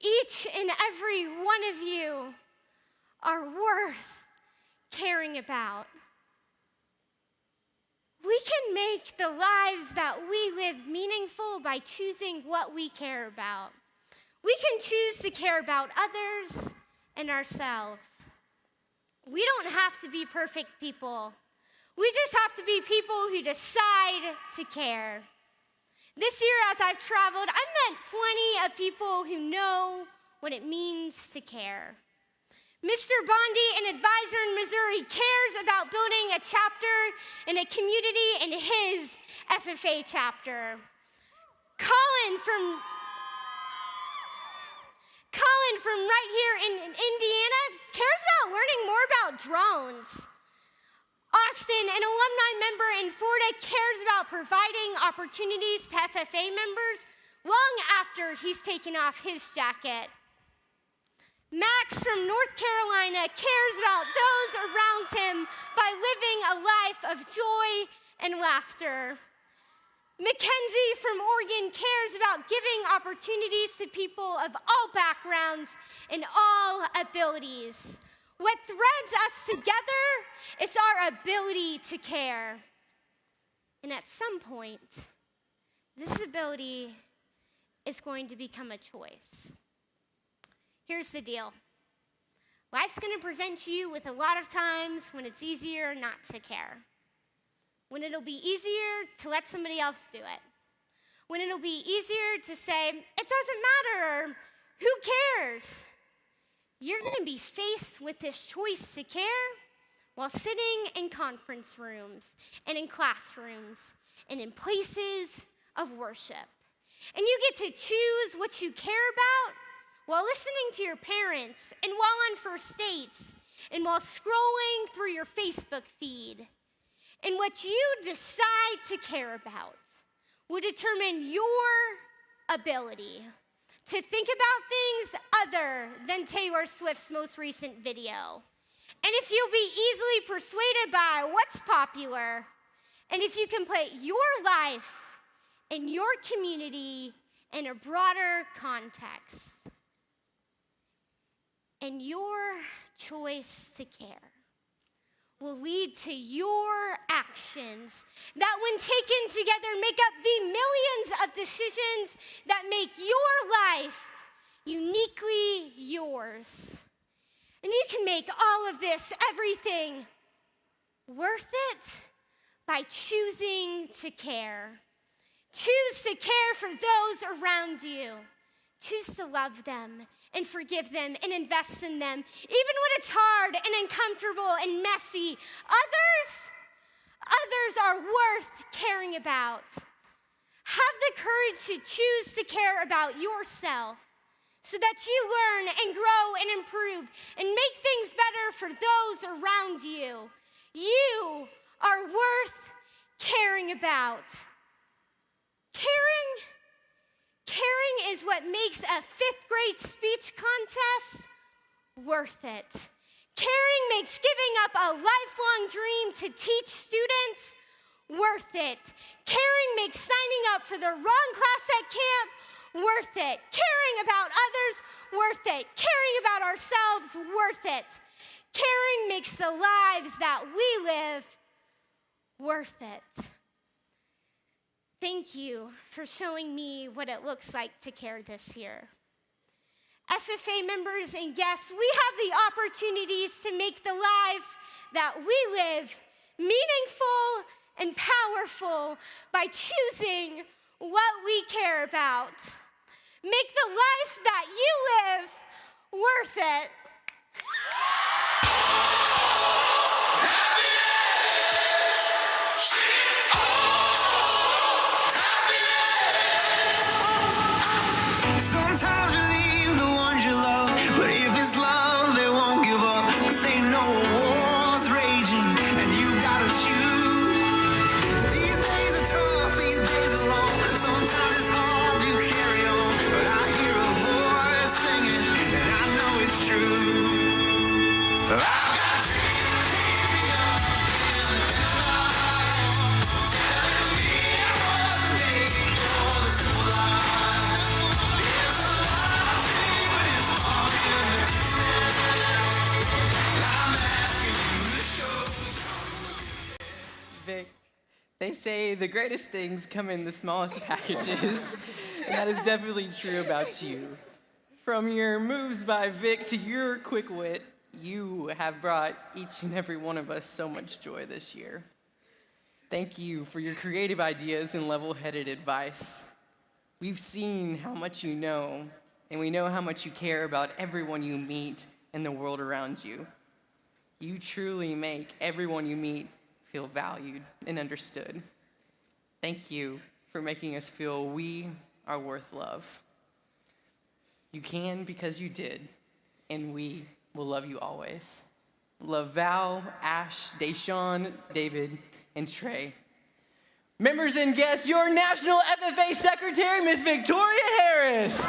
each and every one of you, are worth caring about. We can make the lives that we live meaningful by choosing what we care about. We can choose to care about others and ourselves. We don't have to be perfect people. We just have to be people who decide to care. This year, as I've traveled, I've met plenty of people who know what it means to care. Mr. Bondi, an advisor in Missouri, cares about building a chapter in a community in his FFA chapter. Colin from right here in Indiana cares about learning more about drones. Austin, an alumni member in Florida, cares about providing opportunities to FFA members long after he's taken off his jacket. Max from North Carolina cares about those around him by living a life of joy and laughter. Mackenzie from Oregon cares about giving opportunities to people of all backgrounds and all abilities. What threads us together is our ability to care. And at some point, this ability is going to become a choice. Here's the deal. Life's going to present you with a lot of times when it's easier not to care. When it'll be easier to let somebody else do it. When it'll be easier to say, it doesn't matter, or who cares? You're going to be faced with this choice to care while sitting in conference rooms and in classrooms and in places of worship. And you get to choose what you care about while listening to your parents and while on first dates and while scrolling through your Facebook feed. and what you decide to care about will determine your ability to think about things other than Taylor Swift's most recent video. And if you'll be easily persuaded by what's popular, and if you can put your life and your community in a broader context, and your choice to care will lead to your actions that, when taken together, make up the millions of decisions that make your life uniquely yours. And you can make all of this, everything, worth it by choosing to care. Choose to care for those around you. Choose to love them and forgive them and invest in them, even when it's hard and uncomfortable and messy. Others are worth caring about. Have the courage to choose to care about yourself so that you learn and grow and improve and make things better for those around you. You are worth caring about. Caring is what makes a 5th grade speech contest worth it. Caring makes giving up a lifelong dream to teach students worth it. Caring makes signing up for the wrong class at camp worth it. Caring about others worth it. Caring about ourselves worth it. Caring makes the lives that we live worth it. Thank you for showing me what it looks like to care this year. FFA members and guests, we have the opportunities to make the life that we live meaningful and powerful by choosing what we care about. Make the life that you live worth it. Sometimes you leave the ones you love, but if it's love, they won't give up, 'cause they know a war's raging, and you gotta choose. These days are tough, these days are long, sometimes it's hard to carry on, but I hear a voice singing, and I know it's true. I've got dreams keep me up in the night, telling me I wasn't made for the simple life. There's a lot deeper this far in the distance. I'm asking you to show. Vic, they say the greatest things come in the smallest packages, and that is definitely true about you. From your moves by Vic to your quick wit, you have brought each and every one of us so much joy this year. Thank you for your creative ideas and level-headed advice. We've seen how much you know, and we know how much you care about everyone you meet and the world around you. You truly make everyone you meet feel valued and understood. Thank you for making us feel we are worth love. You can because you did, and we will love you always. Love Val, Ash, Deshawn, David, and Trey. Members and guests, your National FFA Secretary, Ms. Victoria Harris.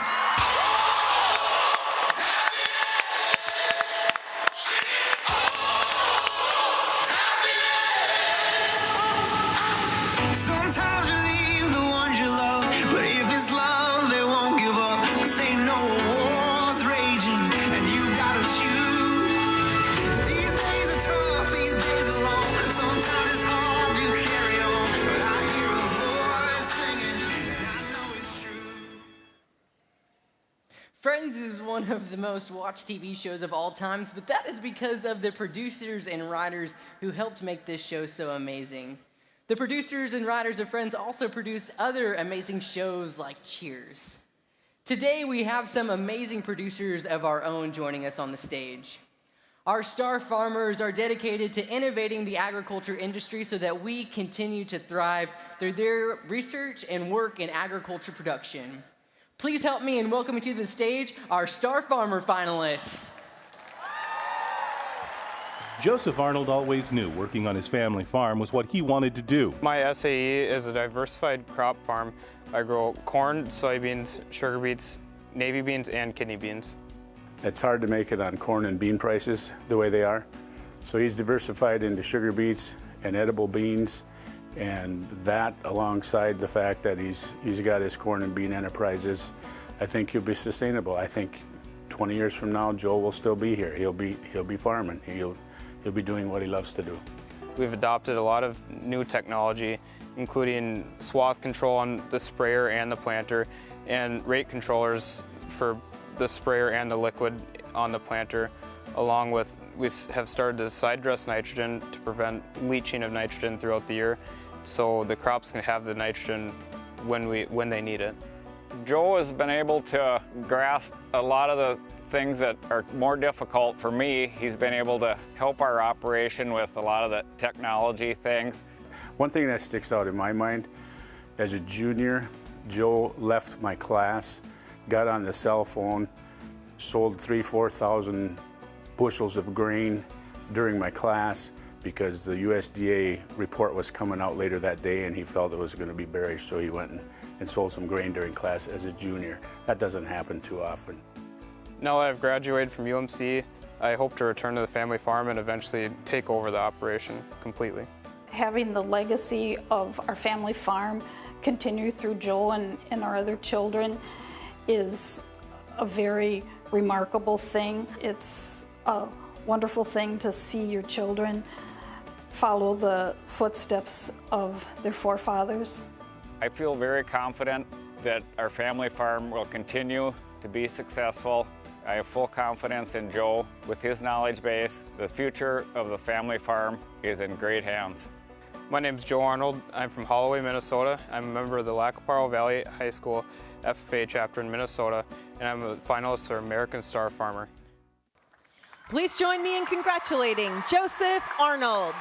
Sometimes you leave the ones you love, but if it's love, they won't give up, 'cause they know a war's raging, and you gotta choose. These days are tough, these days are long, sometimes it's hard to carry on, but I hear a voice singing, and I know it's true. Friends is one of the most watched TV shows of all times, but that is because of the producers and writers who helped make this show so amazing. The producers and writers of Friends also produce other amazing shows like Cheers. Today we have some amazing producers of our own joining us on the stage. Our star farmers are dedicated to innovating the agriculture industry so that we continue to thrive through their research and work in agriculture production. Please help me in welcoming to the stage our Star Farmer finalists. Joseph Arnold always knew working on his family farm was what he wanted to do. My SAE is a diversified crop farm. I grow corn, soybeans, sugar beets, navy beans, and kidney beans. It's hard to make it on corn and bean prices the way they are. So he's diversified into sugar beets and edible beans, and that alongside the fact that he's got his corn and bean enterprises, I think he'll be sustainable. I think 20 years from now, Joe will still be here. He'll be farming. He'll be doing what he loves to do. We've adopted a lot of new technology, including swath control on the sprayer and the planter, and rate controllers for the sprayer and the liquid on the planter, along with we have started to side dress nitrogen to prevent leaching of nitrogen throughout the year, so the crops can have the nitrogen when they need it. Joe has been able to grasp a lot of the things that are more difficult for me. He's been able to help our operation with a lot of the technology things. One thing that sticks out in my mind, as a junior, Joe left my class, got on the cell phone, sold 3,000–4,000 bushels of grain during my class because the USDA report was coming out later that day and he felt it was going to be bearish, so he went and sold some grain during class as a junior. That doesn't happen too often. Now that I've graduated from UMC, I hope to return to the family farm and eventually take over the operation completely. Having the legacy of our family farm continue through Joe and our other children is a very remarkable thing. It's a wonderful thing to see your children follow the footsteps of their forefathers. I feel very confident that our family farm will continue to be successful. I have full confidence in Joe. With his knowledge base, the future of the family farm is in great hands. My name is Joe Arnold. I'm from Holloway, Minnesota. I'm a member of the Lacaparo Valley High School FFA chapter in Minnesota, and I'm a finalist for American Star Farmer. Please join me in congratulating Joseph Arnold.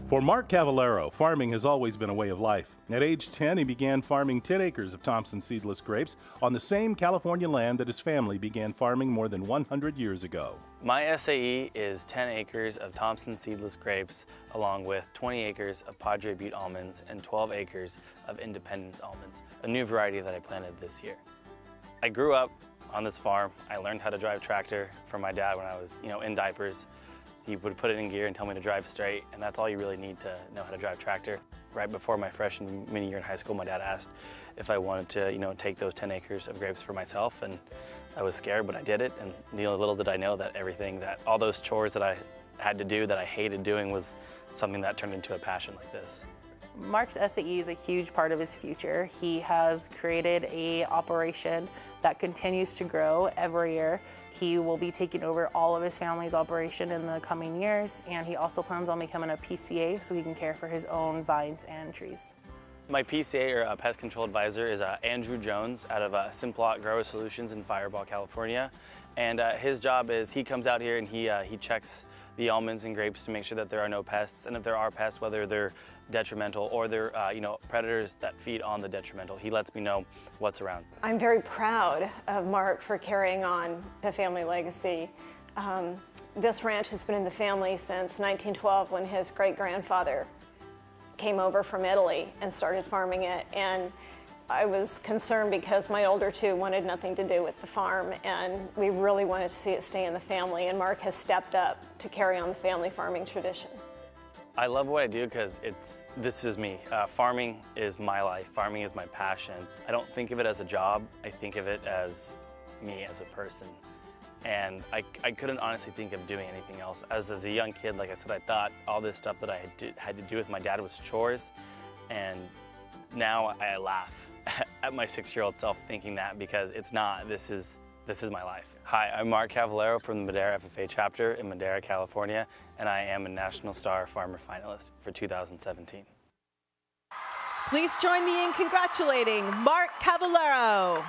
For Mark Cavallero, farming has always been a way of life. At age 10, he began farming 10 acres of Thompson seedless grapes on the same California land that his family began farming more than 100 years ago. My SAE is 10 acres of Thompson seedless grapes, along with 20 acres of Padre Butte almonds and 12 acres of Independence almonds, a new variety that I planted this year. I grew up on this farm. I learned how to drive tractor from my dad when I was, in diapers. He would put it in gear and tell me to drive straight, and that's all you really need to know how to drive tractor. Right before my freshman year in high school, my dad asked if I wanted to, take those 10 acres of grapes for myself, and I was scared, but I did it. And little did I know that all those chores that I had to do that I hated doing was something that turned into a passion like this. Mark's SAE is a huge part of his future. He has created an operation that continues to grow every year. He will be taking over all of his family's operation in the coming years, and he also plans on becoming a PCA so he can care for his own vines and trees. My PCA, or pest control advisor, is Andrew Jones out of Simplot Grower Solutions in Fireball, California. And his job is he comes out here and he checks the almonds and grapes to make sure that there are no pests, and if there are pests, whether they're detrimental or they're predators that feed on the detrimental, he lets me know what's around. I'm very proud of Mark for carrying on the family legacy. This ranch has been in the family since 1912 when his great-grandfather came over from Italy and started farming it, and I was concerned because my older two wanted nothing to do with the farm, and we really wanted to see it stay in the family, and Mark has stepped up to carry on the family farming tradition. I love what I do because this is me. Farming is my life. Farming is my passion. I don't think of it as a job. I think of it as me as a person. And I couldn't honestly think of doing anything else. As a young kid, like I said, I thought all this stuff that I had to do with my dad was chores. And now I laugh at my 6-year-old self thinking that, because it's not. This is my life. Hi, I'm Mark Cavallero from the Madera FFA chapter in Madera, California, and I am a National Star Farmer finalist for 2017. Please join me in congratulating Mark Cavallero.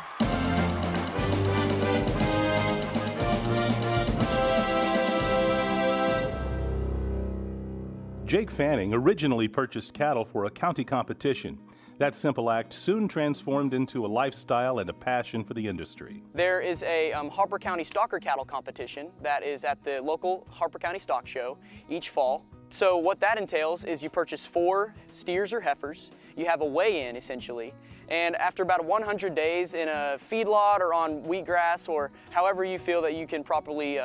Jake Fanning originally purchased cattle for a county competition. That simple act soon transformed into a lifestyle and a passion for the industry. There is a Harper County Stalker Cattle competition that is at the local Harper County Stock Show each fall. So what that entails is you purchase 4 steers or heifers, you have a weigh-in essentially, and after about 100 days in a feedlot or on wheatgrass or however you feel that you can properly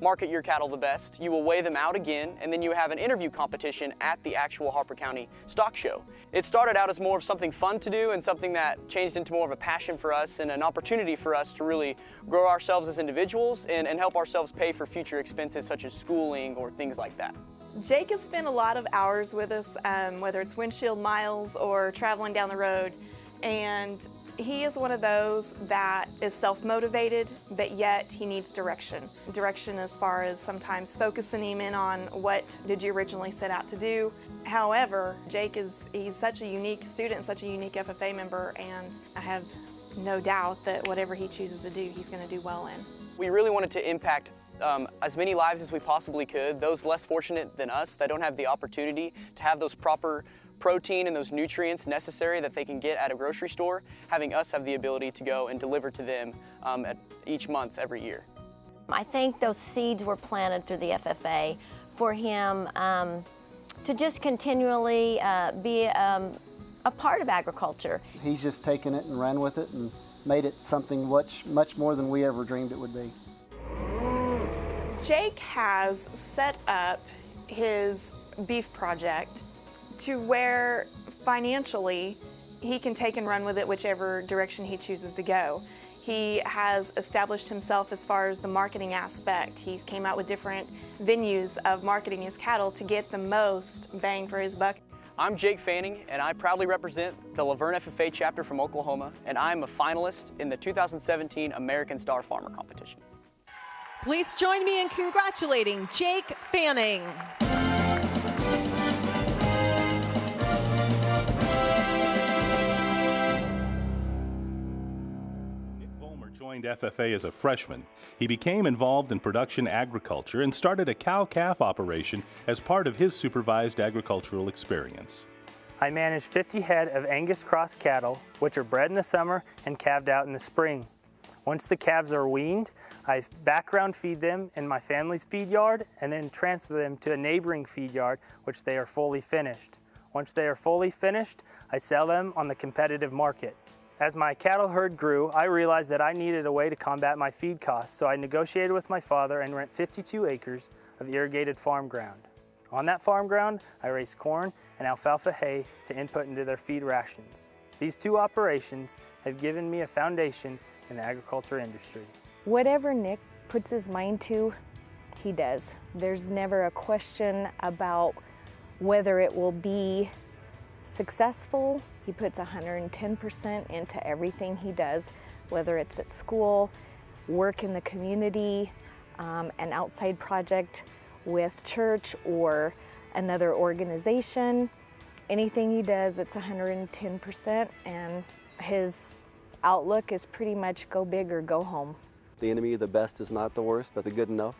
market your cattle the best, you will weigh them out again, and then you have an interview competition at the actual Harper County Stock Show. It started out as more of something fun to do and something that changed into more of a passion for us and an opportunity for us to really grow ourselves as individuals and help ourselves pay for future expenses such as schooling or things like that. Jake has spent a lot of hours with us, whether it's windshield miles or traveling down the road, and he is one of those that is self-motivated, but yet he needs direction. Direction as far as sometimes focusing him in on what did you originally set out to do. However, Jake he's such a unique student, such a unique FFA member, and I have no doubt that whatever he chooses to do, he's going to do well in. We really wanted to impact as many lives as we possibly could, those less fortunate than us that don't have the opportunity to have those proper protein and those nutrients necessary that they can get at a grocery store, having us have the ability to go and deliver to them at each month every year. I think those seeds were planted through the FFA for him to just continually be a part of agriculture. He's just taken it and ran with it and made it something much more than we ever dreamed it would be. Jake has set up his beef project to where financially he can take and run with it whichever direction he chooses to go. He has established himself as far as the marketing aspect. He's came out with different venues of marketing his cattle to get the most bang for his buck. I'm Jake Fanning, and I proudly represent the Laverne FFA chapter from Oklahoma, and I'm a finalist in the 2017 American Star Farmer competition. Please join me in congratulating Jake Fanning. Joined FFA as a freshman. He became involved in production agriculture and started a cow-calf operation as part of his supervised agricultural experience. I manage 50 head of Angus cross cattle, which are bred in the summer and calved out in the spring. Once the calves are weaned, I background feed them in my family's feed yard and then transfer them to a neighboring feed yard, which they are fully finished. Once they are fully finished, I sell them on the competitive market. As my cattle herd grew, I realized that I needed a way to combat my feed costs, so I negotiated with my father and rent 52 acres of irrigated farm ground. On that farm ground, I raised corn and alfalfa hay to input into their feed rations. These 2 operations have given me a foundation in the agriculture industry. Whatever Nick puts his mind to, he does. There's never a question about whether it will be successful. He puts 110% into everything he does, whether it's at school, work in the community, an outside project with church or another organization. Anything he does, it's 110%, and his outlook is pretty much go big or go home. The enemy of the best is not the worst, but the good enough.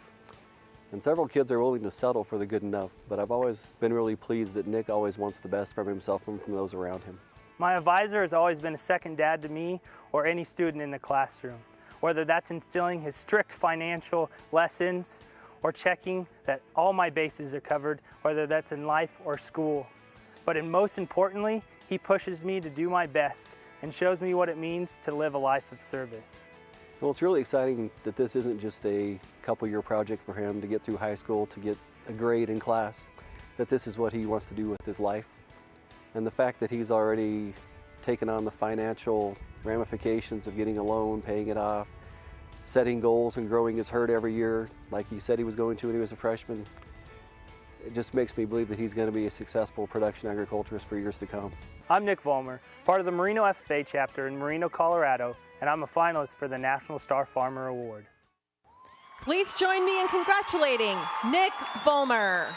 And several kids are willing to settle for the good enough, but I've always been really pleased that Nick always wants the best from himself and from those around him. My advisor has always been a second dad to me or any student in the classroom, whether that's instilling his strict financial lessons or checking that all my bases are covered, whether that's in life or school. But most importantly, he pushes me to do my best and shows me what it means to live a life of service. Well, it's really exciting that this isn't just a couple-year project for him to get through high school, to get a grade in class, that this is what he wants to do with his life. And the fact that he's already taken on the financial ramifications of getting a loan, paying it off, setting goals and growing his herd every year like he said he was going to when he was a freshman, it just makes me believe that he's going to be a successful production agriculturist for years to come. I'm Nick Vollmer, part of the Merino FFA chapter in Merino, Colorado, and I'm a finalist for the National Star Farmer Award. Please join me in congratulating Nick Vollmer.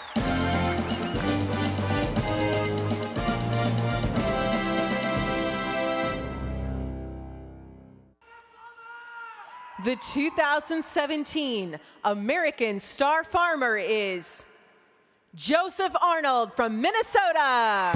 The 2017 American Star Farmer is Joseph Arnold from Minnesota.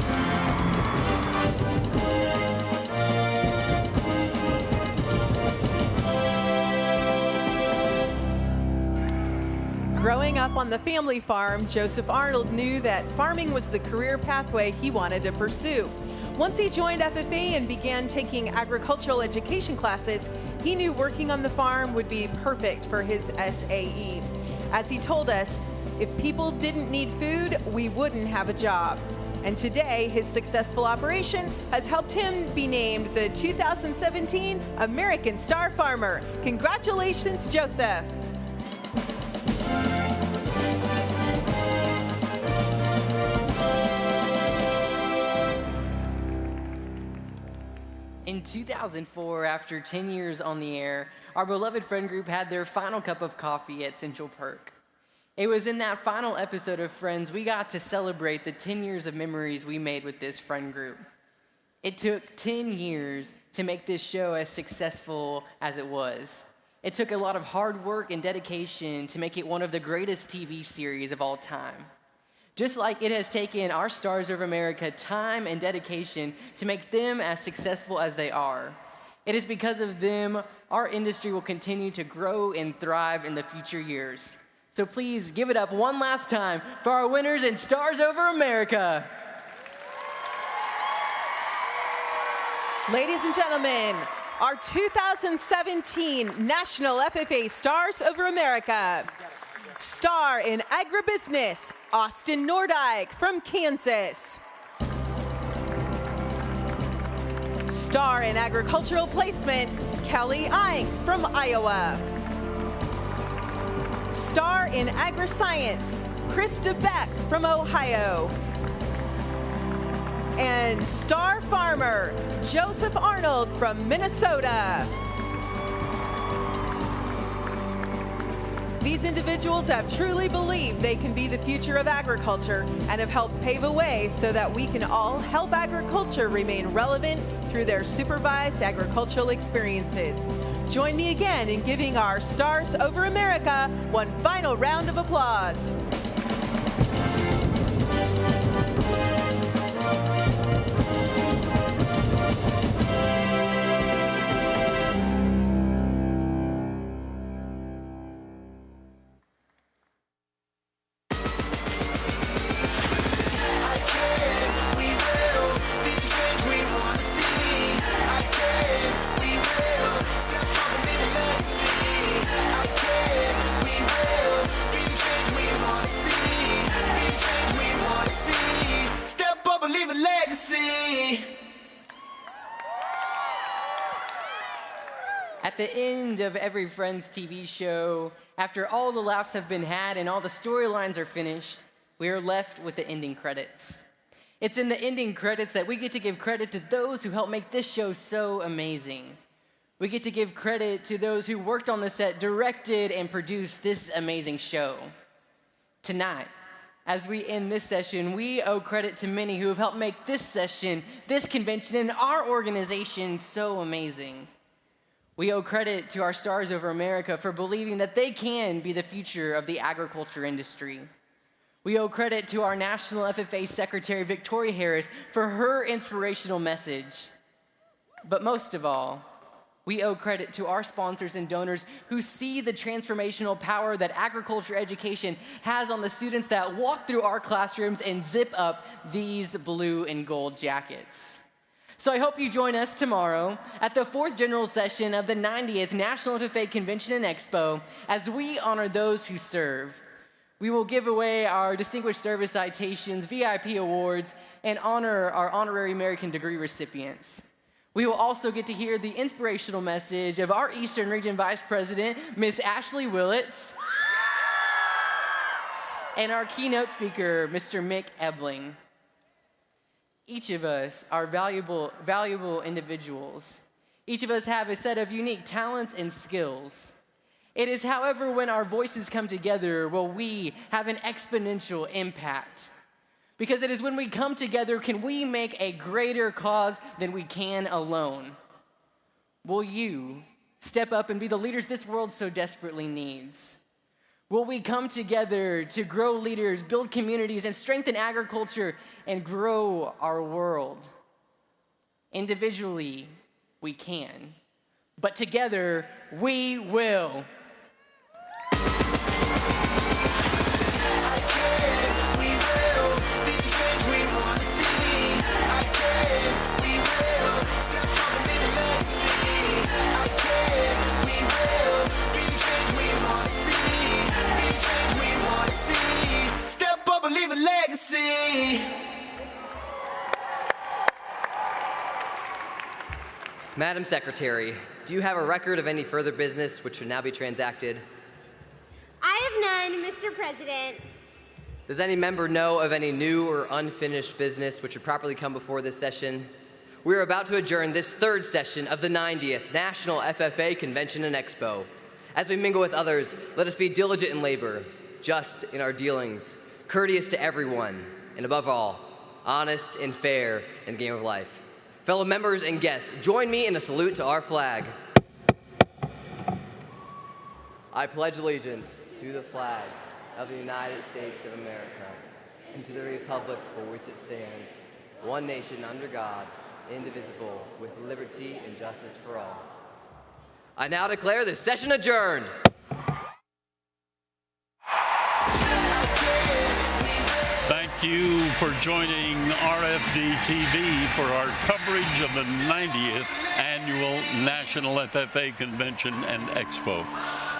Growing up on the family farm, Joseph Arnold knew that farming was the career pathway he wanted to pursue. Once he joined FFA and began taking agricultural education classes, he knew working on the farm would be perfect for his SAE. As he told us, if people didn't need food, we wouldn't have a job. And today, his successful operation has helped him be named the 2017 American Star Farmer. Congratulations, Joseph. In 2004, after 10 years on the air, our beloved friend group had their final cup of coffee at Central Perk. It was in that final episode of Friends we got to celebrate the 10 years of memories we made with this friend group. It took 10 years to make this show as successful as it was. It took a lot of hard work and dedication to make it one of the greatest TV series of all time. Just like it has taken our Stars of America time and dedication to make them as successful as they are. It is because of them our industry will continue to grow and thrive in the future years. So please give it up one last time for our winners and Stars Over America. Ladies and gentlemen, our 2017 National FFA Stars Over America. Star in Agribusiness, Austin Nordyke from Kansas. Star in Agricultural Placement, Kelly Ike from Iowa. Star in Agriscience, Krista Beck from Ohio. And Star Farmer, Joseph Arnold from Minnesota. These individuals have truly believed they can be the future of agriculture and have helped pave a way so that we can all help agriculture remain relevant through their supervised agricultural experiences. Join me again in giving our Stars Over America one final round of applause. At the end of every Friends TV show, after all the laughs have been had and all the storylines are finished, we are left with the ending credits. It's in the ending credits that we get to give credit to those who helped make this show so amazing. We get to give credit to those who worked on the set, directed, and produced this amazing show. Tonight, as we end this session, we owe credit to many who have helped make this session, this convention, and our organization so amazing. We owe credit to our Stars Over America for believing that they can be the future of the agriculture industry. We owe credit to our National FFA Secretary, Victoria Harris, for her inspirational message. But most of all, we owe credit to our sponsors and donors who see the transformational power that agriculture education has on the students that walk through our classrooms and zip up these blue and gold jackets. So I hope you join us tomorrow at the 4th General Session of the 90th National FFA Convention and Expo as we honor those who serve. We will give away our Distinguished Service Citations, VIP awards, and honor our honorary American degree recipients. We will also get to hear the inspirational message of our Eastern Region Vice President, Miss Ashley Willits, and our keynote speaker, Mr. Mick Ebling. Each of us are valuable individuals. Each of us have a set of unique talents and skills. It is, however, when our voices come together will we have an exponential impact. Because it is when we come together can we make a greater cause than we can alone. Will you step up and be the leaders this world so desperately needs? Will we come together to grow leaders, build communities, and strengthen agriculture and grow our world? Individually, we can, but together, we will. Madam Secretary, do you have a record of any further business which should now be transacted? I have none, Mr. President. Does any member know of any new or unfinished business which should properly come before this session? We are about to adjourn this third session of the 90th National FFA Convention and Expo. As we mingle with others, let us be diligent in labor, just in our dealings, courteous to everyone, and above all, honest and fair in the game of life. Fellow members and guests, join me in a salute to our flag. I pledge allegiance to the flag of the United States of America and to the republic for which it stands, one nation under God, indivisible, with liberty and justice for all. I now declare this session adjourned. Thank you for joining RFD TV for our coverage of the 90th Annual National FFA Convention and Expo.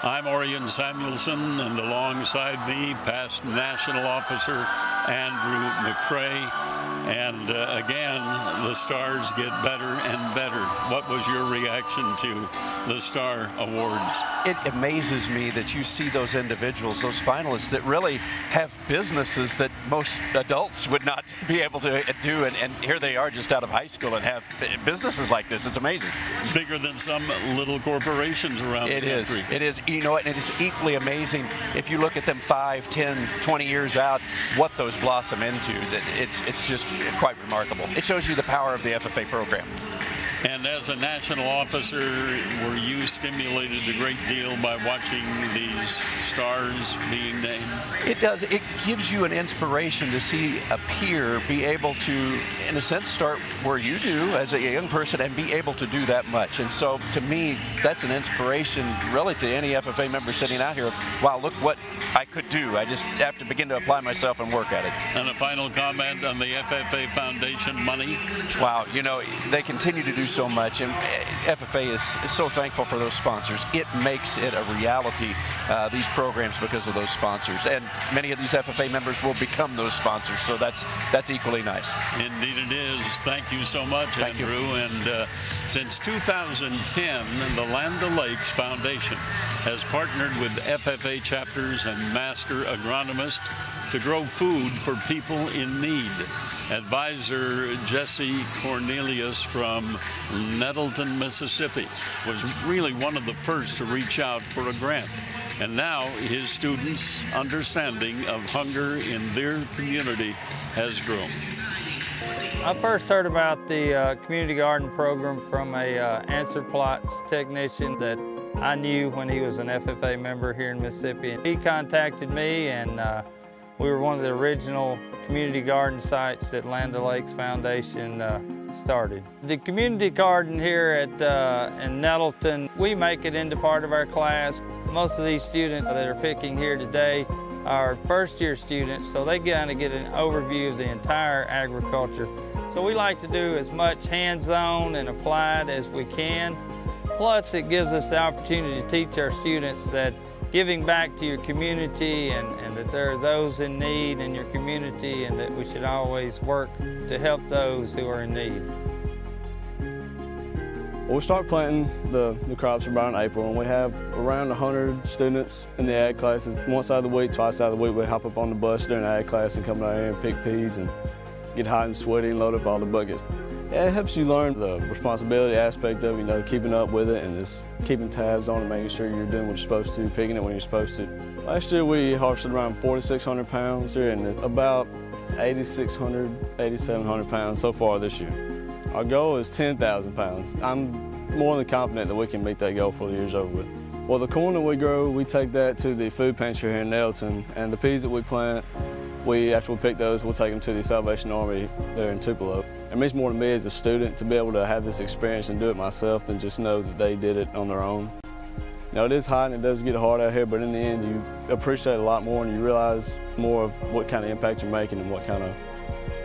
I'm Orion Samuelson, and alongside me, past National Officer Andrew McCrae. And again, the stars get better and better. What was your reaction to the Star Awards? It amazes me that you see those individuals, those finalists that really have businesses that most adults would not be able to do, and here they are just out of high school and have businesses like this. It's amazing. Bigger than some little corporations around the country. It is. You know, and it is equally amazing if you look at them 5, 10, 20 years out, what those blossom into. It's just quite remarkable. It shows you the power of the FFA program. And as a national officer, were you stimulated a great deal by watching these stars being named? It does. It gives you an inspiration to see a peer be able to, in a sense, start where you do as a young person and be able to do that much. And so, to me, that's an inspiration really to any FFA member sitting out here of, wow, look what I could do. I just have to begin to apply myself and work at it. And a final comment on the FFA Foundation money? Wow, you know, they continue to do so much, and FFA is so thankful for those sponsors. It makes it a reality, these programs, because of those sponsors, and many of these FFA members will become those sponsors, so that's equally nice. Indeed it is. Thank you so much, Andrew. And since 2010, the Land O'Lakes Foundation has partnered with FFA chapters and master agronomists to grow food for people in need. Advisor Jesse Cornelius from Nettleton, Mississippi, was really one of the first to reach out for a grant. And now his students' understanding of hunger in their community has grown. I first heard about the community garden program from a answer plots technician that I knew when he was an FFA member here in Mississippi. He contacted me, and we were one of the original community garden sites that Land O'Lakes Foundation started. The community garden here in Nettleton, we make it into part of our class. Most of these students that are picking here today are first-year students, so they kind of get an overview of the entire agriculture. So we like to do as much hands-on and applied as we can. Plus, it gives us the opportunity to teach our students that giving back to your community and that there are those in need in your community, and that we should always work to help those who are in need. Well, we start planting the crops around April, and we have around 100 students in the ag classes. Once out of the week, twice out of the week, we hop up on the bus during ag class and come down here and pick peas and get hot and sweaty and load up all the buckets. Yeah, it helps you learn the responsibility aspect of, you know, keeping up with it and just keeping tabs on it, making sure you're doing what you're supposed to, picking it when you're supposed to. Last year we harvested around 4,600 pounds and about 8,600, 8,700 pounds so far this year. Our goal is 10,000 pounds. I'm more than confident that we can meet that goal before the year's over with. Well, the corn that we grow, we take that to the food pantry here in Nettleton, and the peas that we plant, after we pick those, we'll take them to the Salvation Army there in Tupelo. It means more to me as a student to be able to have this experience and do it myself than just know that they did it on their own. You know, it is hot and it does get hard out here, but in the end you appreciate it a lot more and you realize more of what kind of impact you're making and what kind of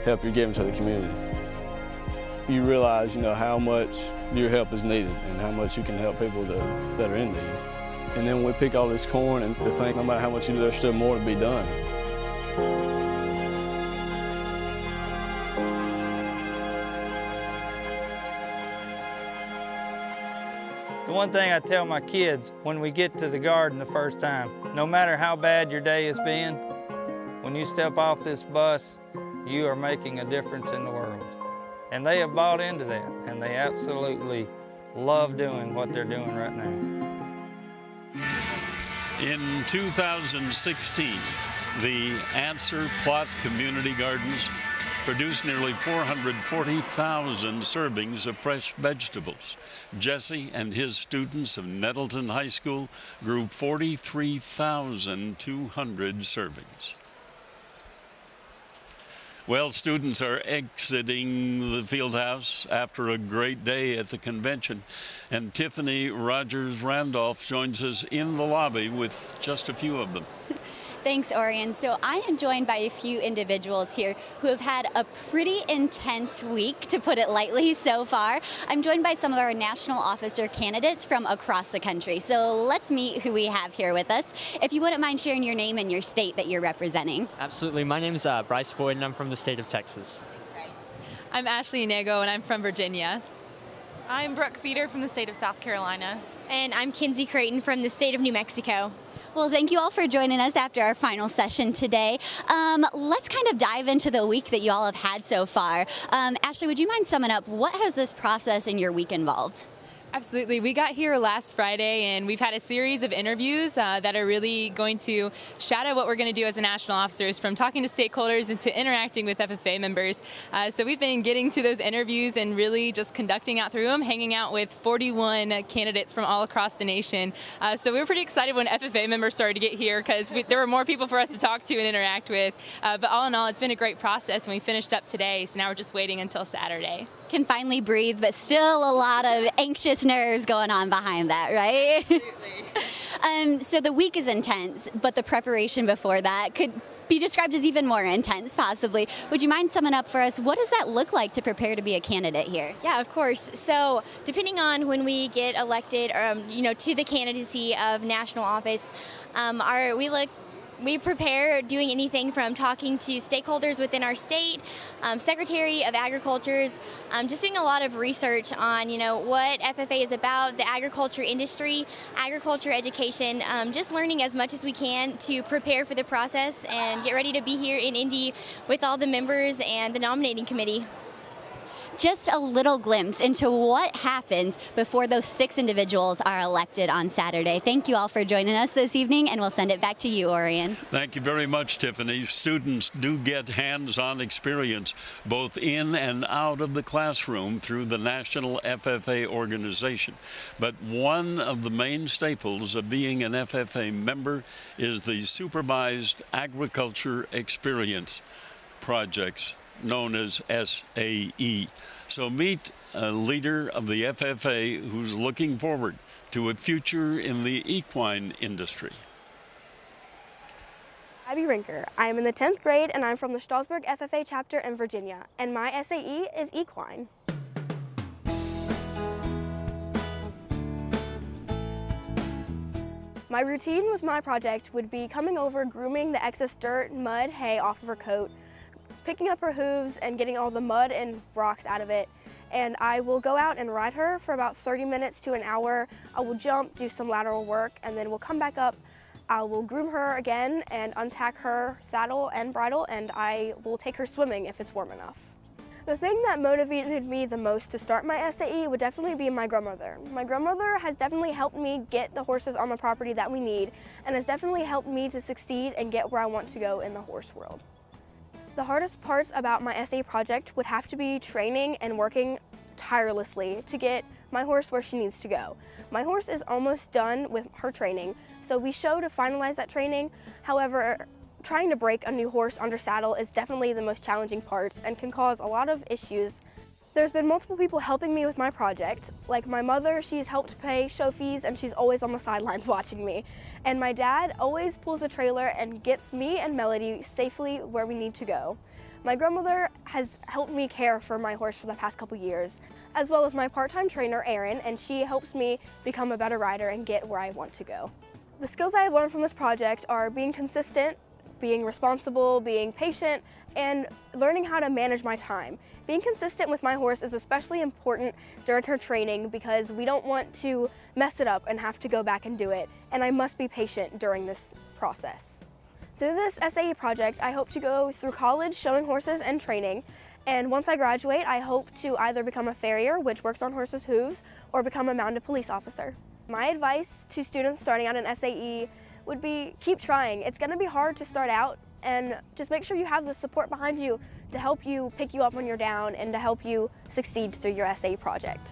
help you're giving to the community. You realize, you know, how much your help is needed and how much you can help people that are in need. And then we pick all this corn and to think no matter how much you do, there's still more to be done. The one thing I tell my kids when we get to the garden the first time, no matter how bad your day has been, when you step off this bus, you are making a difference in the world. And they have bought into that, and they absolutely love doing what they're doing right now. In 2016, the Answer Plot Community Gardens produced nearly 440,000 servings of fresh vegetables. Jesse and his students of Nettleton High School grew 43,200 servings. Well, students are exiting the field house after a great day at the convention, and Tiffany Rogers-Randolph joins us in the lobby with just a few of them. Thanks, Orion. So I am joined by a few individuals here who have had a pretty intense week, to put it lightly, so far. I'm joined by some of our national officer candidates from across the country. So let's meet who we have here with us. If you wouldn't mind sharing your name and your state that you're representing. Absolutely. My name is Bryce Boyd, and I'm from the state of Texas. I'm Ashley Inego, and I'm from Virginia. I'm Brooke Feeder from the state of South Carolina. And I'm Kinsey Creighton from the state of New Mexico. Well, thank you all for joining us after our final session today. Let's kind of dive into the week that you all have had so far. Ashley, would you mind summing up what has this process in your week involved? Absolutely. We got here last Friday, and we've had a series of interviews that are really going to shadow what we're going to do as a national officers, from talking to stakeholders and to interacting with FFA members. So we've been getting to those interviews and really just conducting out through them, hanging out with 41 candidates from all across the nation. So we were pretty excited when FFA members started to get here, because there were more people for us to talk to and interact with. But all in all, it's been a great process, and we finished up today, so now we're just waiting until Saturday. Can finally breathe, but still a lot of anxious nerves going on behind that, right? Absolutely. So the week is intense, but the preparation before that could be described as even more intense, possibly. Would you mind summing up for us, what does that look like to prepare to be a candidate here? Yeah, of course. So depending on when we get elected, to the candidacy of national office, we prepare doing anything from talking to stakeholders within our state, Secretary of Agriculture's, just doing a lot of research on, what FFA is about, the agriculture industry, agriculture education, just learning as much as we can to prepare for the process and get ready to be here in Indy with all the members and the nominating committee. Just a little glimpse into what happens before those 6 individuals are elected on Saturday. Thank you all for joining us this evening, and we'll send it back to you, Orion. Thank you very much, Tiffany. Students do get hands-on experience both in and out of the classroom through the National FFA organization. But one of the main staples of being an FFA member is the Supervised Agriculture Experience projects, known as SAE. So meet a leader of the FFA who's looking forward to a future in the equine industry. Abby Rinker. I am in the 10th grade, and I'm from the Strasburg FFA chapter in Virginia, and my SAE is equine. My routine with my project would be coming over, grooming the excess dirt, mud, hay off of her coat, picking up her hooves and getting all the mud and rocks out of it. And I will go out and ride her for about 30 minutes to an hour. I will jump, do some lateral work, and then we'll come back up. I will groom her again and untack her saddle and bridle, and I will take her swimming if it's warm enough. The thing that motivated me the most to start my SAE would definitely be my grandmother. My grandmother has definitely helped me get the horses on the property that we need, and has definitely helped me to succeed and get where I want to go in the horse world. The hardest parts about my SAE project would have to be training and working tirelessly to get my horse where she needs to go. My horse is almost done with her training, so we show to finalize that training. However, trying to break a new horse under saddle is definitely the most challenging parts and can cause a lot of issues. There's been multiple people helping me with my project. Like my mother, she's helped pay show fees and she's always on the sidelines watching me. And my dad always pulls the trailer and gets me and Melody safely where we need to go. My grandmother has helped me care for my horse for the past couple years, as well as my part-time trainer, Erin, and she helps me become a better rider and get where I want to go. The skills I have learned from this project are being consistent, being responsible, being patient, and learning how to manage my time. Being consistent with my horse is especially important during her training because we don't want to mess it up and have to go back and do it, and I must be patient during this process. Through this SAE project, I hope to go through college showing horses and training, and once I graduate, I hope to either become a farrier, which works on horses' hooves, or become a mounted police officer. My advice to students starting out in SAE would be keep trying. It's going to be hard to start out, and just make sure you have the support behind you to help you pick you up when you're down and to help you succeed through your SAE project.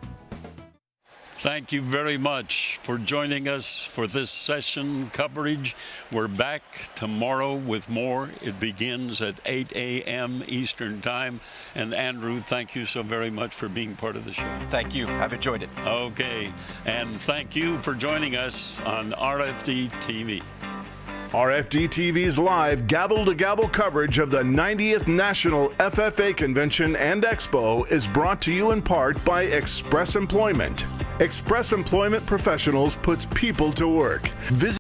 Thank you very much for joining us for this session coverage. We're back tomorrow with more. It begins at 8 a.m. Eastern Time. And Andrew, thank you so very much for being part of the show. Thank you. I've enjoyed it. Okay. And thank you for joining us on RFD TV. RFD TV's live gavel-to-gavel coverage of the 90th National FFA Convention and Expo is brought to you in part by Express Employment. Express Employment Professionals puts people to work. Visit